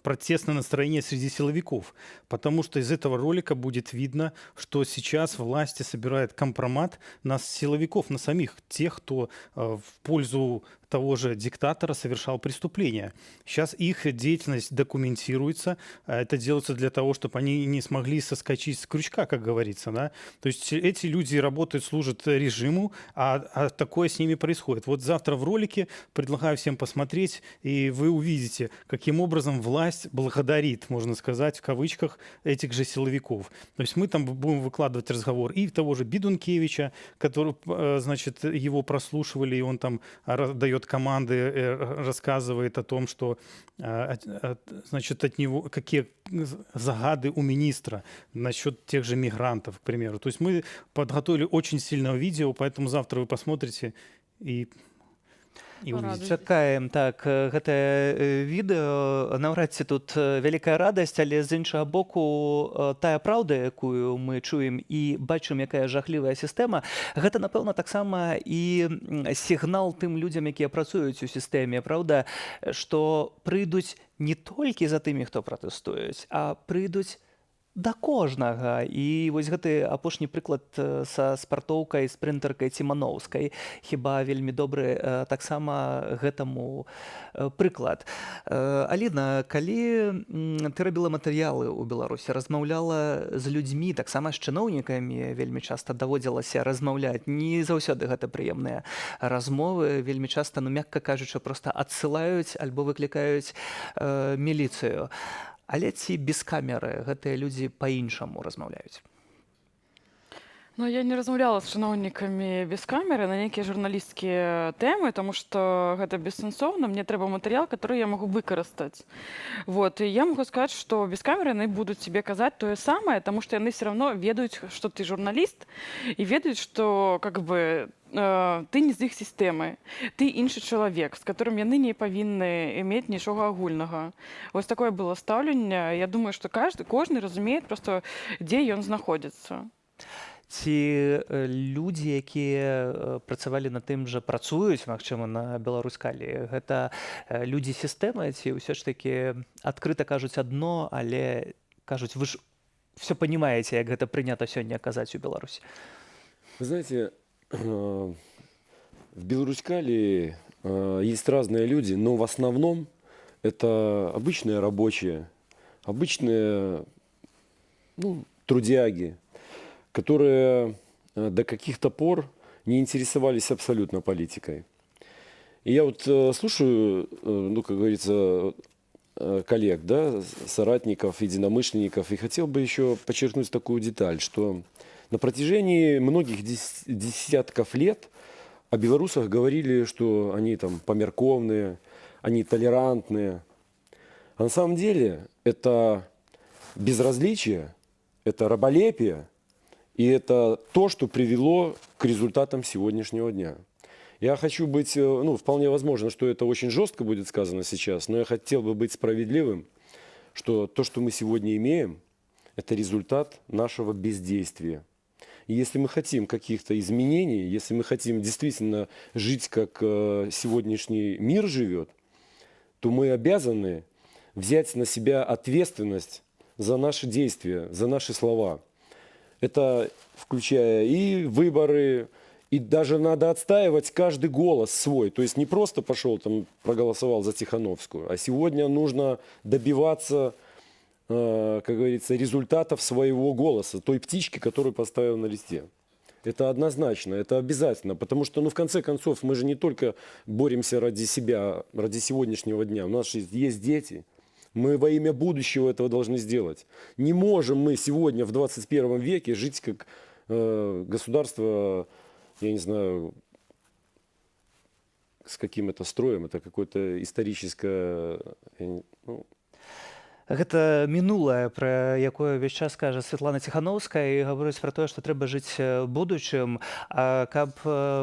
протестное настроение среди силовиков, потому что из этого ролика будет видно, что сейчас власти собирают компромат на силовиков, на самих тех, кто в пользу того же диктатора совершал преступления. Сейчас их деятельность документируется. Это делается для того, чтобы они не смогли соскочить с крючка, как говорится. Да? То есть эти люди работают, служат режиму, а такое с ними происходит. Вот завтра в ролике предлагаю всем посмотреть, и вы увидите, каким образом власть благодарит, можно сказать, в кавычках, этих же силовиков. То есть мы там будем выкладывать разговор и того же Бидункевича, который, значит, его прослушивали, и он там дает команды, рассказывает о том, что, значит, от него какие загады у министра насчет тех же мигрантов, к примеру. То есть мы подготовили очень сильное видео, поэтому завтра вы посмотрите и увидите. Чакаем, так, гэтае відэо, наўрад ці тут вялікая радасць, але з іншага боку тая праўда, якую мы чуем і бачым, якая жахлівая сістэма, гэта, напэўна, таксама і сігнал тым людзям, якія працуюць у сістэме, праўда, што прыйдуць не толькі за тымі, хто пратэстуюць, а прыйдуць да кожнага. І вось гэты апошні прыклад са спартоўкай, спрынтаркай Ціманоўскай хіба вельмі добры таксама гэтаму прыклад. Аліна, калі ты рабіла матэрыялы ў Беларусі, размаўляла з людзьмі, таксама з чыноўнікамі вельмі часта даводзілася размаўляць, не заўсёды гэта прыемныя размовы, вельмі часта, ну, мякка кажучы, проста адсылаюць альбо выклікаюць міліцыю. Але ці без камеры гэтыя людзі па-іншаму размаўляюць? Ну, я не размаўляла з чыноўнікамі без камеры на нейкія журналісцкія тэмы, тому што гэта бессэнсоўна, мне трэба матэрыял, который я магу выкарыстаць. Вот. І я могу сказаць, што без камеры яны будуць тебе казаць тое самае, таму што яны все равно ведаюць, што ты журналіст, і ведаюць, што как бы ты не з іх сістэмы, ты іншы чалавек, з которым яны не павінны мець нічога агульнага. Вось такое было стаўленне. Я думаю, што кожны разумее просто, дзе ён знаходзіцца. Ці людзі, якія працавалі на тым жа, працуюць, магчыма, на беларускалі, гэта людзі сістэмы, ці ўсё ж такі адкрыта кажуць адно, але кажуць, вы ж все понимаете, як гэта прынята сёння казаць у Беларусі? Вы знаете, в Белорускале есть разные люди, но в основном это обычные рабочие, обычные, ну, трудяги, которые до каких-то пор не интересовались абсолютно политикой. И я вот слушаю, ну, как говорится, коллег, да, соратников, единомышленников, и хотел бы еще подчеркнуть такую деталь, что на протяжении многих десятков лет о белорусах говорили, что они там померковные, они толерантные. А на самом деле это безразличие, это раболепие, и это то, что привело к результатам сегодняшнего дня. Я хочу быть, ну, вполне возможно, что это очень жестко будет сказано сейчас, но я хотел бы быть справедливым, что то, что мы сегодня имеем, это результат нашего бездействия. И если мы хотим каких-то изменений, если мы хотим действительно жить, как сегодняшний мир живет, то мы обязаны взять на себя ответственность за наши действия, за наши слова. Это включая и выборы, и даже надо отстаивать каждый голос свой. То есть не просто пошел там, проголосовал за Тихановскую, а сегодня нужно добиваться, как говорится, результатов своего голоса, той птички, которую поставил на листе. Это однозначно, это обязательно, потому что, ну, в конце концов, мы же не только боремся ради себя, ради сегодняшнего дня. У нас же есть дети. Мы во имя будущего этого должны сделать. Не можем мы сегодня в 21 веке жить как государство, я не знаю, с каким это строем, это какое-то историческое... Гэта мінулае, пра якое ўвесь час кажа Святлана Ціхановская і гаворыць пра тое, што трэба жыць будучым. Каб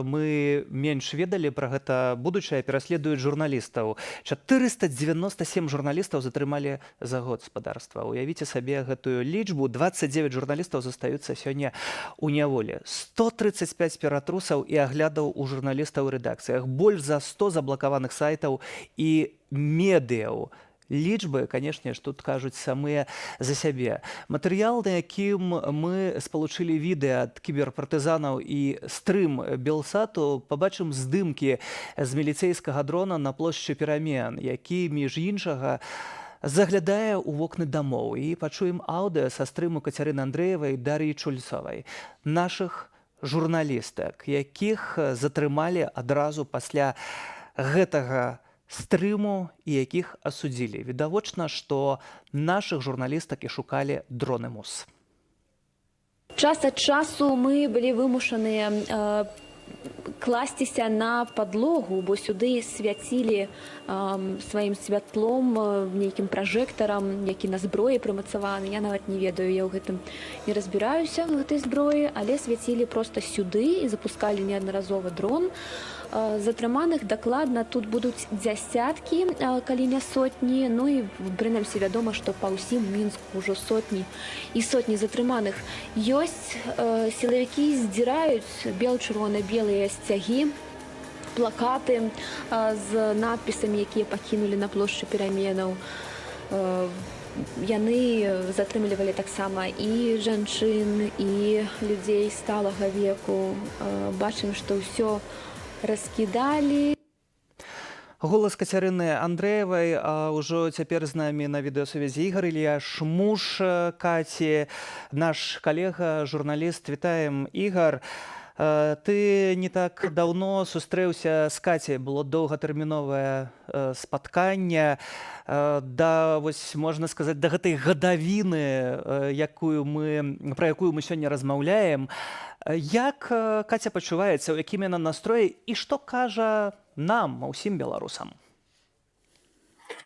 мы менш ведалі пра гэта будучае, пераследуюць журналістаў. 497 журналістаў затрымалі за год спадарства. Уявіце сабе гэтую лічбу. 29 журналістаў застаюцца сёння ў няволі. 135 ператрусаў і аглядаў у журналістаў у рэдакцыях. Больш за 100 заблакаваных сайтаў і медыяў. Лічбы, канешне ж, тут кажуць самыя за сябе. Матэрыял, на якім мы спалучылі відэа ад кіберпартызанаў і стрым Белсату, пабачым здымкі з міліцэйскага дрона на плошчы Перамен, які, між іншага, заглядае ў вокны дамоў. І пачуем аўдыо са стрыму Кацярыны Андрэевай і Дар'і Чульцовай, нашых журналістак, якіх затрымалі адразу пасля гэтага стрыму і якіх асудзілі. Відавочна, што нашых журналістак і шукалі дроны МУС. Час ад часу мы былі вымушаныя класціся на падлогу, бо сюды свяцілі сваім святлом, нейкім пражэктарам, які на зброі прымацаваны. Я нават не ведаю, я ў гэтым не разбіраюся, ў гэтай зброі, але свяцілі проста сюды і запускалі неаднаразова дрон. Затрыманых дакладна тут будуць дзясяткі, калі не сотні. Ну і прынамсі вядома, што па ўсім Мінску ўжо сотні і сотні затрыманых. Ёсць сілавікі здзіраюць бел-чырвона-белыя сцягі, плакаты з надпісамі, якія пакінулі на плошчы Пераменаў. Яны затрымлівалі таксама і жанчын, і людзей сталага веку. Бачым, што ўсё раскідалі. Голас Кацярыны Андрэевай, а ўжо цяпер з намі на відэасувязі Ігар Ільяш, муж Каці, наш калега, журналіст. Вітаем, Ігар. Ты не так даўно сустрэўся з Кацяй, было доўгатэрміновае спатканне. Да, вось, можна сказаць, да гэтай гадавіны, пра якую мы сёння размаўляем. Як Каця пачуваецца, у якім яна настроі і што кажа нам, усім беларусам?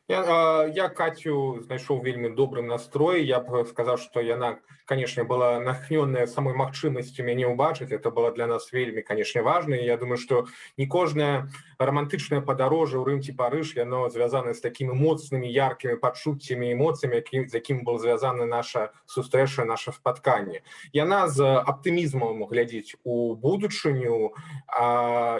Я Катю знайшоў вельмі добрым настрой. Я б сказаў, што яна, канешне, была натхнёная самой магчымасцю мяне ўбачыць. Это было для нас вельмі, канешне, важна. Я думаю, што не кожнае романтычнае падарожжа ў Рым ці Парыж, яно звязана з такімі моцнымі, яркімі пачуццямі, эмоцыямі, з якімі была звязана наша сустрэча, наша спатканне. Яна з аптымізмам глядзіць у будучыню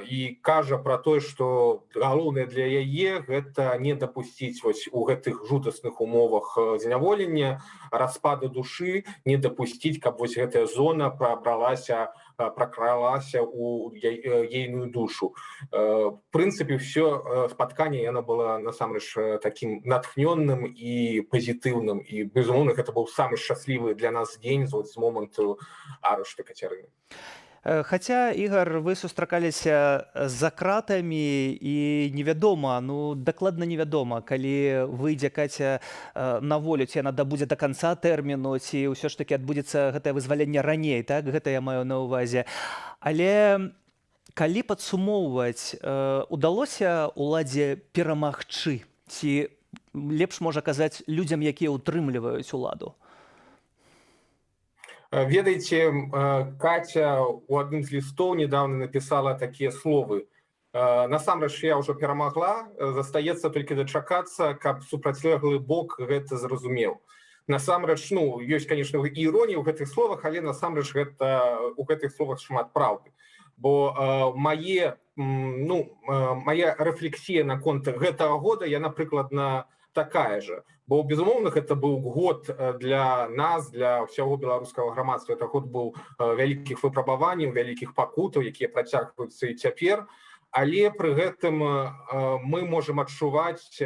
і кажа пра тое, што галоўнае для яе гэта не дапусціць вось у гэтых жудасных умовах зняволення, распаду душы, не дапусціць, каб вось гэтая зона пракралася у ейную душу. В прынцыпе, все спатканне яно было насамрэч таким натхнённым і пазітыўным. І, безумоўна, гэта быў самы шчаслівы для нас дзень з моманту арышту Кацярыны. Хаця, Ігар, вы сустракаліся за кратамі і невядома, дакладна невядома, калі выйдзе Каця на волю, ці яна дабудзе да канца тэрміну, ці ўсё ж такі адбудзецца гэтае вызваленне раней, так? Гэта я маю на ўвазе. Але калі падсумоўваць, удалося уладзе перамагчы? Ці лепш можа казаць людзям, якія ўтрымліваюць уладу? Ведаеце, Катя у адным з лістоў недавно написала такія словы: Насамрэч я ўжо перамагла, застаецца толькі дачакацца, каб супрацьлеглы бок гэта зразумеў. Насамрэч, ну, ёсць, конечно, іронія ў гэтых словах, але насамрэч у гэтых словах шмат праўды. Бо моя рэфлексія наконт гэтага года, яна прыкладна такая же. Бо, безумоўна, гэта быў год для нас, для ўсяго беларускага грамадства. Это год быў вялікіх выпрабаванняў, вялікіх пакутаў, якія працягваюцца і цяпер. Але пры гэтым мы можам адчуваць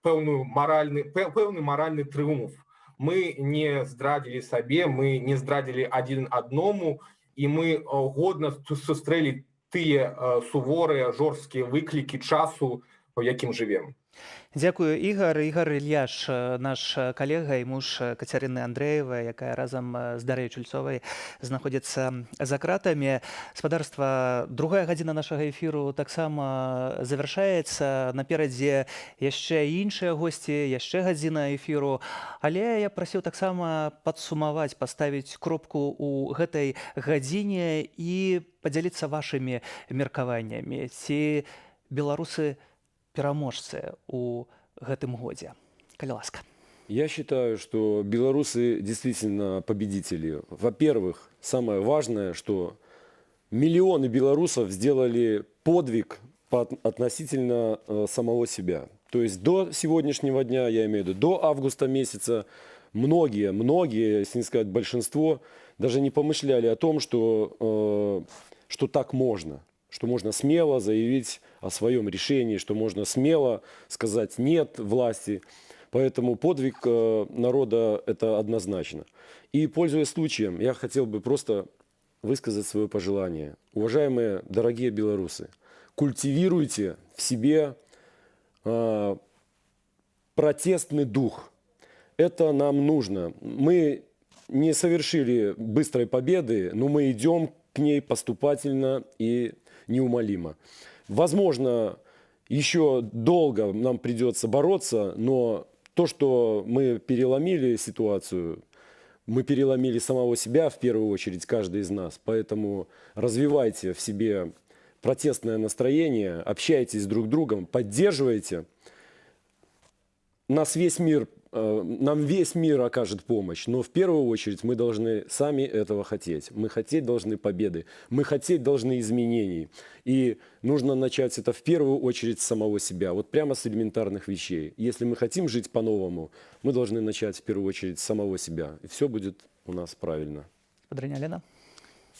пэўны маральны трыумф. Мы не здрадзілі сабе, мы не здрадзілі адзін адному, і мы годна сустрэлі тыя суворыя, жорсткія выклікі часу, у якім жывем. Дзякую, Ігар. Ігар Ільяш, наш калега і муж Кацярыны Андрэевай, якая разам з Дар'яй Чульцовай знаходзіцца за кратамі. Спадарства, другая гадзіна нашага эфіру таксама завяршаецца. Наперадзе яшчэ іншыя госці, яшчэ гадзіна эфіру. Але я прасіў таксама падсумаваць, паставіць кропку ў гэтай гадзіне і падзяліцца вашымі меркаваннямі. Ці беларусы пераможцы у гэтым годзе? Калі ласка. Я считаю, что белорусы действительно победители. Во-первых, самое важное, что миллионы белорусов сделали подвиг относительно самого себя. То есть до сегодняшнего дня, я имею в виду, до августа месяца, многие, если не сказать большинство, даже не помышляли о том, что так можно. Что можно смело заявить о своем решении, что можно смело сказать «нет» власти. Поэтому подвиг народа – это однозначно. И, пользуясь случаем, я хотел бы просто высказать свое пожелание. Уважаемые, дорогие белорусы, культивируйте в себе протестный дух. Это нам нужно. Мы не совершили быстрой победы, но мы идем к ней поступательно и неумолимо. Возможно, еще долго нам придется бороться, но то, что мы переломили ситуацию, мы переломили самого себя в первую очередь, каждый из нас. Поэтому развивайте в себе протестное настроение, общайтесь друг с другом, поддерживайте. Нам весь мир окажет помощь, но в первую очередь мы должны сами этого хотеть. Мы хотеть должны победы, мы хотеть должны изменений. И нужно начать это в первую очередь с самого себя, вот прямо с элементарных вещей. Если мы хотим жить по-новому, мы должны начать в первую очередь с самого себя. И все будет у нас правильно. Подраня Лена.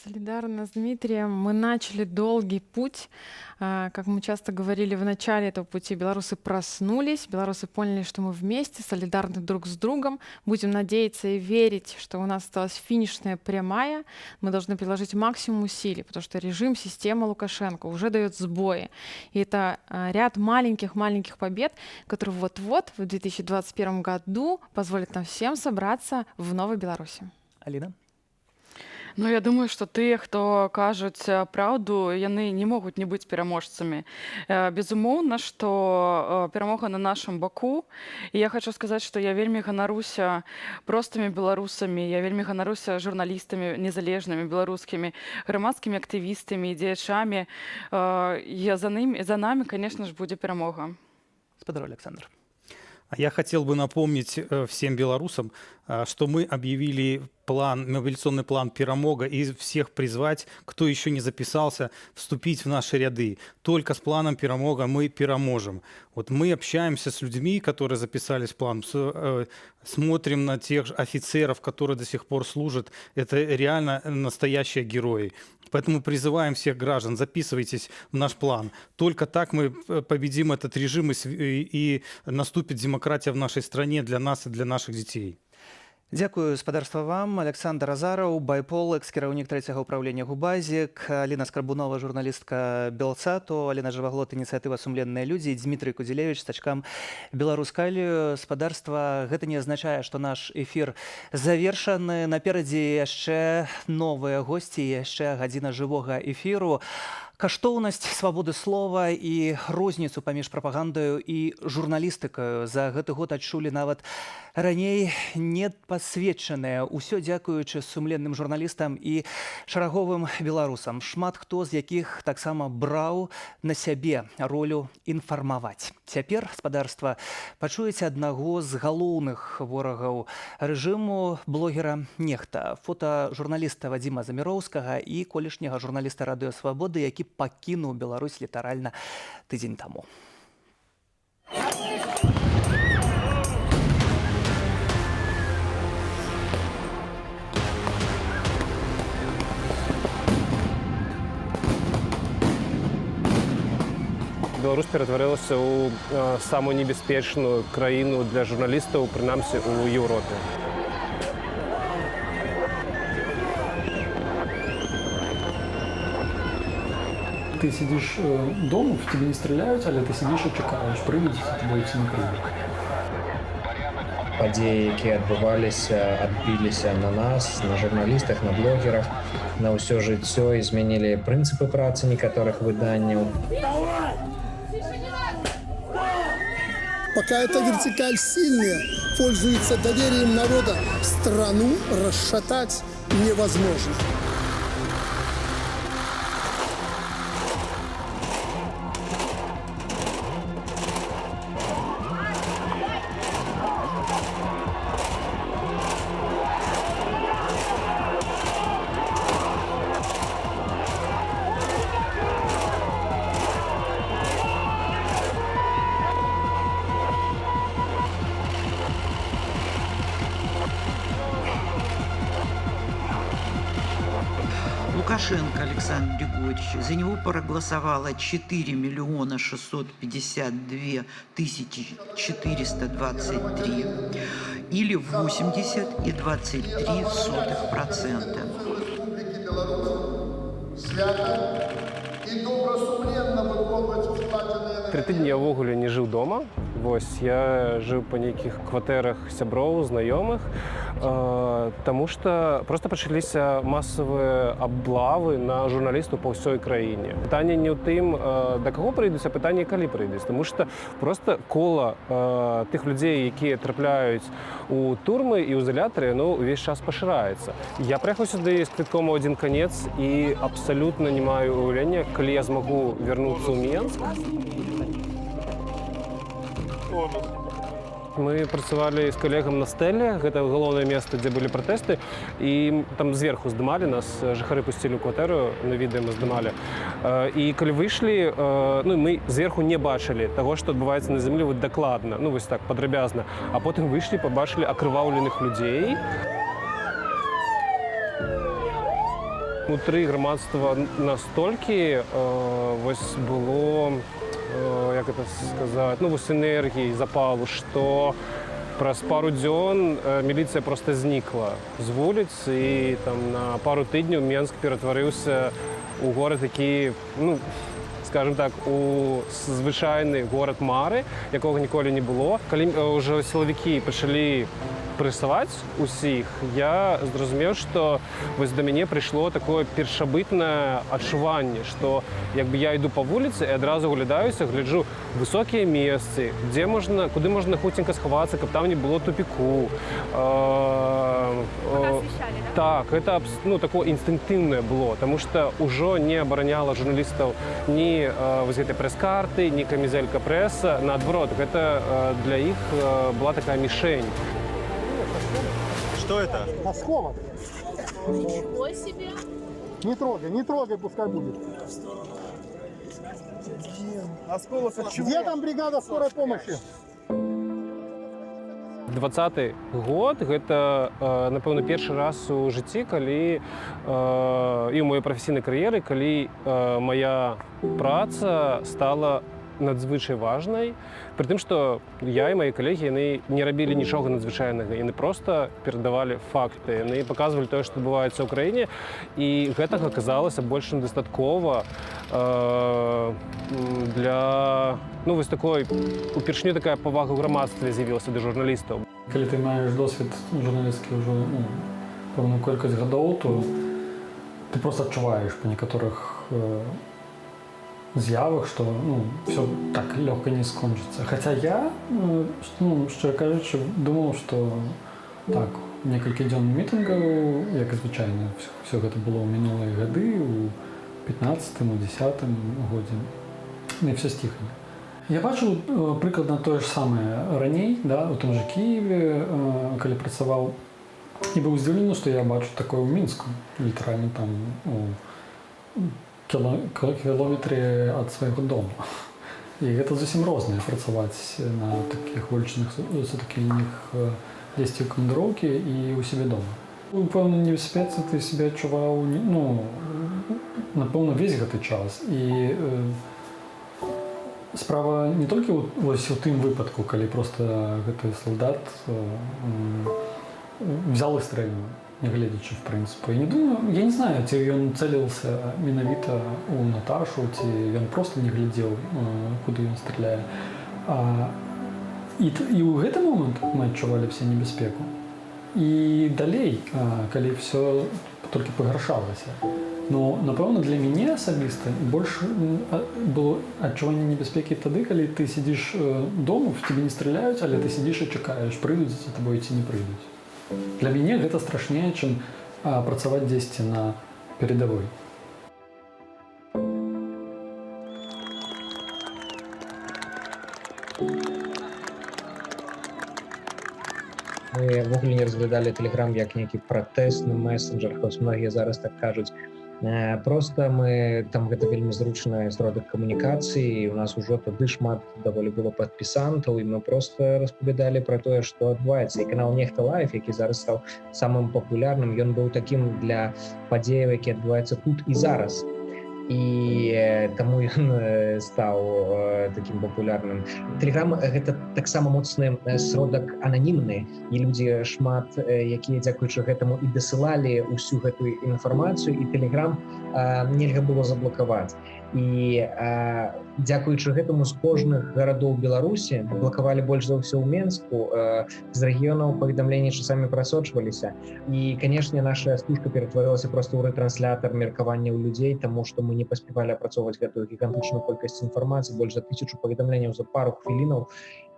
Солидарно с Дмитрием. Мы начали долгий путь. Как мы часто говорили, в начале этого пути белорусы проснулись, белорусы поняли, что мы вместе, солидарны друг с другом. Будем надеяться и верить, что у нас осталась финишная прямая. Мы должны приложить максимум усилий, потому что режим, система Лукашенко уже дает сбои. И это ряд маленьких побед, которые вот-вот в 2021 году позволят нам всем собраться в Новой Беларуси. Алина? Ну, я думаю, што тыя, хто кажуць праўду, яны не могуць не быць пераможцамі. Безумоўна, што перамога на нашым баку. І я хочу сказаць, што я вельмі ганаруся простымі беларусамі, я вельмі ганаруся журналістамі незалежнымі беларускімі, грамадскімі актывістамі, дзеячамі. За нами, конечно же, будзе перамога. Спадар Александр. Я хотел бы напомнить всем белорусам, что мы объявили мобилизационный план «Перамога» и всех призвать, кто еще не записался, вступить в наши ряды. Только с планом «Перамога» мы переможем. Вот мы общаемся с людьми, которые записались в план, смотрим на тех офицеров, которые до сих пор служат. Это реально настоящие герои. Поэтому призываем всех граждан, записывайтесь в наш план. Только так мы победим этот режим и наступит демократия в нашей стране для нас и для наших детей. Дзякую, спадарства вам. Александр Азараў, байпол, экс-кіраўнік 3-го ўправлення Губазік, Аліна Скрабунова, журналістка Белсату, Аліна Жываглот, ініцыятыва «Сумленныя людзі», Дмітрый Кудзілевіч, стачкам Беларускалію. Спадарства, гэта не азначае, што наш эфір завершаны. Наперадзе яшчэ новыя госці, яшчэ гадзіна жывога эфіру. Каштоўнасць свабоды слова і розніцу паміж прапагандаю і журналістыкаю за гэты год адчулі нават раней непасведчаныя. Усё дзякуючы сумленным журналістам і шараговым беларусам, шмат хто з якіх таксама браў на сябе ролю інфармаваць. Цяпер спадарства пачуеце аднаго з галоўных ворагаў рэжыму блогера Нехта, фотажурналіста Вадзіма Заміроўскага і колішняга журналіста Радыё Свабоды, які пакінуў Беларусь літаральна тыдзень таму. Беларусь ператварылася ў самую небяспечную краіну для журналістаў, прынамсі ў Еўропе. Ты сидишь дома, в тебе не стреляют, але ты сидишь и чекаешь, прыгнуць, тобой ці не прыгнуць. Падзеі, якія адбываліся, адбіліся на нас, на журналістах, на блогерах, на ўсё жыццё і змянілі прынцыпы працы некаторых выданняў. Пока эта вертикаль сильная, пользуется доверием народа, страну расшатать невозможно. Лукашенко Александр Григорьевич. За него проголосовало 4 миллиона 652 тысячи 423 или 80,23%. Тры тыдні я ўвогуле не жыў дома. Вось, я жыў па нейкіх кватэрах сяброў, знаёмых, таму што проста пачаліся масавыя аблавы на журналістаў па ўсёй краіне. Пытанне не ў тым, да каго прыйдуць, а пытанне, калі прыйдуць. Таму што проста кола тых людзей, якія трапляюць у турмы і ў изолятары, увесь час пашыраецца. Я прыехаў сюды з квітком у адзін канец і абсалютна не маю уяўлення, калі я змагу вярнуцца ў Менск. Мы працавалі з калегам на стэле, гэта галоўнае месца, дзе былі пратэсты, і там зверху здымалі нас, жыхары пусцілі ў кватэру, на відэа мы здымалі. І калі выйшлі, мы зверху не бачылі таго, што адбываецца на зямлі дакладна, вось так, падрабязна. А потым выйшлі, пабачылі акрываўленых людзей. Унутры грамадства настолькі вось было, як это сказаць, вось энергіі, запалу, што праз пару дзён міліцыя проста знікла з вуліц, і там на пару тыдняў Менск ператварыўся ў горад, які, скажем так, у звычайны горад Мары, якога ніколі не было. Калі ўжо сілавікі пачалі прэсаваць усіх, я зразумеў, што вось да мяне прыйшло такое першабытнае адчуванне, што я іду па вуліцы і адразу аглядаюся, гляджу высокія месцы, куды можна хуценька схавацца, каб там не было тупіку. Так, гэта такое інстынктыўнае было, таму што ўжо не абараняла журналістаў ні вось гэтай прэс-карты, ні камізэлька прэса. Наадварот, гэта для іх была такая мішень. Что это? Осколок. Ничего себе. Не трогай, пускай будет. Осколок от чего? Где там бригада скорой помощи? 2020 год гэта, напэўна, першы раз у жыцці, калі і ў маёй прафесійнай кар'еры, калі моя праца стала надзвычай важнай, пры тым, што я і мае калегі, яны не рабілі нічога надзвычайнага, яны проста перадавалі факты, яны паказвалі тое, што адбываецца ў краіне, і гэтага аказалася больш чым дастаткова для, вось такой, упершыню такая павага ў грамадстве з'явілася да журналістаў. Калі ты маеш досвед журналістскі ўжо пэўную колькасць гадоў, то ты просто адчуваеш па некаторых з'явах, что все так легко не скончится. Хотя я, щиро кажучи, думал, что так, некалькі дзён мітынгаў, як і звычайна, все гэта было ў мінулыя гады, у 15-м, у 10-м годзе. І все стихло. Я бачыў прыкладна тое ж самае раней, да, у том же Киеве, калі працаваў, і быў здзіўлены, што я бачу такое ў Мінску, літаральна там у кілометры ад свайго дома. І гэта зусім рознае працаваць на такіх вулічных сутыкненнях дзесьці ў камандыроўкі і ў сябе дома. У пэўнай небяспецы ты сябе адчуваў, напэўна, весь гэты час. І справа не толькі вось у тым выпадку, калі проста гэты салдат взял і стрэльнуў, нягледзячы, в прынцыпе. Я не знаю, ці ён цэліўся менавіта ў Наташу, ці ён проста не глядзеў, куды ён стреляе. І ў гэты момант мы адчувалі все небяспеку. І далей, калі все толькі пагаршалася. Но, напэўна, для мяне асабіста больш было адчуванне небяспекі тады, калі ты сядзіш дома, в тебе не стреляюць, але ты сядзіш і чакаеш, прыйдуць за табой ці не прыйдуць. Для мяне гэта страшнее, чым працаваць дзесьці на передавой. Мы в ogóle не разглядали Telegram як нейкі пратэсны месенджер, хоць многія зараз так кажуць. Просто мы там гэта вельмі зручны сродак камунікацыі, у нас ужо тады шмат даволі было падпісантаў, і мы просто распавядалі пра тое, што адбываецца. І канал Нехта Лайф, які зараз стаў самым папулярным, ён быў такім для падзеяў, які адбываюцца тут і зараз. І таму ён стаў такім папулярным. Тэлеграм гэта таксама моцны сродак ананімны, і людзі шмат, якія дзякуючы гэтаму і дасылалі ўсю гэтую інфармацыю, і Тэлеграм нельга было заблакаваць. І дзякуючы гэтаму з кожных гарадоў Беларусі блакавалі больш за ўсё ў Менску, з рэгіёнаў паведамленні часамі прасочваліся. І, канешне, наша стужка ператварылася проста ў рэтранслятар меркаванняў людзей, таму што мы не паспявалі апрацоўваць гэтую гігантычную колькасць інфармацыі, больш за 1000 паведамленняў за пару хвілінаў.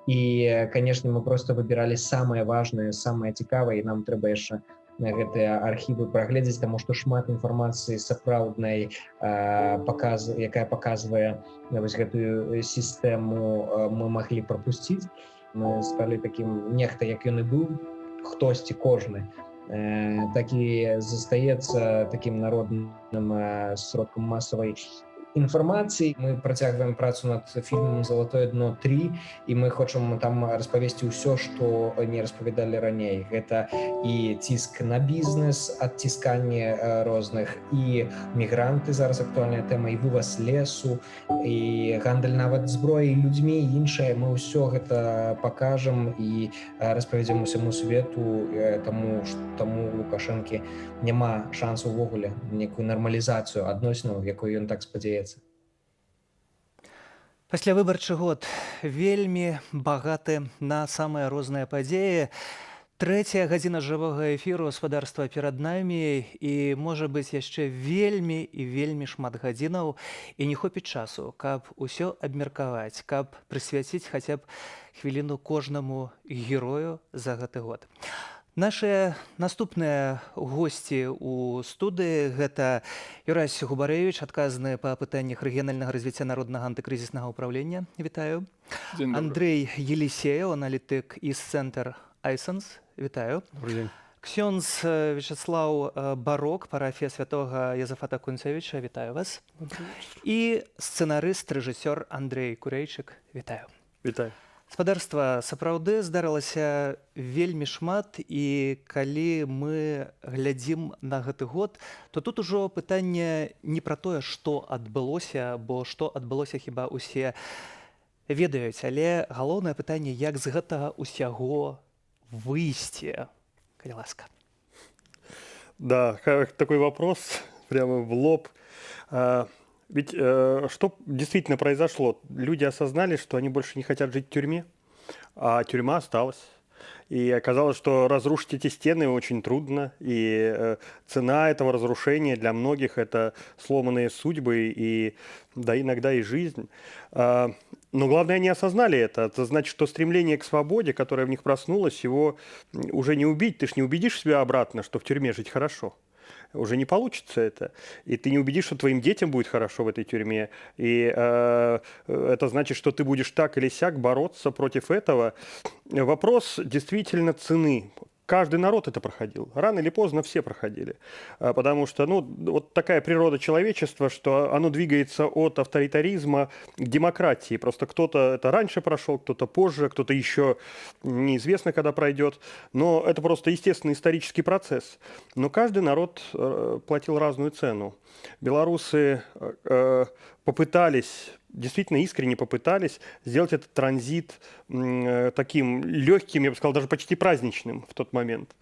І, канешне, мы проста выбіралі самае важнае, самае цікавае, і нам трэба яшчэ гэтыя архівы прагледзець, таму што шмат інфармацыі сапраўднай, якая паказвае вось гэтую сістэму, мы маглі прапусціць. Мы сталі такім нехта, як ён і быў, хтосьці кожны, так і застаецца такім народным сродкам масавай інфармацыі. Мы працягваем працу над фільмам «Залатое дно 3», і мы хочам там распавесці ўсё, што не распавядалі раней. Гэта і ціск на бізнес, адцісканне розных, і мігранты, зараз актуальная тэма, і вываз лесу, і гандаль нават зброяй, людзьмі і іншае. Мы ўсё гэта пакажам і распавядзем усяму свету, таму Лукашэнкі няма шансу ўвогуле некую нармалізацыю адносінаў, якой ён так спадзяецца. Паслявыбарчы год вельмі багаты на самыя розныя падзеі. Трэцяя гадзіна жывога эфіру «Гаспадарства перад намі», і, можа быць, яшчэ вельмі і вельмі шмат гадзінаў, і не хопіць часу, каб усё абмеркаваць, каб прысвяціць хаця б хвіліну кожнаму герою за гэты год. Нашыя наступныя госці ў студыі – гэта Юрась Губарэвіч, адказны па пытаннях рэгіянальнага развіцця народнага антыкрызіснага ўправлення. Вітаю. Андрэй Елісеев, аналітык із цэнтр Айсенс. Вітаю. Добрый день. Ксёндз Вячеслав Барок, парафія святога Язафата Кунцевіча. Вітаю вас. І сцэнарыст, рэжысёр Андрэй Курэйчык. Вітаю. Вітаю. Гаспадарства, сапраўды здарылася вельмі шмат, і калі мы глядзім на гэты год, то тут ужо пытанне не пра тое, што адбылося, бо што адбылося хіба ўсе ведаюць, але галоўнае пытанне, як з гэтага ўсяго выйсці, калі ласка. Да, такой вопрос прямо в лоб. Ведь что действительно произошло? Люди осознали, что они больше не хотят жить в тюрьме, а тюрьма осталась. И оказалось, что разрушить эти стены очень трудно, и цена этого разрушения для многих — это сломанные судьбы и, да, иногда и жизнь. Но главное, они осознали это. Это значит, что стремление к свободе, которое в них проснулось, его уже не убить. Ты ж не убедишь себя обратно, что в тюрьме жить хорошо. Уже не получится это. И ты не убедишь, что твоим детям будет хорошо в этой тюрьме. И это значит, что ты будешь так или сяк бороться против этого. Вопрос действительно цены. Каждый народ это проходил. Рано или поздно все проходили. Потому что, вот такая природа человечества, что оно двигается от авторитаризма к демократии. Просто кто-то это раньше прошел, кто-то позже, кто-то еще неизвестно, когда пройдет. Но это просто естественный исторический процесс. Но каждый народ платил разную цену. Белорусы попытались, действительно искренне попытались сделать этот транзит таким легким, я бы сказал, даже почти праздничным в тот момент.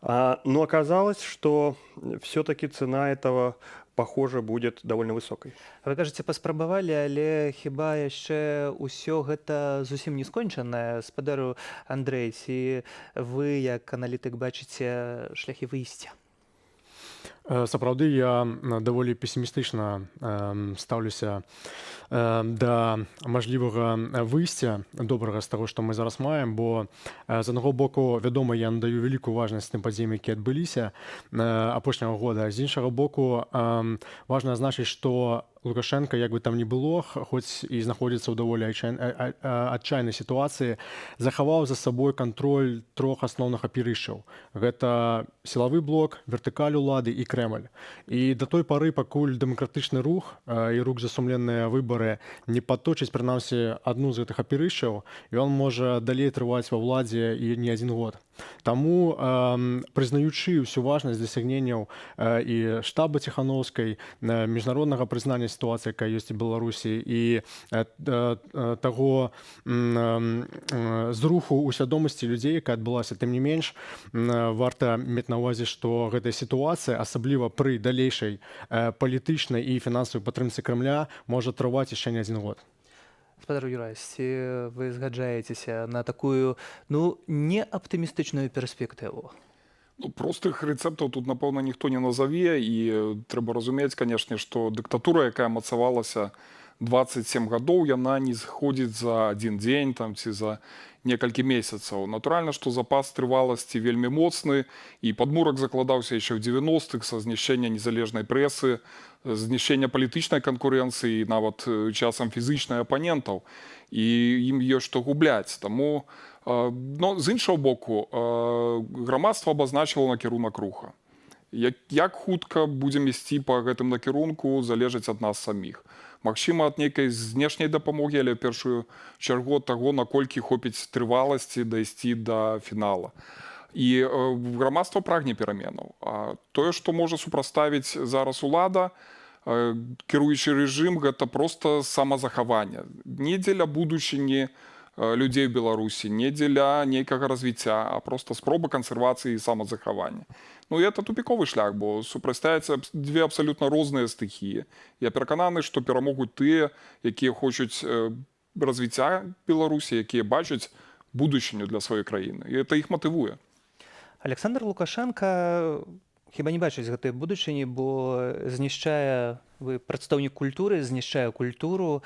Но оказалось, что все-таки цена этого, похоже, будет довольно высокой. Вы кажаце, паспрабавалі, але хіба яшчэ ўсё гэта зусім не скончанае? Спадару Андрэй, ці вы, як аналітык, бачыце шляхі выйсця? Сапраўды, я даволі песімістычна стаўлюся да мажлівага выйсця добрага з таго, што мы зараз маем, бо з аднаго боку, вядома, я надаю вялікую важнасць тым падзеям, якія адбыліся апошняга года. З іншага боку, важна азначыць, што Лукашенко, як бы там ні было, хоць і знаходзіцца ў даволі адчайнай сітуацыі, захаваў за сабой кантроль трох асноўных апірышаў. Гэта сілавы блок, вертыкаль улады і Крэмль. І да той пары, пакуль дэмакратычны рух і рух за сумленныя выбары не падточыць, прынамсі, адну з гэтых апірышаў, ён можа далей трываць ва ўладзе і не адзін год. Таму, прызнаючы ўсю важнасць дасягненняў і штаба Ціханаўскай, міжнароднага прызнання сітуацыі, якая ёсць у Беларусі, і таго зруху ў свядомасці людзей, якая адбылася, тым не менш, варта мець на ўвазе, што гэтая сітуацыя, асабліва пры далейшай палітычнай і фінансавай падтрымцы Крэмля, можа трываць яшчэ не адзін год. Спадар Юрай, ці вы згаджаецеся на такую, неаптымістычную перспектыву? Простых рэцэптаў тут, напэўна, ніхто не назаве, і трэба разумець, канешне, што дыктатура, якая мацавалася 27 гадоў, яна не сходзіць за адзін дзень там, ці за некалькі месяцаў. Натуральна, што запас трываласці вельмі моцны, і падмурак закладаўся яшчэ ў 90-х са знішчэння незалежнай прэсы, знішчэння палітычнай канкурэнцыі, нават часам фізычнай апанентаў, і ім ёсць што губляць. Таму, з іншага боку, грамадства абазначыла накірунак руха. Як хутка будзем ісці па гэтым накірунку, залежыць ад нас саміх. Магчыма, ад нейкай знешняй дапамогі, але першую чаргу ад таго, наколькі хопіць трываласці дайсці да фінала. І грамадства прагне пераменаў. Тое, што можа супрацьставіць зараз улада, кіруючы рэжым, гэта проста самазахаванне. Не дзеля будучыні людзей у Беларусі, не дзеля нейкага развіцця, а проста спроба кансервацыі і самазахавання. І это тупіковы шлях, бо супрацьстаяцца дзве абсалютна розныя стыхіі. Я перакананы, што перамогуць тыя, якія хочуць развіцця Беларусі, якія бачаць будучыню для сваёй краіны. І это іх матывуе. Александр Лукашенко хіба не бачыць гэтай будучыні, бо знішчае, вы прадстаўнік культуры, знішчае культуру,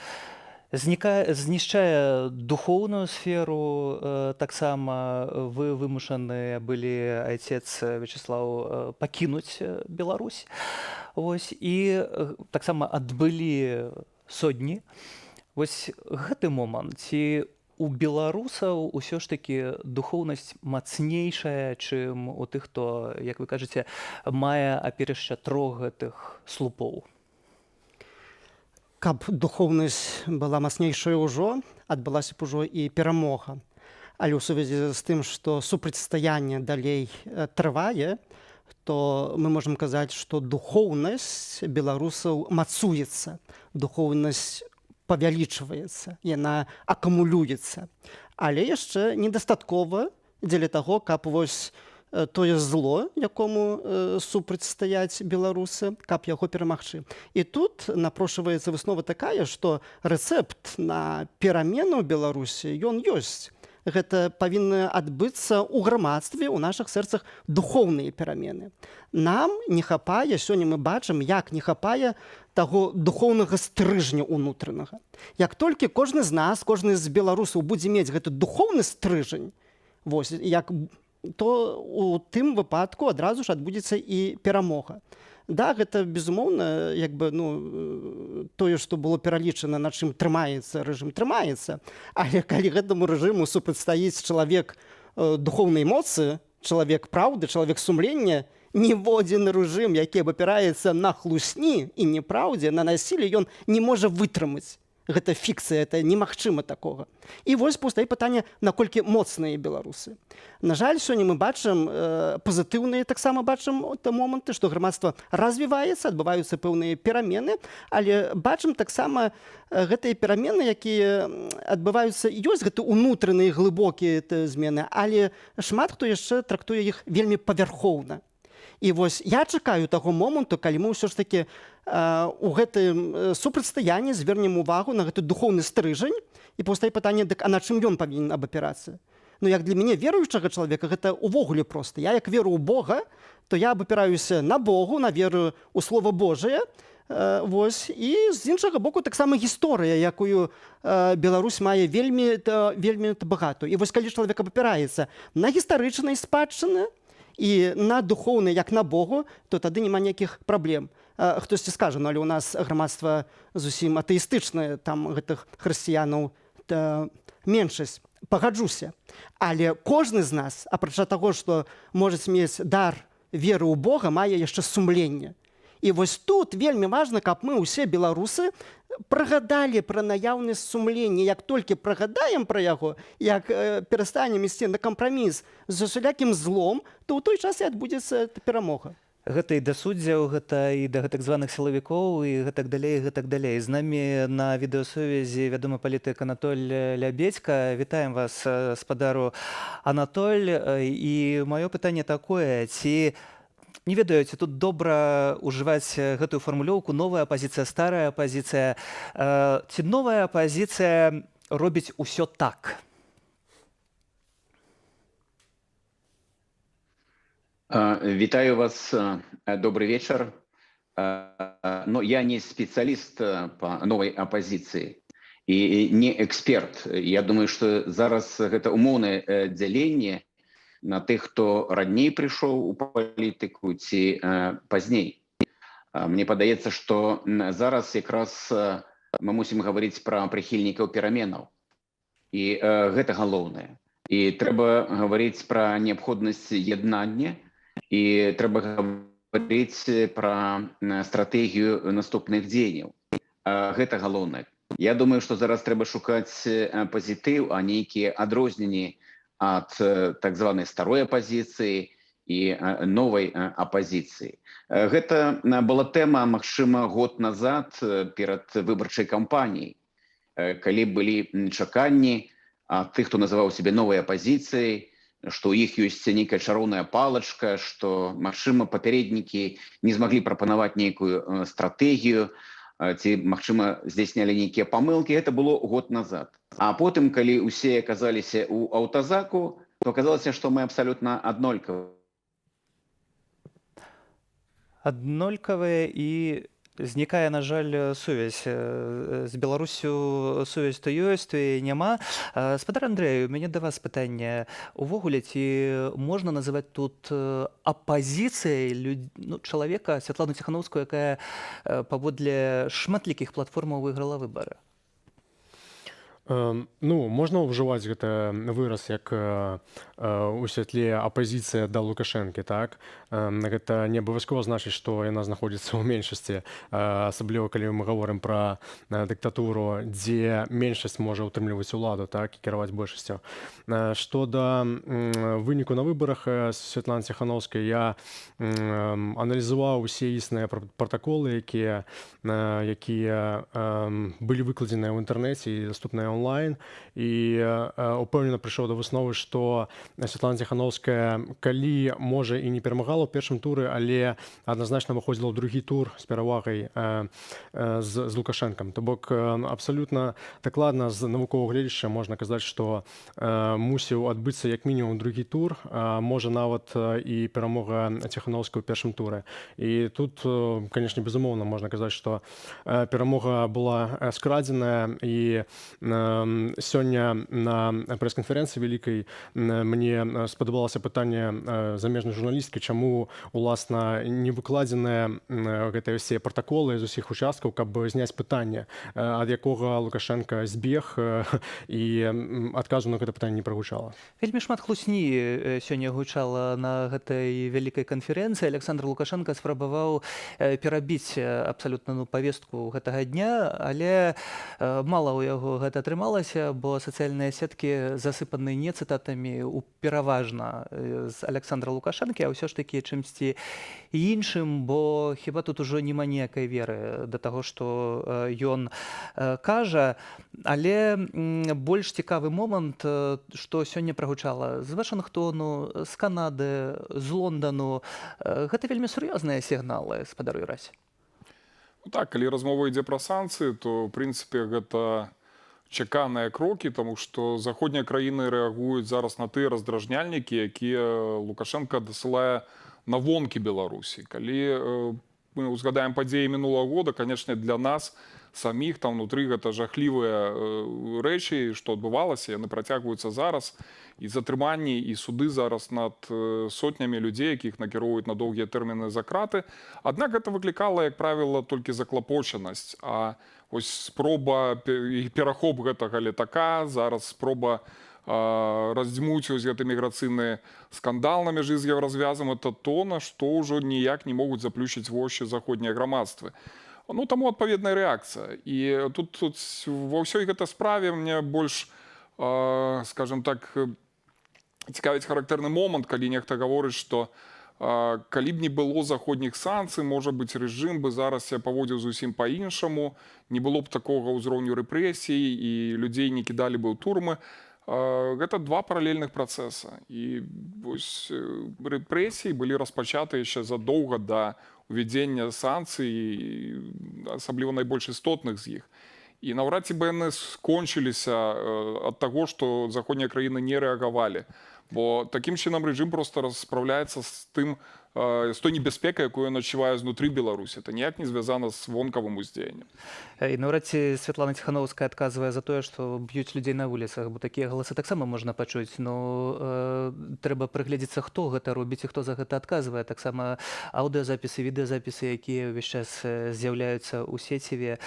знішчае духоўную сферу. Таксама вы вымушаны былі, айцец Вячеслаў, пакінуць Беларусь. І таксама адбылі сотні. Гэты момант, ці у беларусаў усё ж такі духоўнасць мацнейшая, чым у тых, хто, як вы кажаце, мае апірышча трох гэтых слупоў? Каб духоўнасць была мацнейшая ўжо, адбылася б ужо і перамога. Але ў сувязі з тым, што супрацьстаянне далей трывае, то мы можам казаць, што духоўнасць беларусаў мацуецца, духоўнасць павялічваецца, яна акумулюецца. Але яшчэ недастаткова дзеля таго, каб тое зло, якому супрацьстаяць беларусы, каб яго перамагчы. І тут напрошваецца выснова такая, што рэцэпт на перамену ў Беларусі, ён ёсць. гэта павінны адбыцца ў грамадстве, у нашых сэрцах духоўныя перамены. Нам не хапае, сёння мы бачым, як не хапае таго духоўнага стрыжня ўнутранага. Як толькі кожны з нас, кожны з беларусаў будзе мець гэты духоўны стрыжень, вось, то у тым выпадку адразу ж адбудзецца і перамога. Да, гэта, безумоўна, тое, што было пералічана, на чым трымаецца рэжым, трымаецца. Але калі гэтаму рэжыму супрацьстаіць чалавек духоўнай моцы, чалавек праўды, чалавек сумлення, ніводзін рэжым, які абапіраецца на хлусні і непраўдзе, на насілле, ён не можа вытрымаць. Гэта фікцыя, это немагчыма такога. І вось паўстае пытанне, наколькі моцныя беларусы. На жаль, сёння мы бачым пазітыўныя, таксама бачым моманты, што грамадства развіваецца, адбываюцца пэўныя перамены, але бачым таксама гэтыя перамены, якія адбываюцца, ёсць гэты ўнутраныя глыбокія змены, але шмат хто яшчэ трактуе іх вельмі павярхоўна. І вось я чакаю таго моманту, калі мы ўсё ж такі у гэтым супрацьстаянні звернем увагу на гэты духоўны стрыжань і паўстае пытанне, дык, а на чым ён павінен абапірацца? Як для мяне, веруючага чалавека, гэта ўвогуле проста. Я як веру ў Бога, то я абапіраюся на Богу, на веру ў Слова Божае. Вось. І з іншага боку таксама гісторыя, якую Беларусь мае вельмі багатую. І вось калі чалавек абапіраецца на гістарычнай спадчыны, і на духоўны, як на Богу, то тады няма ніякіх праблем. Хтосьці скажа, але ў нас грамадства зусім атэістычнае, там гэтых хрысціянаў меншасць. Пагаджуся. Але кожны з нас, апрача таго, што можа мець дар веры ў Бога, мае яшчэ сумленне. І вось тут вельмі важна, каб мы ўсе беларусы прыгадалі пра наяўнасць сумлення. Як толькі прыгадаем пра яго, як перастанем ісці на кампраміс з усялякім злом, то ў той час і адбудзецца перамога. Гэта і да суддзяў, гэта і да гэтак званых сілавікоў, і гэтак далей, і гэтак далей. З намі на відэасувязі вядомы палітык Анатоль Лябедзька. Вітаем вас, спадару Анатоль. І маё пытанне такое, ці не ведаю, ці тут добра ўжываць гэтую фармулёўку новая апазіцыя, старая апазіцыя. Ці новая апазіцыя робіць усё так? Вітаю вас, добрый вечер. Но я не специалист по новой оппозиции и не эксперт. Я думаю, что зараз гэта умоўнае дзяленне на тых, хто раней прыйшоў у палітыку ці пазней. Мне падаецца, што зараз якраз мы мусім гаварыць пра прыхільнікаў пераменаў. І гэта галоўнае. І трэба гаварыць пра неабходнасць яднання, і трэба гаварыць пра стратэгію наступных дзеянняў. Гэта галоўнае. Я думаю, што зараз трэба шукаць пазітыў, а нейкія адрозненні ад так званай старой апазіцыі і новай апазіцыі. Гэта была тэма, магчыма, год назад перад выбарчай кампаніяй, калі былі чаканні ад тых, хто называў сябе новай апазіцыяй, што ў іх ёсць нейкая чароўная палачка, што, магчыма, папярэднікі не змаглі прапанаваць нейкую стратэгію, ці, магчыма, здзяйснялі нейкія памылкі. Гэта было год назад. А потым, калі ўсе аказаліся ў аўтазаку, то аказалася, што мы абсалютна аднолькавыя. Аднолькавыя і знікае, на жаль, сувязь. З Беларусю сувязь то ёсць, то і няма. Спадар Андрэю, у мяне да вас пытанне. Увогуле, ці можна называць тут апазіцыяй чалавека, Святлану Ціханаўскую, якая паводле шматлікіх платформаў выйграла выбары? Можна ўжываць гэта выраз як у святле апазіцыя да Лукашэнкі, так? Гэта не абавязкова значыць, што яна знаходзіцца ў меншасці, асабліва калі мы гаворым пра дыктатуру, дзе меншасць можа ўтрымліваць уладу, так, і кіраваць большасцю. Што да выніку на выбарах Святланы Ціханаўскай, я аналізаваў усе існыя пратаколы, якія былі выкладзеныя ў інтэрнэце і даступныя онлайн і упэўнена прыйшоў да высновы, што Святлана Ціхановская, калі, можа, і не перамагала ў першым туры, але адназначна выходзіла ў другі тур з перавагай з Лукашэнкам. То бок абсалютна дакладна з навуковага гледзяча можна казаць, што мусіў адбыцца як мінімум другі тур, можа нават і перамога Ціхановскай у першым туры. І тут, канешне, безумоўна можна казаць, што перамога была скрадзеная, і сёння на прэс-канферэнцыі вялікай мне спадабалася пытанне замежнай журналісткі, чаму уласна не выкладзеныя гэтыя ўсе пратаколы з усіх участкаў, каб зняць пытанне, ад якога Лукашенко збег, і адказу на гэта пытанне не прагучала. Вельмі шмат хлусні сёння гучала на гэтай вялікай канферэнцыі. Александр Лукашенко спрабаваў перабіць абсалютна павестку гэтага дня, але мала ў яго гэта атрымалася, бо сацыяльныя сеткі засыпаны не цытатамі пераважна з Александра Лукашенкі, а ўсё ж такі чымсьці іншым, бо хіба тут ужо няма ніякай веры да таго, што ён кажа. Але больш цікавы момант, што сёння прагучала з Вашынгтону, з Канады, з Лондану, гэта вельмі сур'ёзныя сігналы, спадару Юрась. Так, калі размова ідзе пра санкцыі, то, ў прынцыпе, гэта чаканыя крокі, таму што заходнія краіны рэагуюць зараз на тыя раздражняльнікі, якія Лукашенко дасылае на вонкі Беларусі. Калі мы узгадаем падзеі мінулага года, канечне, для нас саміх там внутры гэта жахлівыя рэчы, што адбывалася, яны працягваюцца зараз, і затрыманні, і суды зараз над сотнямі людзей, якіх накіроўваюць на доўгія тэрміны за краты. Аднак гэта выклікала, як правіла, толькі заклапочанасць, а ось спроба і перахоп гэтага летака, зараз спроба раздзьмуць ось гэты міграцыйны скандал на мяжы з еўразвязам, это то, на што ўжо ніяк не могуць заплющыць вочы заходнія грамадствы. Ну, таму адпаведная рэакцыя. І тут ва ўсёй гэтай справе мне больш, скажем так, цікавіць характэрны момант, калі нехта гаворыць, што калі б не было заходніх санкцый, можа быць, рэжым бы зараз себя паводзіў зусім па-іншаму, не было б такога ўзроўню рэпрэсій, і людзей не кідалі бы ў турмы. Гэта два паралельных працэса. І вось рэпрэсіі былі распачаты яшчэ задоўга да увядзення санкцый, асабліва найбольш істотных з іх. І наўрад ці бы яны скончыліся ад таго, што заходнія краіны не рэагавалі. Бо такім чынам рэжым проста распраўляецца з тым, з той небяспекай, якую ён адчувае знутры Беларусі. Это ніяк не звязана з вонкавым уздзеяннем. І наўрад ці Святлана Ціхановская адказвае за тое, што б'юць людзей на вуліцах, бо такія галасы таксама можна пачуць. Но трэба прыгледзецца, хто гэта робіць і хто за гэта адказвае. Таксама аўдыёзапісы, відэазапісы, якія ўвесь час з'яўляюцца ў сеціве,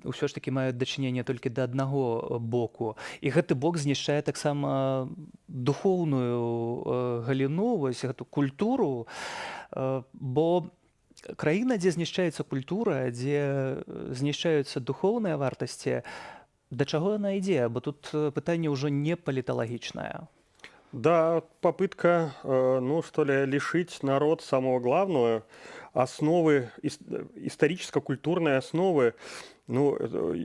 ўсё ж такі маюць дачыненне толькі да аднаго боку. І гэты бок знішчае таксама духоўную галіну, вось гэту культуру, бо краіна, дзе знішчаецца культура, дзе знішчаюцца духоўныя вартасці, да чаго яна ідзе? Бо тут пытанне ўжо не паліталагічнае. Да, попытка, ну что ли, лишить народ самого главного, основы, историческо-культурной основы, ну,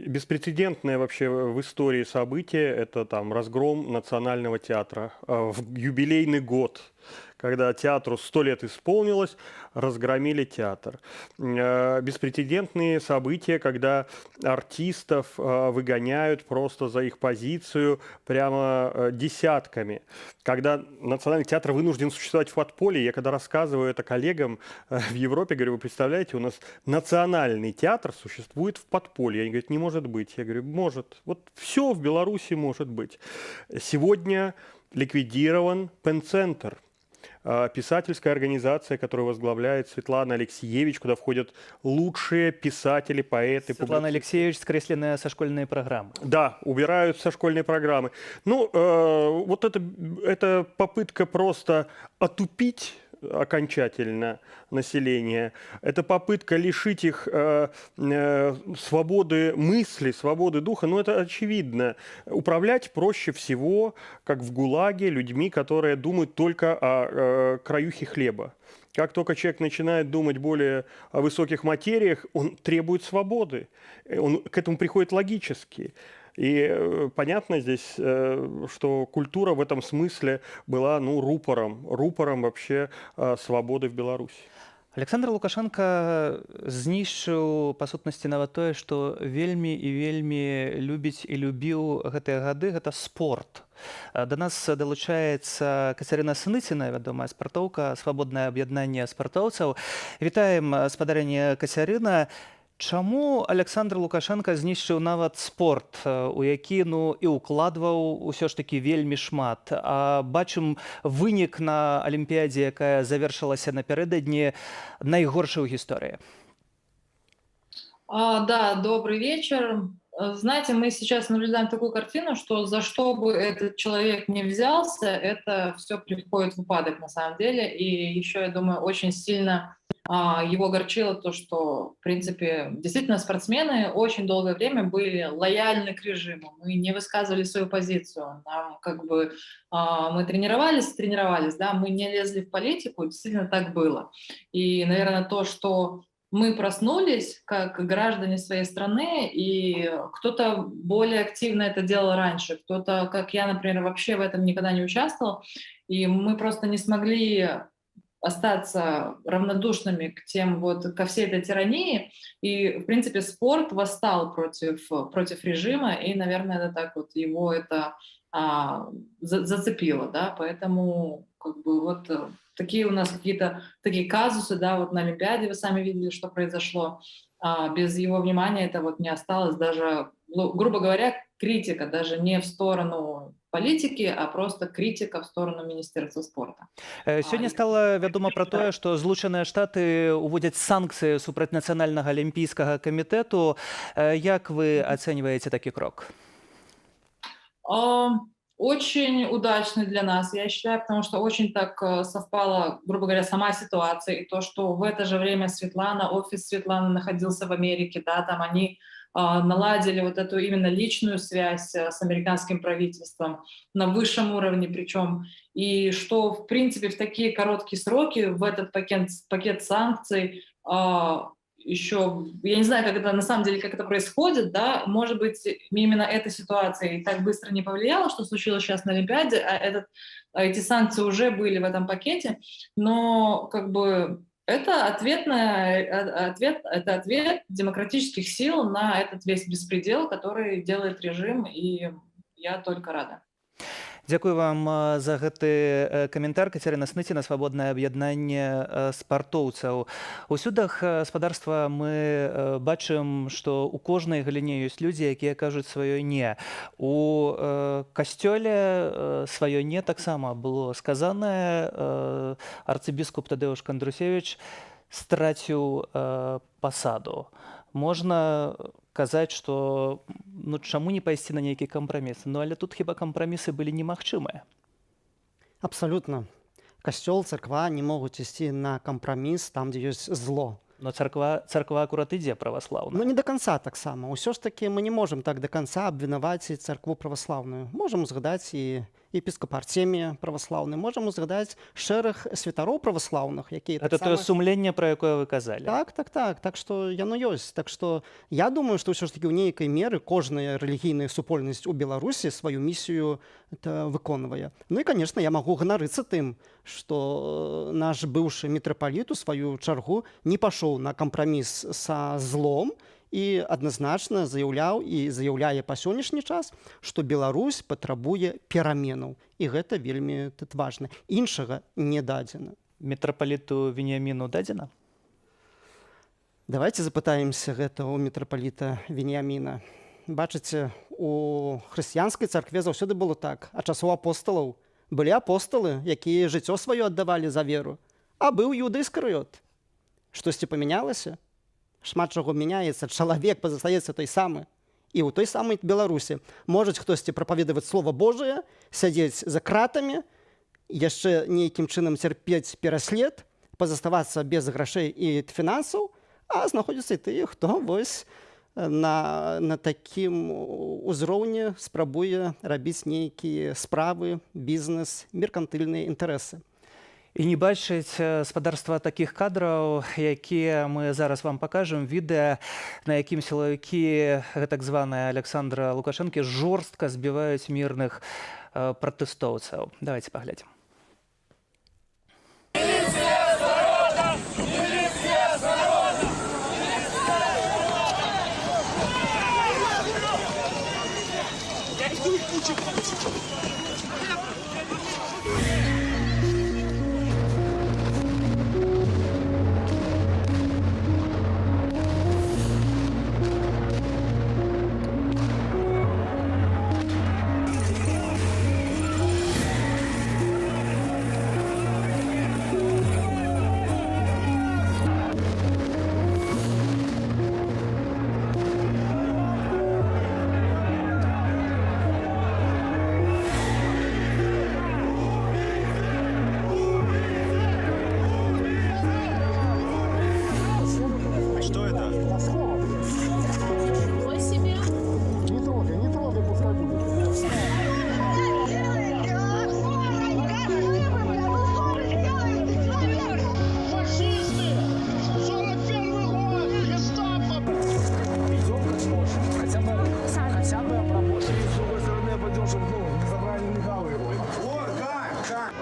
беспрецедентное вообще в истории событие, это там разгром Национального театра в юбилейный год, когда театру 100 лет исполнилось, разгромили театр. Беспрецедентные события, когда артистов выгоняют просто за их позицию прямо десятками. Когда Национальный театр вынужден существовать в подполье, я когда рассказываю это коллегам в Европе, говорю, вы представляете, у нас Национальный театр существует в подполье. Они говорят, не может быть. Я говорю, может. Вот все в Беларуси может быть. Сегодня ликвидирован Пен-центр. Писательская организация, которую возглавляет Светлана Алексеевич, куда входят лучшие писатели, поэты. Светлана Алексеевич скресленная со школьной программы. Да, убирают со школьной программы. Ну, вот это попытка просто отупить окончательно население. Это попытка лишить их свободы мысли, свободы духа. Но это очевидно. Управлять проще всего, как в ГУЛАГе, людьми, которые думают только о краюхе хлеба. Как только человек начинает думать более о высоких материях, он требует свободы. Он к этому приходит логически. И понятно здесь, что культура в этом смысле была рупором вообще свободы в Беларуси. Александр Лукашенко знішчыў па сутнасці нават тое, што вельмі і вельмі любіць і любіў гэтыя гады, гэта спорт. Да нас далучаецца Кацярына Сыныціна, вядомая спартоўка, свабоднае аб'яднанне спартоўцаў. Вітаем, спадарыня Кацярына. Чаму Александр Лукашенко знішчыў нават спорт, у які і ўкладваў усё ж такі вельмі шмат? А бачым вынік на Алімпіядзе, якая завершылася напярэдадні, найгоршы ў гісторыі. Да, добрый вечер. Знаете, мы сейчас наблюдаем такую картину, что за что бы этот человек не взялся, это все приходит в упадок на самом деле. И еще, я думаю, очень сильно его огорчило то, что, в принципе, действительно спортсмены очень долгое время были лояльны к режиму. Мы не высказывали свою позицию. Нам мы тренировались, да, мы не лезли в политику, действительно так было. И, наверное, то, что мы проснулись как граждане своей страны, и кто-то более активно это делал раньше, кто-то, как я, например, вообще в этом никогда не участвовал, и мы просто не смогли остаться равнодушными ко всей этой тирании, и, в принципе, спорт восстал против режима, и, наверное, это так вот его это зацепило, да, поэтому такие у нас какие-то такие казусы, да, вот на Олимпиаде вы сами видели, что произошло. Без его внимания это не осталось даже, грубо говоря, критика, даже не в сторону политики, а просто критика в сторону Министерства спорта. Сёння стала вядома пра тое, што Злучаныя Штаты ўводзяць санкцыі супраць Нацыянальнага алімпійскага камітэту. Як вы ацэньваеце такі крок? Очень удачный для нас, я считаю, потому что очень так совпала, грубо говоря, сама ситуация, и то, что в это же время офис Светланы находился в Америке, да, там они наладили эту именно личную связь с американским правительством на высшем уровне причем, и что, в принципе, в такие короткие сроки в этот пакет санкций еще, я не знаю, на самом деле, как это происходит, да, может быть, именно эта ситуация и так быстро не повлияла, что случилось сейчас на Олимпиаде, эти санкции уже были в этом пакете, но это ответ демократических сил на этот весь беспредел, который делает режим, и я только рада. Дзякую вам за гэты каментар. Кацярына Сыныціна, свабоднае аб'яднанне спартоўцаў. У судах спадарства мы бачым, што ў кожнай галіне ёсць людзі, якія кажуць сваё не. У касцёле сваё не таксама было сказанае. Арцыбіскуп Тадэуш Кандрусевіч страціў пасаду. Можна казаць, што чаму не пайсці на нейкі кампраміс? Але тут хіба кампрамісы былі немагчымыя? Абсалютна. Касцёл, царква не могуць ісці на кампраміс там, дзе ёсць зло. Но царква акурат ідзе праваслаўная. Не до конца таксама. Усё ж такі мы не можам так до конца абвінаваціць царкву праваслаўную. Можам узгадаць і епіскапа Артемія праваслаўны, можам узгадаць шэраг святароў праваслаўных, якія гэта тое сумленне, пра якое вы казалі. Так што яно ёсць. Так што я думаю, што ўсё ж такі ў нейкай меры кожная рэлігійная супольнасць у Беларусі сваю місію выконвае. І, конечно, я магу ганарыцца тым, што наш быўшы мітрапаліт у сваю чаргу не пашоў на кампраміс са злом, і адназначна заяўляў і заяўляе па сённяшні час, што Беларусь патрабуе пераменаў. І гэта вельмі важна. Іншага не дадзена. Мітрапаліту Веніяміну дадзена? Давайте запытаемся гэта ў мітрапаліта Веніяміна. Бачыце, у хрысціянскай царкве заўсёды было так. А часоў апосталаў былі апосталы, якія жыццё сваё аддавалі за веру. А быў Юда Іскарыёт. Штосьці памянялася? Шмат чаго мяняецца, чалавек пазастаецца той самы. І ў той самай Беларусі можа хтосьці прапаведаваць Слова Божае, сядзець за кратамі, яшчэ нейкім чынам цярпець пераслед, пазаставацца без грашэй і фінансаў, а знаходзяцца і тыя, хто на такім узроўні спрабуе рабіць нейкія справы, бізнес, меркантыльныя інтарэсы. І не бачыць спадарства такіх кадраў, якія мы зараз вам пакажам, відэа, на якім сілавікі гэтак званыя Александра Лукашэнкі жорстка збіваюць мірных пратэстоўцаў. Давайте паглядзім. Что это? Ничего себе. Не трогай, пускай будет. Фашисты! 41-й год! Гестапо! Идем как сможем. Хотя бы обработать. С другой стороны, пойдем, чтобы не забрали легавый его. Вот, как?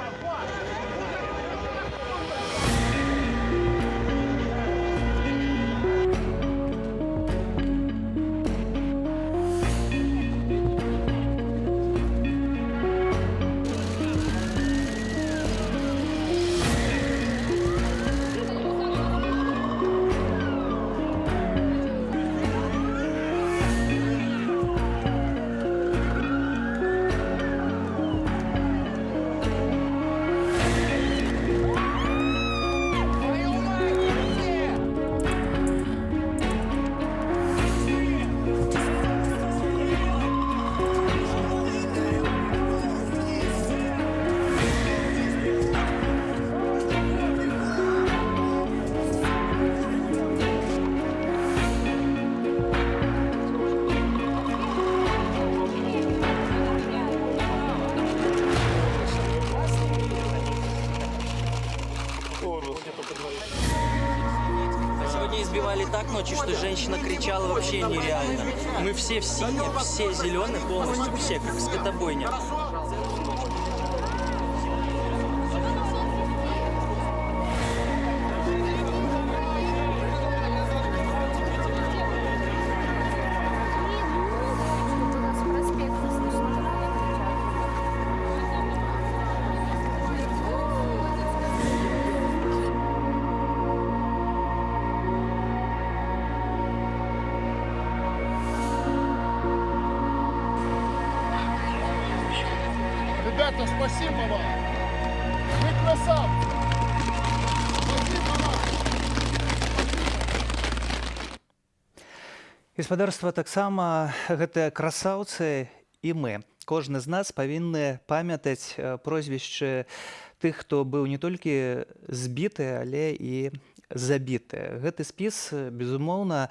Сегодня избивали так ночью, что женщина кричала вообще нереально. Мы все в синем, все зеленые полностью, все как скотобойня. Ребята, спасибо вам! Вы красавцы! Спасибо вам! Гаспадарства таксама гэтыя красаўцы і мы. Кожны з нас павінны памятаць прозвішчы тых, хто быў не толькі збіты, але і забіты. Гэты спіс, безумоўна,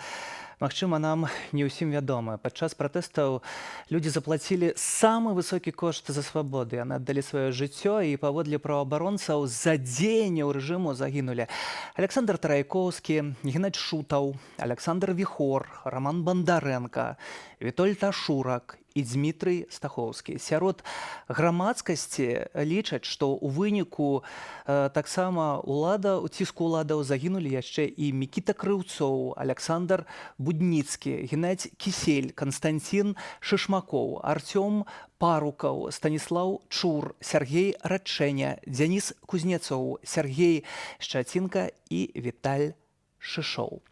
магчыма, нам не ўсім вядомы. Падчас пратэстаў людзі заплацілі самы высокі кошт за свабоду. Яны аддалі сваё жыццё і паводле праваабаронцаў за дзеянняў рэжыму загінулі Александр Тарайкоўскі, Геннадзь Шутаў, Александр Віхор, Роман Бандарэнка, Вітольд Ашурак і Дзмітрый Стахоўскі. Сярод грамадскасці лічаць, што ў выніку таксама ціску ўладаў загінулі яшчэ і Мікіта Крыўцоў, Александр Будніцкі, Геннадзь Кісель, Канстанцін Шышмакоў, Артём Парукаў, Станіслаў Чур, Сергей Радчэня, Дзяніс Кузнецоў, Сергей Шчацінка і Віталь Шышоў.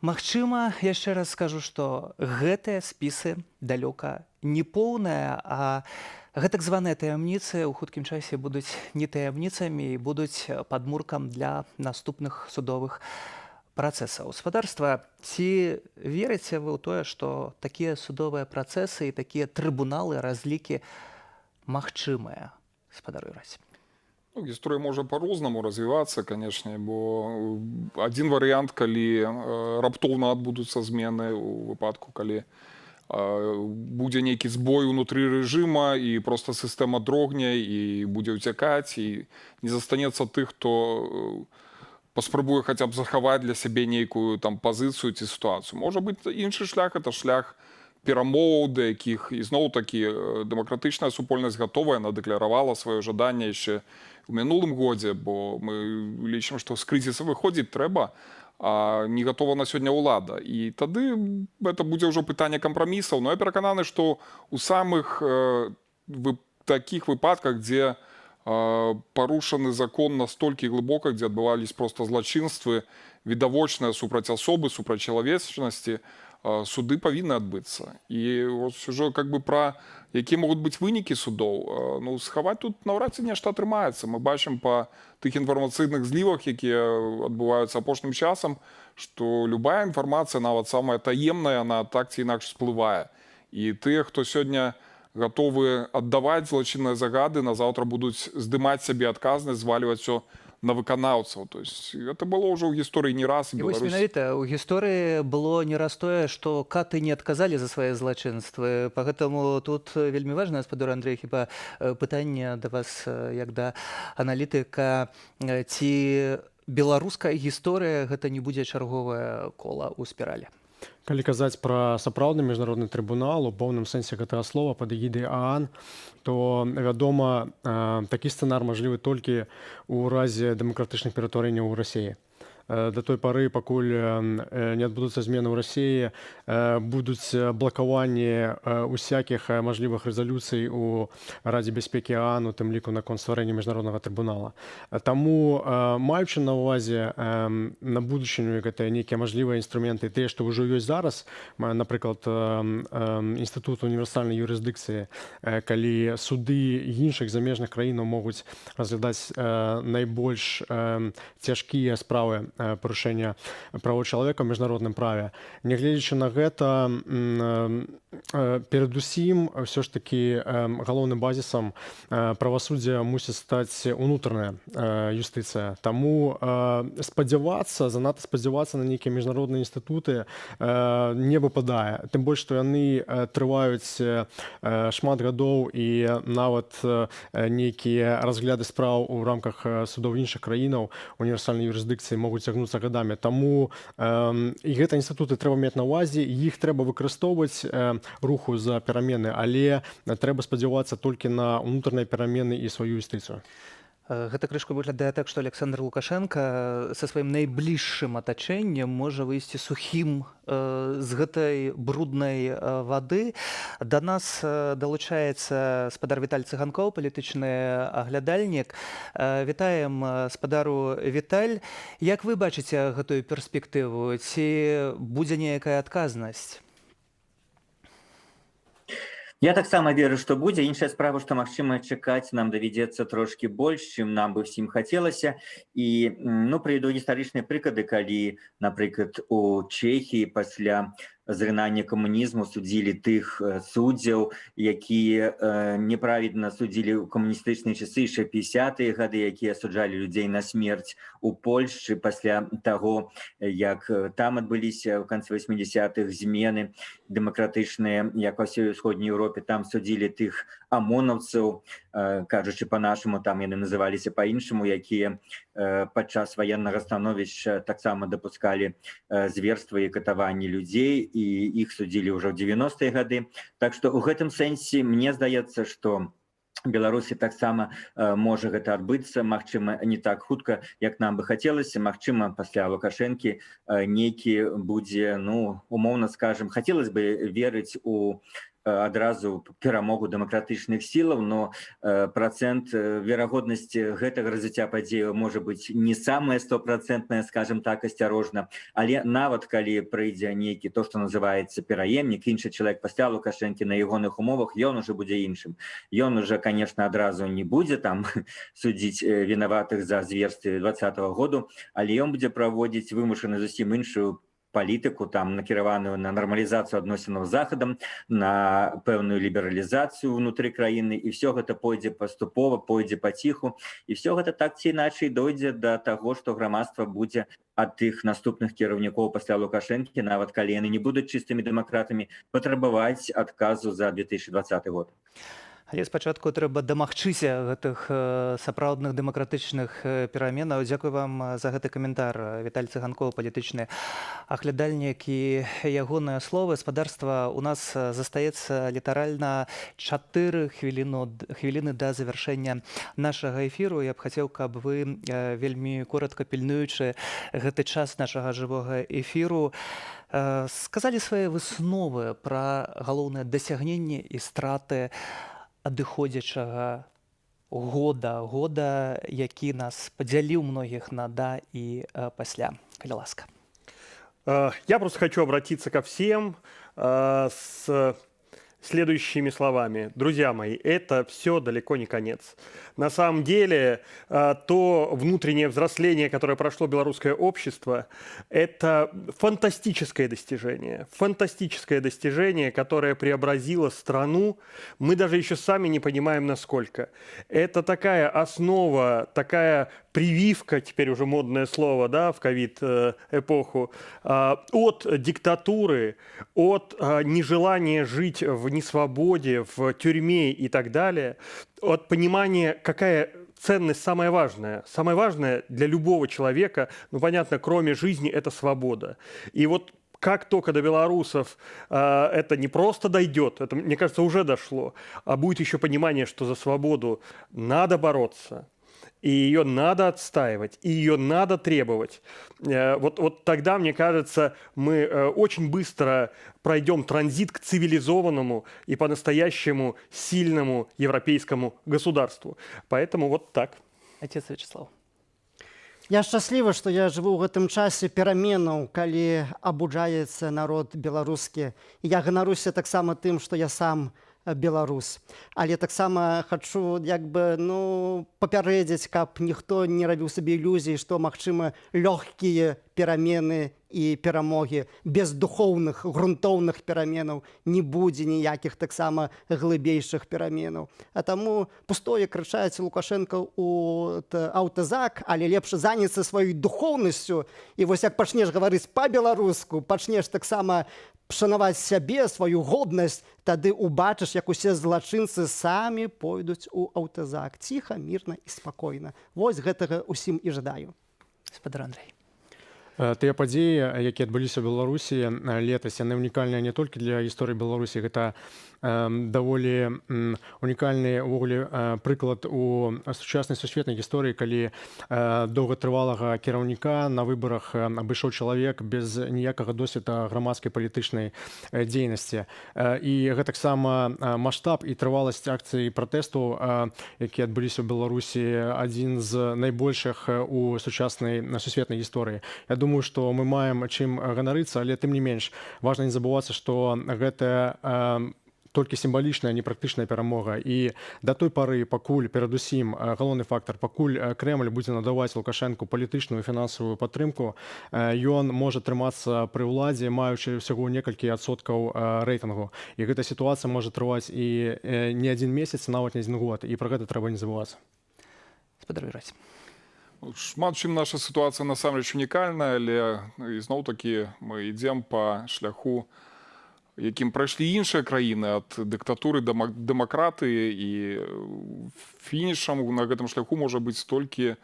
Магчыма, яшчэ раз скажу, што гэтыя спісы далёка не поўныя, а гэтак званыя таямніцы ў хуткім часе будуць не таямніцамі і будуць падмуркам для наступных судовых працэсаў. Спадарства, ці верыце вы ў тое, што такія судовыя працэсы і такія трыбуналы, разлікі магчымыя, спадару Юрась? Ну, гісторыя можа по-рознаму развівацца, канешне, бо адзін варыянт, калі раптоўна адбудуцца змены ў выпадку, калі будзе нейкі збой унутры рэжыма і проста сістэма дрогне і будзе ўцякаць і не застанецца тых, хто паспрабуе хаця б захаваць для сябе нейкую там пазіцыю ці сітуацыю. Можа быць, іншы шлях это шлях перамоваў, да якіх ізноў-такі дэмакратычная супольнасць гатовая, яна дэкляравала сваё жаданне яшчэ ў мінулым годзе, бо мы лічым, што з крызіса выходзіць трэба, а не гатова на сёння ўлада. І тады гэта будзе ўжо пытанне кампрамісаў. Но я перакананы, што ў самых такіх выпадках, дзе парушаны закон настолькі глыбока, дзе адбывались проста злачынствы, відавочныя супраць асобы, супраць чалавечнасці, суды павінны адбыцца. І ўжо как бы пра якія могуць быць вынікі судоў, ну, схаваць тут наўрад ці нешта атрымаецца. Мы бачым па тых інфармацыйных злівах, якія адбываюцца апошнім часам, што любая інфармацыя, нават самая таемная, она так ці інакш всплывае. І тыя, хто сёння гатовы аддаваць злачынныя загады, назаўтра будуць здымаць сябе адказнасць, звальваць усё на выканаўцаў. То есть это было ўжо ў гісторыі не раз. І вось менавіта ў гісторыі было не раз тое, што каты не адказалі за свае злачынствы. Пагэтаму тут вельмі важна, гаспадар Андрэй, хіба пытанне да вас як да аналітыка, ці беларуская гісторыя гэта не будзе чарговае кола ў спіралі? Калі казаць пра сапраўдны міжнародны трыбунал у поўным сэнсе гэтага слова пад эгідай ААН, то, вядома, такі сцэнар мажлівы толькі ў разе дэмакратычных ператварэнняў у Расіі. До той пары, пакуль не адбудуцца змены ў Расіі, будуць блакаванні усякіх мажлівых рэзалюцый у Радзе бяспекі ААН, у тым ліку наконт стварэння міжнароднага трыбунала. Таму, маючы на ўвазе на будучыню гэтыя нейкія мажлівыя інструменты, тыя, што ўжо ёсць зараз, напрыклад, інстытут універсальнай юрысдыкцыі, калі суды іншых замежных краінаў могуць разглядаць найбольш цяжкія справы парушэння правоў чалавека ў міжнародным праве. Нягледзячы на гэта, перадусім ўсё ж такі галоўным базісам правасуддзя мусіць стаць унутраная юстыцыя. Таму занадта спадзявацца на нейкія міжнародныя інстытуты не выпадае. Тым больш, што яны трываюць шмат гадоў і нават нейкія разгляды спраў у рамках судоў іншых краінаў універсальнай юрысдыкцыі могуць цягнуцца гадамі. Таму і гэтыя інстытуты трэба мець на ўвазе, іх трэба выкарыстоўваць руху за перамены, але трэба спадзявацца толькі на ўнутраныя перамены і сваю юстыцыю. Гэта крышку выглядае так, што Александр Лукашенко са сваім найбліжшым атачэннем можа выйсці сухім з гэтай бруднай вады. Да нас далучаецца спадар Віталь Цыганкоў, палітычны аглядальнік. Вітаем спадару Віталь. Як вы бачыце гэтую перспектыву? Ці будзе нейкая адказнасць? Я таксама веру, што будзе. Іншая справа, што, магчыма, чакаць нам давядзецца трошкі больш, чым нам бы ўсім хацелася. І, прывяду гістарычныя прыклады, калі, напрыклад, у Чэхіі пасля зрынання камунізму судзілі тых суддзяў, якія няправільна судзілі ў камуністычныя часы, яшчэ 50-е гады, якія асуджалі людзей на смерць. У Польшчы пасля таго, як там адбыліся ў канцы 80-х змены дэмакратычныя, як ва ўсёй усходняй Еўропе, там судзілі тых амонаўцаў, кажучы па-нашаму, там яны называліся па-іншаму, якія падчас ваеннага становішча таксама дапускалі зверства і катаванні людзей, і іх судзілі ўжо ў 90-е гады. Так што ў гэтым сэнсе мне здаецца, што Беларусі таксама можа гэта адбыцца, магчыма, не так хутка, як нам бы хацелася, магчыма, пасля Лукашэнкі нейкі будзе, умоўна скажам, хацелось бы верыць у адразу перамогу дэмакратычных сілаў, но працэнт верагоднасці гэтага развіцця падзеяў можа быць не самая 100%, скажем так, асцярожна, але нават калі прыйдзе нейкі то, што называецца пераемнік, іншы чалавек пасля Лукашэнкі на ягоных умовах, ён уже будзе іншым. Ён уже, конечно, адразу не будзе там судзіць вінаватых за зверствы 2020 году, але ён будзе праводзіць вымушаны зусім іншую палітыку там накіраваную на нармалізацыю адносінаў з захадам, на пэўную лібералізацыю ўнутры краіны, і все гэта пойдзе паступова, пойдзе паціху, і все гэта так ці іначай дойдзе да таго, што грамадства будзе ад тых наступных кіраўнікоў пасля Лукашэнкі, нават калі яны не будуць чыстымі дэмакратамі, патрабаваць адказу за 2020 год. Але спачатку трэба дамагчыся гэтых сапраўдных дэмакратычных пераменаў. Дзякуй вам за гэты каментар. Віталь Цыганкоў, палітычны аглядальнік, і ягоныя словы. Спадарства, у нас застаецца літаральна 4 хвіліны да завяршэння нашага эфіру. Я б хацеў, каб вы вельмі коратка пільнуючы гэты час нашага жывога эфіру сказалі свае высновы пра галоўныя дасягненні і страты адыходзячага года, які нас падзяліў многіх на да і пасля. Калі ласка. Я просто хочу обратиться ко всем с следующими словами. Друзья мои, это все далеко не конец. На самом деле, то внутреннее взросление, которое прошло белорусское общество, это фантастическое достижение, которое преобразило страну. Мы даже еще сами не понимаем, насколько. Это такая основа, такая прививка, теперь уже модное слово, да, в ковид-эпоху, от диктатуры, от нежелания жить в несвободе, в тюрьме и так далее, от понимания, какая ценность самая важная для любого человека, ну, понятно, кроме жизни, это свобода. И вот как только до белорусов это не просто дойдет, это, мне кажется, уже дошло, а будет еще понимание, что за свободу надо бороться, и ее надо отстаивать, и ее надо требовать. Вот тогда, мне кажется, мы очень быстро пройдем транзит к цивилизованному и по-настоящему сильному европейскому государству. Поэтому вот так. Отец Вячеслав. Я шчаслівы, што я жыву ў гэтым часе пераменаў, калі абуджаецца народ беларускі. Я ганаруся таксама тым, што я сам беларус. Але таксама хачу папярэдзіць, каб ніхто не рабіў сабе ілюзій, што магчыма лёгкія перамены і перамогі. Без духоўных, грунтоўных пераменаў не будзе ніякіх таксама глыбейшых пераменаў. А таму пустое крычаць Лукашенко у аўтазак, але лепш заняцца сваёй духоўнасцю. І вось як пачнеш гаварыць па-беларуску, пачнеш таксама шанаваць сябе, сваю годнасць, тады убачыш, як усе злачынцы самі пойдуць у аўтазак. Ціха, мірна і спакойна. Вось гэтага ўсім і жадаю. Спадар Андрэй. Тыя падзеі, якія адбыліся ў Беларусі летась, яны ўнікальныя не толькі для гісторыі Беларусі, гэта даволі унікальны ўвогуле прыклад у сучаснай сусветнай гісторыі, калі доўгатрывалага кіраўніка на выбарах абышоў чалавек без ніякага досведа грамадскай палітычнай дзейнасці. І гэтаксама маштаб і трываласць акцый пратэсту, якія адбыліся ў Беларусі, адзін з найбольшых у сучаснай сусветнай гісторыі. Я думаю, што мы маем чым ганарыцца, але тым не менш важна не забывацца, што гэта толькі сімвалічная, не практычная перамога. І да той пары, пакуль перадусім галоўны фактар, пакуль Крэмль будзе надаваць Лукашэнку палітычную і фінансавую падтрымку, ён можа трымацца пры ўладзе, маючы ўсяго некалькі адсоткаў рэйтынгу. І гэта сітуацыя можа трываць і не адзін месяц, нават не адзін год. І пра гэта трэба не забывацца. Спадар Віраць. Шмат чым наша сітуацыя насамрэч унікальная, але ізноў-такі мы ідзем па шляху, якім прайшлі іншыя краіны ад дыктатуры да дэмакратыі, і фінішам на гэтым шляху можа быць толькі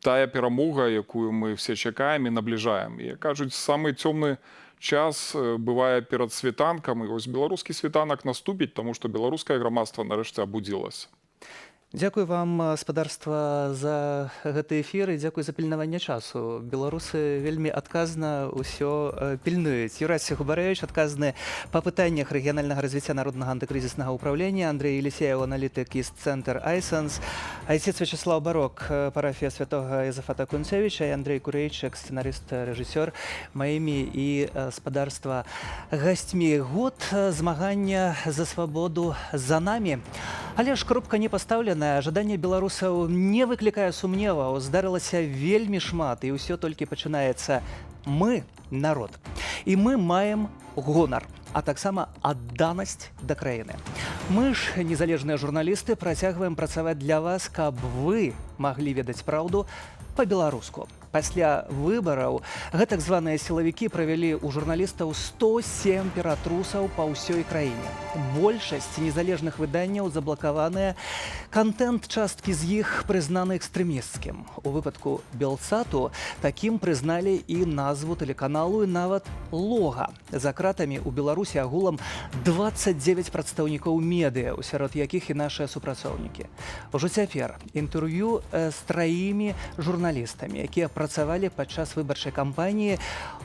тая перамога, якую мы все чакаем і набліжаем. І кажуць, самы цёмны час бывае перад світанкам, і вось беларускі світанак наступіць, таму што беларускае грамадства нарэшце абудзілася. Дзякуй вам, спадарства, за гэты эфір і дзякуй за пільнаванне часу. Беларусы вельмі адказна ўсё пільнуюць. Юрась Губарэвіч адказны па пытаннях рэгіянальнага развіцця народнага антыкрызіснага ўправлення, Андрэй Елісеяў, аналітык з цэнтр Айсенс, айцец Вячеслав Барок, парафія святога Язафата Кунцевіча, і Андрэй Курэйчык, сцэнарыст, рэжысёр, маімі і спадарства гасцьмі. Год змагання за свабоду за намі. Але ж кропка не пастаўлена. заўважальнае, жаданне беларусаў не выклікае сумневаў, здарылася вельмі шмат, і ўсё толькі пачынаецца. Мы народ, і мы маем гонар, а таксама адданасць да краіны. Мы ж, незалежныя журналісты, працягваем працаваць для вас, каб вы маглі ведаць праўду па-беларуску. Пасля выбараў гэтак званыя сілавікі правялі ў журналістаў 107 ператрусаў па ўсёй краіне. Большасць незалежных выданняў заблакаваныя, кантэнт часткі з іх прызнаны экстрэмісцкім. У выпадку Белсату такім прызналі і назву тэлеканалу, і нават лога. За кратамі ў Беларусі агулам 29 прадстаўнікоў медыа, сярод якіх і нашыя супрацоўнікі. Ужо цяпер інтэрв'ю з траімі журналістамі, якія працавалі падчас выбарчай кампаніі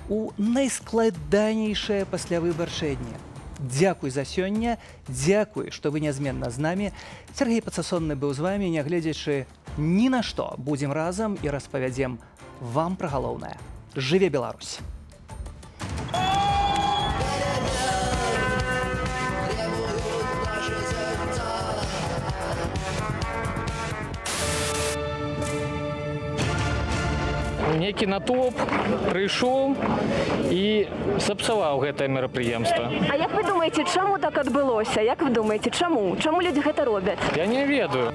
ў найскладанейшыя паслявыбарчыя дні. Дзякуй за сёння, дзякуй, што вы нязменна з намі. Сергей Пацасонны быў з вамі, нягледзячы ні на што. Будзем разам і распавядзем вам пра галоўнае. Жыве Беларусь! Некі натоўп прыйшоў і сапсаваў гэтае мерапрыемства. А як вы думаеце, чаму так адбылося? Як вы думаеце, чаму? Чаму людзі гэта робяць? Я не ведаю.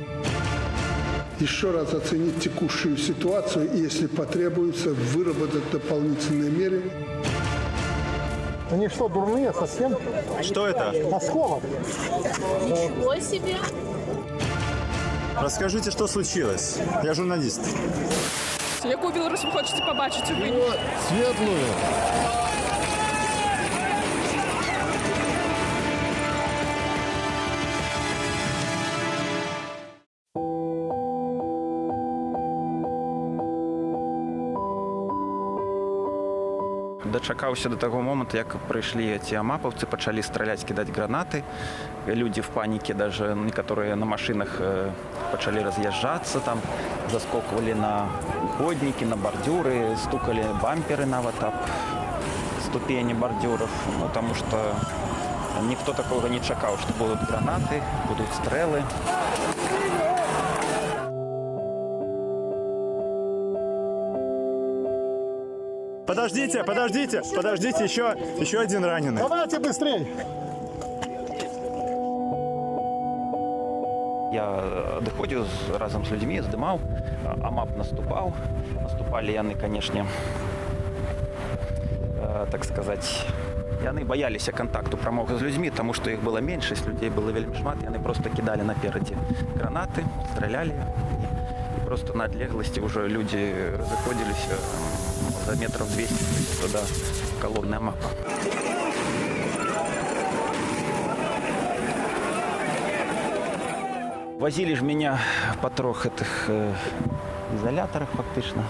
Еще раз оценить текущую ситуацию и, если потребуется, выработать дополнительные меры. Они что, дурные совсем? Что это? Осколок. Ничего себе. Расскажите, что случилось? Я журналист. Яку Білорусь ви хочете побачити у війні? Светлую. Дачакаўся до таго моманту, як прыйшлі ці амапаўцы, пачалі страляць, кідаць гранаты. Людзі в паніке, даже некаторыя на машынах пачалі раз'язджацца, там заскоквалі на ходнікі, на бардзюры, стукалі бамперы нават аб ступені бардзюров, потому что ніхто такога не чакаў, што будуць гранаты, будуць стрэлы. Подождите, подождите, подождите, еще один раненый. Давайте быстрее. Я адыходзіў разам з людзьмі, здымаў, амап наступалі яны, канешне, так сказаць, яны баяліся кантакту прамога з людзьмі, таму што іх была меншасць, людзей было вельмі шмат, яны проста кідалі наперадзе гранаты, стралялі, і проста на адлегласці ўжо людзі разыходзіліся за метров 200 туда колонная мапа. Возили ж меня по трох этих изоляторах фактично.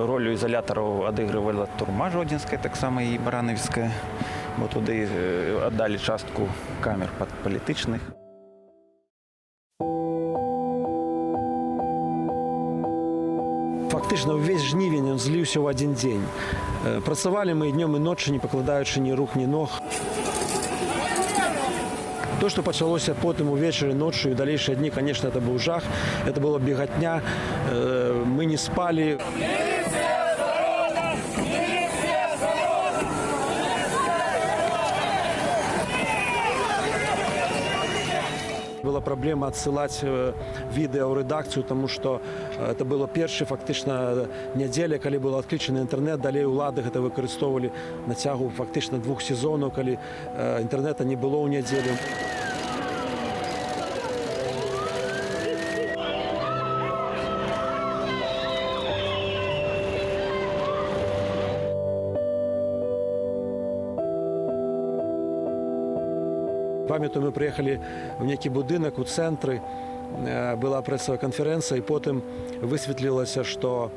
Роль изоляторов адыгрывала турма Жодинская, так само и Барановская. Вот туда отдали частку камер под політичных. Фактично увесь жнівень он зліўся ў адзін дзень. Працавалі мы днём і ноччу, не пакладаючы ні рук, ні ног. То, што пачалося потым увечары, ноччу і далейшыя дні, конечно, это быў жах. Это была бегатня. Мы не спалі. Была праблема адсылаць відэа ў рэдакцыю, таму што это было першы фактычна нядзеля, калі было адключаны інтэрнэт, далей улады гэта выкарыстоўвалі на цягу фактычна 2 сезонаў, калі інтэрнэта не было ў нядзелю. Памятаю, мы прыехалі ў нейкі будынак у цэнтры, была прэсавая канферэнцыя, і потым высветлілася, што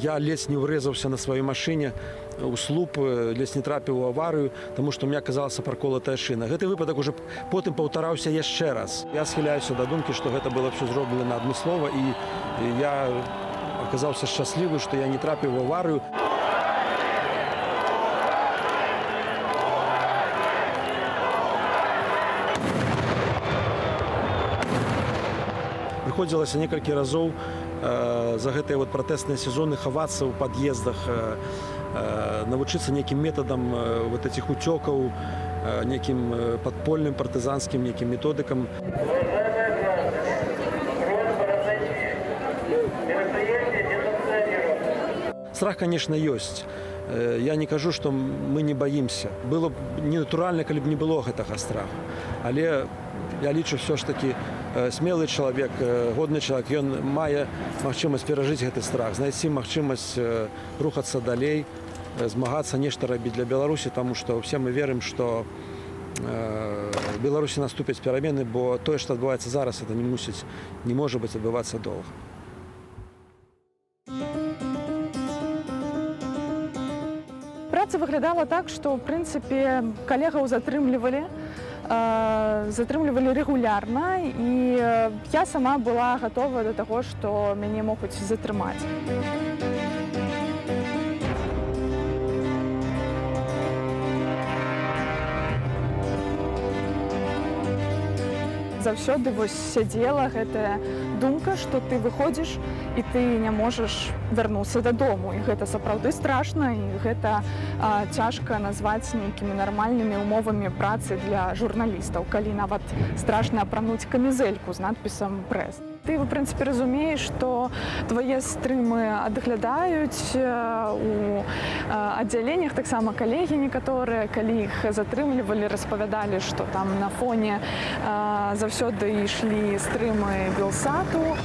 я ледзь не ўрэзаўся на сваёй машыне у слуп, ледзь не трапіў у аварыю, таму што мне аказалася праколатая шына. Гэты выпадак уже потым паўтараўся яшчэ раз. Я схіляюся да думкі, што гэта было ўсё зроблена адмыслова, і я аказаўся шчаслівы, што я не трапіў у аварыю. даводзілася некалькі разоў за гэтыя вот пратэсныя сезоны хавацца ў пад'ездах, навучыцца нейкім метадам вот этих уцёкаў, некім падпольным партызанскім некім методыкам. Страх, конечно, ёсць. Я не кажу, што мы не баімся. Было б ненатуральна, калі б не было гэтага страху. Але я лічу ўсё ж такі смелы чалавек, годны чалавек, ён мае магчымасць перажыць гэты страх, знайсці магчымасць рухацца далей, змагацца, нешта рабіць для Беларусі, таму што ўсе мы верым, што в Беларусі наступяць перамены, бо тое, што адбываецца зараз, это не можа быць адбывацца доўга. Праца выглядала так, што, в прынцыпе, калегаў затрымлівалі рэгулярна, і я сама была гатова да таго, што мяне могуць затрымаць. Заўсёды вось сядзела гэтая думка, што ты выходзіш і ты не можаш вярнуцца дадому. І гэта сапраўды страшна, і гэта цяжка назваць нейкімі нармальнымі умовамі працы для журналістаў, калі нават страшна апрануць камізэльку з надпісам «Прэс». Ты, в прынцыпе, разумееш, што твае стрымы адглядаюць у аддзяленнях, таксама калегі некаторыя, калі іх затрымлівалі, распавядалі, што там на фоне заўсёды ішлі стрымы Белсату.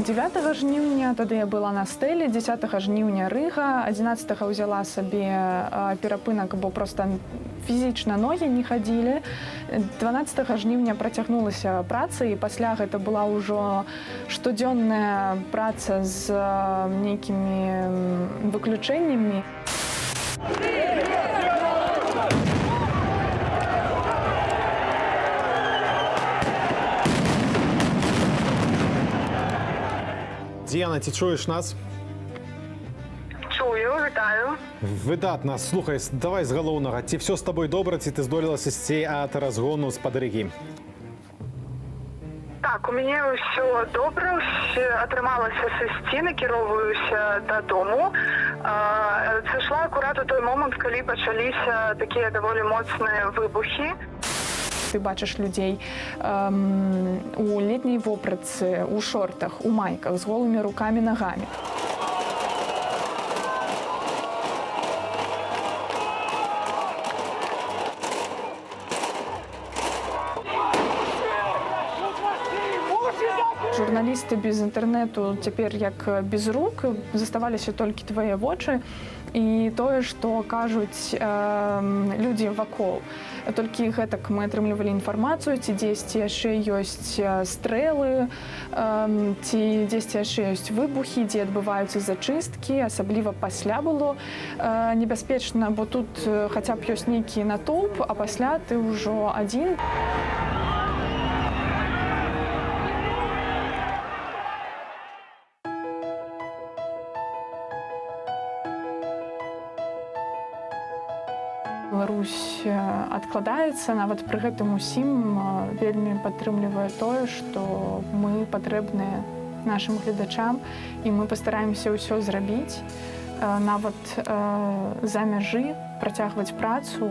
«9 жніўня тады я была на стэле, 10 жніўня Рыга, 11 ўзяла сабе перапынак, бо проста фізічна ногі не хадзілі. 12 жніўня працягнулася праца, і пасля гэта была ўжо штодзённая праца з нейкімі выключэннямі. Діана, ці чуєш нас? Чую, вітаю. Видатно. Слухай, давай з головного. Ці все з тобою добре, ці ти здолілася сісці ад разгону з-пад Рыгі? Так, у мяне ўсё добра, атрымалася сысці, накіроўваюся дадому. Сышла акурат у той момант, калі пачаліся такія даволі моцныя выбухі. Ты бачыш людзей у летняй вопратцы, у шортах, у майках, з голымі рукамі, нагамі. Журналісты без інтэрнэту цяпер як без рук, заставаліся толькі твае вочы і тое, што кажуць людзі вакол. Толькі гэтак мы атрымлівалі інфармацыю, ці дзесьці яшчэ ёсць стрэлы, ці дзесьці яшчэ ёсць выбухі, дзе адбываюцца зачысткі, асабліва пасля было небяспечна, бо тут хаця б ёсць нейкі натоўп, а пасля ты ўжо адзін. Беларусь адкладаецца, нават пры гэтым усім вельмі падтрымлівае тое, што мы патрэбныя нашым гледачам, і мы пастараемся ўсё зрабіць, нават за мяжы працягваць працу.